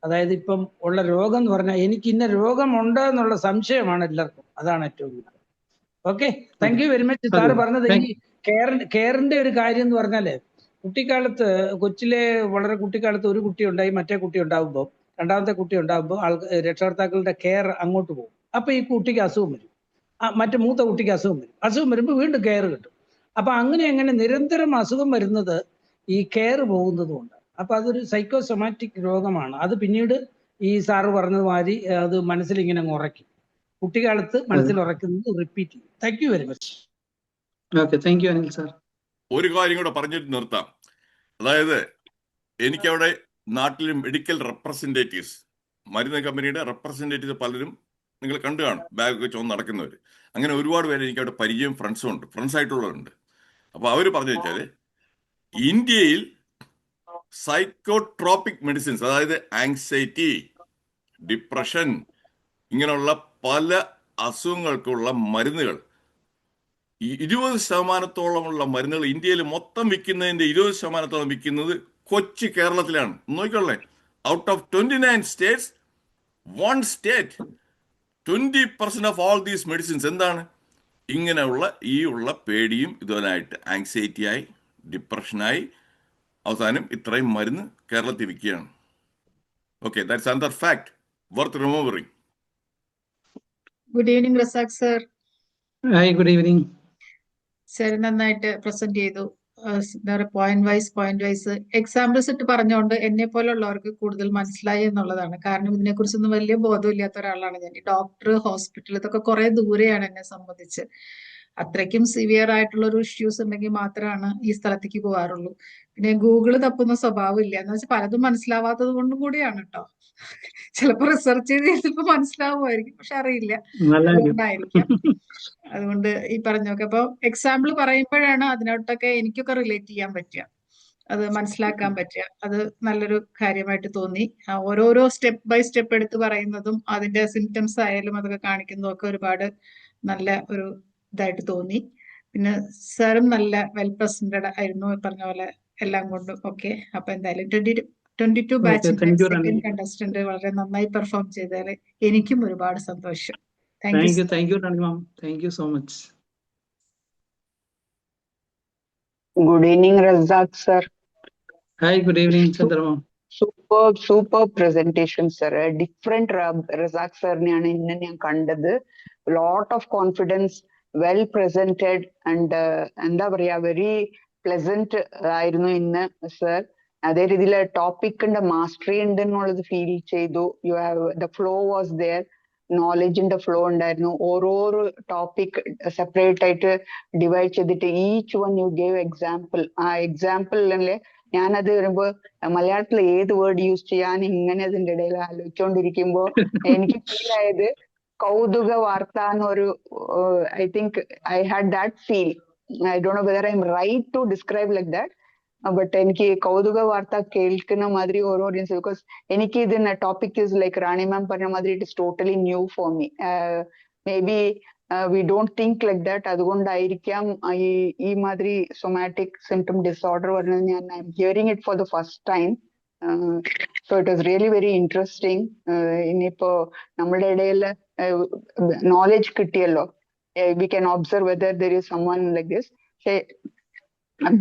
അതായത് ഇപ്പം ഉള്ള രോഗം എന്ന് പറഞ്ഞാൽ എനിക്ക് ഇന്ന രോഗമുണ്ട് എന്നുള്ള സംശയമാണ് എല്ലാവർക്കും. അതാണ് ഏറ്റവും കൂടുതൽ. Okay, thank you very much. Sir പറഞ്ഞത് ഈ കെയറിന്റെ ഒരു കാര്യം എന്ന് പറഞ്ഞാല്, കുട്ടിക്കാലത്ത് വളരെ കുട്ടിക്കാലത്ത് ഒരു കുട്ടി ഉണ്ടായി, മറ്റേ കുട്ടി ഉണ്ടാകുമ്പോൾ, രണ്ടാമത്തെ കുട്ടി ഉണ്ടാകുമ്പോൾ രക്ഷകർത്താക്കളുടെ കെയർ അങ്ങോട്ട് പോകും. അപ്പൊ ഈ കുട്ടിക്ക് അസുഖം വരും, മറ്റേ മൂത്ത കുട്ടിക്ക് അസുഖം വരും. അസുഖം വരുമ്പോൾ വീണ്ടും കെയർ കിട്ടും. അപ്പൊ അങ്ങനെ നിരന്തരം അസുഖം വരുന്നത് ഈ കെയർ പോകുന്നതുകൊണ്ട്. അപ്പൊ അതൊരു സൈക്കോസൊമാറ്റിക് രോഗമാണ്. അത് പിന്നീട് ഈ സാറ് പറഞ്ഞതുമാതിരി അത് മനസ്സിൽ ഇങ്ങനെ അങ്ങ് ഉറയ്ക്കും. കുട്ടിക്കാലത്ത് മനസ്സിൽ ഉറയ്ക്കുന്നത് റിപ്പീറ്റ് ചെയ്യും. Thank you very much. Okay, thank U Anil sir. ഒരു കാര്യം കൂടെ പറഞ്ഞിട്ട് നിർത്താം. അതായത് എനിക്കവിടെ നാട്ടിൽ മെഡിക്കൽ റെപ്രസെൻറ്റേറ്റീവ്സ്, മരുന്ന് കമ്പനിയുടെ റെപ്രസെൻറ്റേറ്റീവ്സ് പലരും നിങ്ങൾ കണ്ടു കാണും, ബാഗ് വെച്ച് ഒന്ന് നടക്കുന്നവർ. അങ്ങനെ ഒരുപാട് പേര് എനിക്ക് അവിടെ പരിചയം, ഫ്രണ്ട്സും ഉണ്ട്, ഫ്രണ്ട്സ് ആയിട്ടുള്ളവരുണ്ട്. അപ്പോൾ അവർ പറഞ്ഞു വെച്ചാൽ ഇന്ത്യയിൽ സൈക്കോട്രോപിക് മെഡിസിൻസ്, അതായത് ആങ്സൈറ്റി, ഡിപ്രഷൻ, ഇങ്ങനെയുള്ള പല അസുഖങ്ങൾക്കുള്ള മരുന്നുകൾ 20% മരുന്നുകൾ ഇന്ത്യയിൽ മൊത്തം വിൽക്കുന്നതിന്റെ 20% വിൽക്കുന്നത് കൊച്ചി കേരളത്തിലാണ്. നോക്കിക്കൊള്ളേ, out of 29 states, 1 state 20% of all these medicines എന്താണ്? ഇങ്ങനെയുള്ള ഉള്ള പേടിയും ഇതുപോലായിട്ട് ആങ്സൈറ്റിയായി, ഡിപ്രഷനായി, അവസാനം ഇത്രയും മരുന്ന് കേരളത്തിൽ വിൽക്കുകയാണ്. Okay, that's another fact worth remembering. Good evening Razak sir. Hi, good evening. Sir നന്നായിട്ട് പ്രസന്റ് ചെയ്തു. പോയിന്റ് വൈസ് എക്സാമ്പിൾസ് ഇട്ട് പറഞ്ഞുകൊണ്ട് എന്നെ പോലുള്ളവർക്ക് കൂടുതൽ മനസ്സിലായി എന്നുള്ളതാണ്. കാരണം ഇതിനെക്കുറിച്ചൊന്നും വലിയ ബോധമില്ലാത്ത ഒരാളാണ് ഞാൻ. ഈ ഡോക്ടർ, ഹോസ്പിറ്റൽ, ഇതൊക്കെ കുറെ ദൂരെയാണ് എന്നെ സംബന്ധിച്ച്. അത്രയ്ക്കും സിവിയർ ആയിട്ടുള്ള ഒരു ഇഷ്യൂസ് ഉണ്ടെങ്കിൽ മാത്രമാണ് ഈ സ്ഥലത്തേക്ക് പോകാറുള്ളൂ. പിന്നെ ഗൂഗിള് തപ്പുന്ന സ്വഭാവം ഇല്ല എന്ന് വെച്ചാൽ പലതും മനസ്സിലാവാത്തത് കൊണ്ടും കൂടിയാണ് കേട്ടോ. ചിലപ്പോ റിസർച്ച് ചെയ്ത് ചിലപ്പോ മനസ്സിലാവുമായിരിക്കും, പക്ഷെ അറിയില്ല, അതുകൊണ്ടായിരിക്കാം. അതുകൊണ്ട് ഈ പറഞ്ഞൊക്കെ അപ്പൊ എക്സാമ്പിൾ പറയുമ്പോഴാണ് അതിനോട്ടൊക്കെ എനിക്കൊക്കെ റിലേറ്റ് ചെയ്യാൻ പറ്റുക, അത് മനസ്സിലാക്കാൻ പറ്റുക. അത് നല്ലൊരു കാര്യമായിട്ട് തോന്നി. ഓരോരോ സ്റ്റെപ്പ് ബൈ സ്റ്റെപ്പ് എടുത്ത് പറയുന്നതും അതിന്റെ സിംറ്റംസ് ആയാലും അതൊക്കെ കാണിക്കുന്നതും ഒക്കെ ഒരുപാട് നല്ല ഒരു ഇതായിട്ട് തോന്നി. പിന്നെ സാറും നല്ല വെൽ പ്രസന്റഡ് ആയിരുന്നു, പറഞ്ഞ പോലെ എല്ലാം കൊണ്ടും. ഓക്കെ, അപ്പൊ എന്തായാലും 22 ബാച്ചിന്റെ സെക്കൻഡ് കണ്ടസ്റ്റന്റ് വളരെ നന്നായി പെർഫോം ചെയ്താൽ എനിക്കും ഒരുപാട് സന്തോഷം. Thank you. Thank you Rani ma'am, thank you so much. Good evening, Razak sir. Hi, good evening, Chandra ma'am. Superb presentation, sir. A different Razak sir neയാണ് ഇന്ന് ഞാൻ കണ്ടത്. Lot of confidence, well presented and എന്താ പറയാ, very pleasant ആയിരുന്നു ഇന്ന് sir. അതേ രീതിയിൽ ടോപ്പിക്കിന്റെ mastery ഉണ്ട് എന്നുള്ളത് ഫീൽ ചെയ്തു. You have the flow was there, നോളജിന്റെ ഫ്ലോ ഉണ്ടായിരുന്നു. ഓരോരോ ടോപ്പിക് സെപ്പറേറ്റ് ആയിട്ട് ഡിവൈഡ് ചെയ്തിട്ട് each one you gave example. ആ എക്സാമ്പിളിലെ ഞാനത് വരുമ്പോ മലയാളത്തിൽ ഏത് വേർഡ് യൂസ് ചെയ്യാൻ ഇങ്ങനെ അതിന്റെ ഇടയിൽ ആലോചിച്ചുകൊണ്ടിരിക്കുമ്പോ എനിക്ക് ഫീൽ ആയത് കൗതുക വാർത്ത എന്നൊരു, I think I had that feel. I don't know whether I'm right to describe like that. But എനിക്ക് കൗതുക വാർത്ത കേൾക്കുന്ന മാതിരി ഓരോ ഓഡിയൻസ്, ബിക്കോസ് എനിക്ക് ഇതിന് ടോപ്പിക് ഇസ് ലൈക്ക് റാണി മാം പറഞ്ഞ മാതിരി it is totally new for me. May be we don't think like that. അതുകൊണ്ടായിരിക്കാം ഈ മാതിരി സൊമാറ്റിക് സിംറ്റം ഡിസോർഡർ പറഞ്ഞത് ഞാൻ I M hearing it for the first time. So it was really very interesting. ഇനിയിപ്പോ നമ്മുടെ ഇടയിൽ നോളജ് കിട്ടിയല്ലോ, we can observe whether there is someone like this.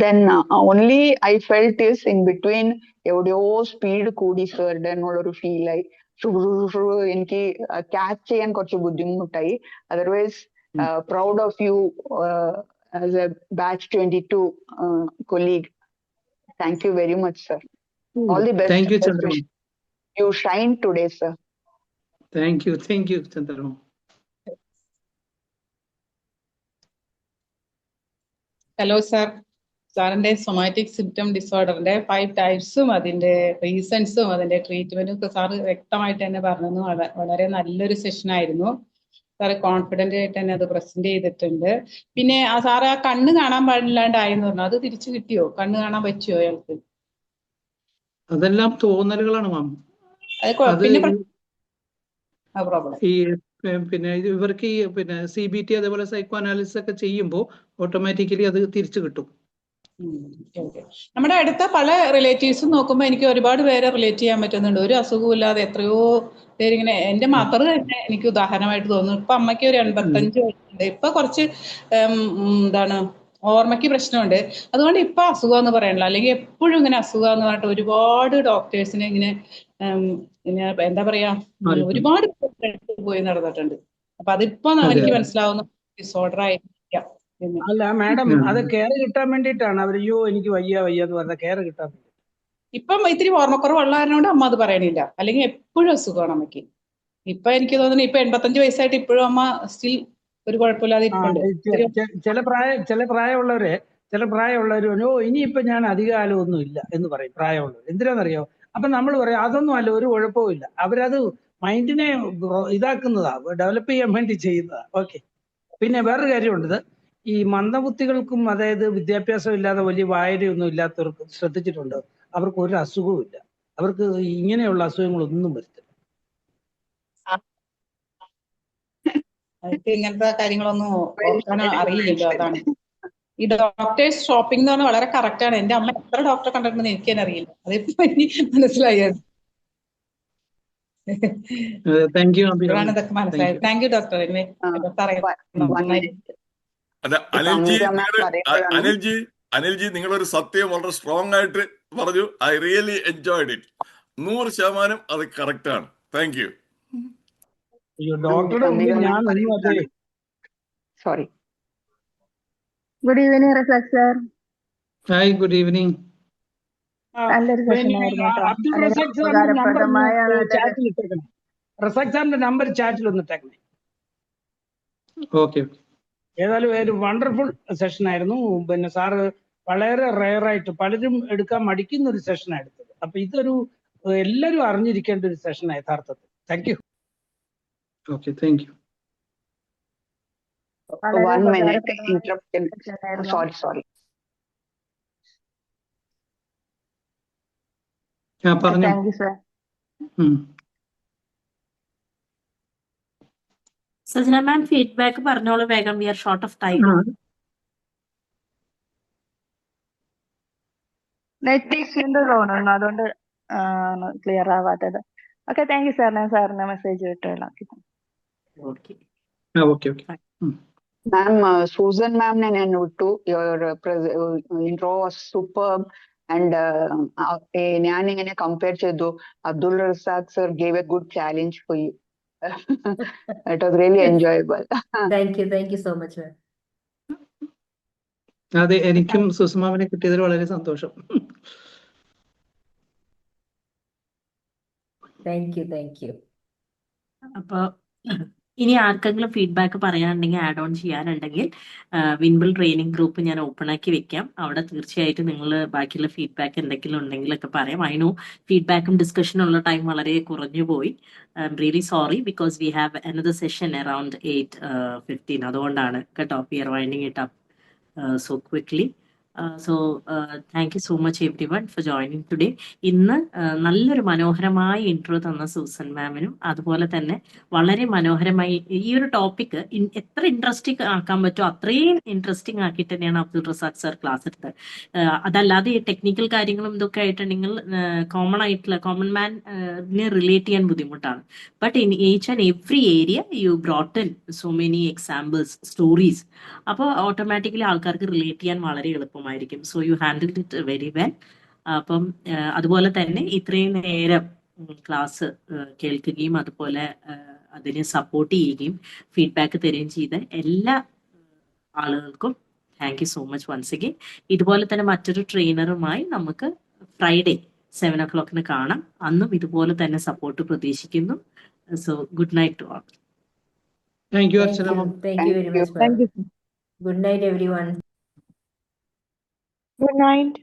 then only I felt is in between എവിടെയോ speed കൂടി സാറുടെ എന്നുള്ളൊരു feel ആയി. എനിക്ക് catch ചെയ്യാൻ കുറച്ച് ബുദ്ധിമുട്ടായി. Otherwise proud of you as a batch 22 colleague. Thank you very much, sir. All the best. Thank you, Chandra ma'am. You shine today, sir. Thank you, Chandra ma'am. Hello sir. സാറിന്റെ somatic symptom ഡിസോർഡറിന്റെ 5 ടൈപ്സും അതിന്റെ റീസൺസും അതിന്റെ ട്രീറ്റ്മെന്റും ഒക്കെ sir വ്യക്തമായിട്ട് തന്നെ പറഞ്ഞു. വളരെ നല്ലൊരു session ആയിരുന്നു. സാറ് കോൺഫിഡന്റ് ആയിട്ട് തന്നെ അത് പ്രസന്റ് ചെയ്തിട്ടുണ്ട്. പിന്നെ സാറ് ആ കണ്ണ് കാണാൻ പാടില്ലാണ്ടായെന്ന് പറഞ്ഞു, അത് തിരിച്ചു കിട്ടിയോ? കണ്ണ് കാണാൻ പറ്റുമോ അയാൾക്ക്? അതെല്ലാം തോന്നലുകളാണ് മാം. പിന്നെ ഇവർക്ക് ഈ പിന്നെ CBT അതേപോലെ സൈക്കോ അനാലിസിസ് ഒക്കെ ചെയ്യുമ്പോൾ ഓട്ടോമാറ്റിക്കലി അത് തിരിച്ചു കിട്ടും. നമ്മുടെ അടുത്ത പല റിലേറ്റീവ്സും നോക്കുമ്പോൾ എനിക്ക് ഒരുപാട് പേരെ റിലേറ്റ് ചെയ്യാൻ പറ്റുന്നുണ്ട്. ഒരു അസുഖവും ഇല്ലാതെ എത്രയോ പേരിങ്ങനെ, എന്റെ മദർ തന്നെ എനിക്ക് ഉദാഹരണമായിട്ട് തോന്നുന്നു. ഇപ്പൊ അമ്മയ്ക്ക് ഒരു 85 വയസ്സുണ്ട്. ഇപ്പൊ കുറച്ച് എന്താണ് ഓർമ്മയ്ക്ക് പ്രശ്നമുണ്ട്. അതുകൊണ്ട് ഇപ്പൊ അസുഖം എന്ന് പറയണില്ല. അല്ലെങ്കിൽ എപ്പോഴും ഇങ്ങനെ അസുഖം എന്ന് പറഞ്ഞിട്ട് ഒരുപാട് ഡോക്ടേഴ്സിനെ ഇങ്ങനെ എന്താ പറയാ, ഒരുപാട് പോയി നടന്നിട്ടുണ്ട്. അപ്പൊ അതിപ്പോ എനിക്ക് മനസ്സിലാവുന്ന ഡിസോർഡർ ആയിരിക്കാം. പിന്നെ അല്ല മാഡം, അത് കെയർ കിട്ടാൻ വേണ്ടിയിട്ടാണ് അവർ അയ്യോ എനിക്ക് വയ്യ വയ്യ എന്ന് പറഞ്ഞ കെയർ കിട്ടാൻ വേണ്ടി. ഇപ്പം ഇത്തിരി ഓർമ്മക്കുറവുള്ള കാരണോണ്ട് അമ്മ അത് പറയണില്ല, അല്ലെങ്കിൽ എപ്പോഴും അസുഖമാണ് അമ്മയ്ക്ക്. ഇപ്പൊ എനിക്ക് തോന്നുന്നു ഇപ്പൊ 85 വയസ്സായിട്ട് ഇപ്പോഴും അമ്മ സ്റ്റിൽ ഒരു കുഴപ്പമില്ലാതെ ഇരിപ്പുണ്ട്. ചില പ്രായമുള്ളവര് ഓ ഇനിയിപ്പൊ ഞാൻ അധികകാലമൊന്നും ഇല്ല എന്ന് പറയും പ്രായമുള്ളവർ. എന്തിനാണെന്നറിയോ? അപ്പൊ നമ്മൾ പറയും അതൊന്നും അല്ല, ഒരു കുഴപ്പവും ഇല്ല. അവരത് മൈൻഡിനെ ഇതാക്കുന്നതാ, ഡെവലപ്പ് ചെയ്യാൻ വേണ്ടി ചെയ്യുന്നതാ. ഓക്കെ. പിന്നെ വേറൊരു കാര്യമുണ്ട്, ഈ മന്ദബുദ്ധികൾക്കും അതായത് വിദ്യാഭ്യാസം ഇല്ലാതെ വലിയ വായനയൊന്നും ഇല്ലാത്തവർക്ക് ശ്രദ്ധിച്ചിട്ടുണ്ട്, അവർക്ക് ഒരു അസുഖവും ഇല്ല. അവർക്ക് ഇങ്ങനെയുള്ള അസുഖങ്ങളൊന്നും വരത്തില്ല. അവർക്ക് ഇങ്ങനത്തെ കാര്യങ്ങളൊന്നും ഓർക്കാൻ അറിയില്ലല്ലോ, അതാണ്. ഈ ഡോക്ടേഴ്സ് ഷോപ്പിംഗ് എന്ന് പറഞ്ഞാൽ വളരെ കറക്റ്റ് ആണ്. എന്റെ അമ്മ എത്ര ഡോക്ടറെ കണ്ടിട്ടുണ്ടെന്ന് എനിക്ക് തന്നെ അറിയില്ല. അതിപ്പോ എനിക്ക് മനസ്സിലായത്. താങ്ക് യു ഇപ്പോഴാണ് ഇതൊക്കെ മനസ്സിലായത്. Thank you doctor. അല്ല അനിൽജി നിങ്ങളൊരു സത്യം വളരെ സ്ട്രോങ് ആയിട്ട് പറഞ്ഞു. I really enjoyed it. 100% അത് കറക്റ്റ് ആണ്. Thank you. ഡോക്ടറുടെ മുമ്പിൽ ഞാൻ sorry. Good evening Razak sir. Hi, good evening. നല്ലൊരു സെഷൻ ആയിരുന്നു കേട്ടോ. അബ്ദുൾ വളരെ റസാഖ് സാറിന്റെ നമ്പർ ഉപകാരപ്രദമായ ചാറ്റിൽ ഇട്ടേക്കണം. റസാഖ് സാറിന്റെ നമ്പർ ചാറ്റിൽ ഒന്ന് ഇട്ടേക്കണേ. ഓക്കെ. ഏതായാലും ഒരു വണ്ടർഫുൾ സെഷൻ ആയിരുന്നു. പിന്നെ സാറ് വളരെ റെയറായിട്ട് പലരും എടുക്കാൻ മടിക്കുന്ന ഒരു സെഷനാണ് എടുത്തത്. അപ്പൊ ഇതൊരു എല്ലാവരും അറിഞ്ഞിരിക്കേണ്ട ഒരു സെഷനാണ് യഥാർത്ഥത്തിൽ. Thank you. Okay, thank you. വളരെ 1 minute ഉപകാരപ്രദമായ interruption. സെഷൻ ആയിരുന്നു. Sorry. പറഞ്ഞു. Thank you sir. Sajana ma'am feedback പറഞ്ഞോളൂ വേഗം. We are short of time. Net ഇഷ്യൂന്റെ തോന്നുന്നു, അതുകൊണ്ട് ക്ലിയർ ആവാത്തത്. Okay, thank you sir. ഞാൻ സാറിന് മെസ്സേജ് വിട്ടോളാം. Okay. Ma'am, Susan ma'am ne nanu vittu. Your intro was superb. And ഞാൻ ഇങ്ങനെ compare ചെയ്തു. Abdul Razak sir gave a good challenge for you. It was really enjoyable. Thank you so much, ma'am. അതെ, എനിക്കും സുസ്മാവിനെ കിട്ടിയതിൽ വളരെ സന്തോഷം. Thank you. അപ്പൊ ഇനി ആർക്കെങ്കിലും ഫീഡ്ബാക്ക് പറയാനുണ്ടെങ്കിൽ ആഡ് ഓൺ ചെയ്യാനുണ്ടെങ്കിൽ വിൻബിൾ ട്രെയിനിങ് ഗ്രൂപ്പ് ഞാൻ ഓപ്പൺ ആക്കി വെക്കാം. അവിടെ തീർച്ചയായിട്ടും നിങ്ങൾ ബാക്കിയുള്ള ഫീഡ്ബാക്ക് എന്തെങ്കിലും ഉണ്ടെങ്കിലൊക്കെ പറയാം. അതിനു ഫീഡ്ബാക്കും ഡിസ്കഷനും ഉള്ള ടൈം വളരെ കുറഞ്ഞു പോയി. I'm really sorry because we have another session around 8:15. അതുകൊണ്ടാണ് കേട്ടോ. We are winding it up so quickly. So thank you so much everyone for joining today. ഇന്ന് നല്ലൊരു മനോഹരമായ ഇൻട്രോ തന്ന സൂസൻ മാമിനും അതുപോലെ തന്നെ വളരെ മനോഹരമായി ഈ ഒരു ടോപ്പിക് എത്ര ഇൻട്രസ്റ്റിംഗ് ആക്കാൻ പറ്റുമോ അത്രയും ഇൻട്രസ്റ്റിംഗ് ആക്കിയിട്ട് തന്നെയാണ് അബ്ദുൾ റസാഖ് സാർ ക്ലാസ് എടുത്തത്. അതല്ലാതെ ഈ ടെക്നിക്കൽ കാര്യങ്ങളും ഇതൊക്കെ ആയിട്ടുണ്ടെങ്കിൽ കോമൺ മാനിനെ റിലേറ്റ് ചെയ്യാൻ ബുദ്ധിമുട്ടാണ്. But in each and every area U brought in so many examples, stories. അപ്പോൾ ഓട്ടോമാറ്റിക്കലി ആൾക്കാർക്ക് റിലേറ്റ് ചെയ്യാൻ വളരെ എളുപ്പമായിരിക്കും. So you handle it very well. അപ്പം അതുപോലെ തന്നെ ഇത്രയും നേരം ക്ലാസ് കേൾക്കുകയും അതുപോലെ അതിനെ സപ്പോർട്ട് ചെയ്യുകയും ഫീഡ്ബാക്ക് തരികയും ചെയ്ത എല്ലാ ആളുകൾക്കും thank you so much once again. ഇതുപോലെ തന്നെ മറ്റൊരു ട്രെയിനറുമായി നമുക്ക് ഫ്രൈഡേ 7 o'clock കാണാം. അന്നും ഇതുപോലെ തന്നെ സപ്പോർട്ട് പ്രതീക്ഷിക്കുന്നു. So good night to all. Thank you, Archana. Thank you very much, ma'am. Thank you. Good night, everyone. Good night.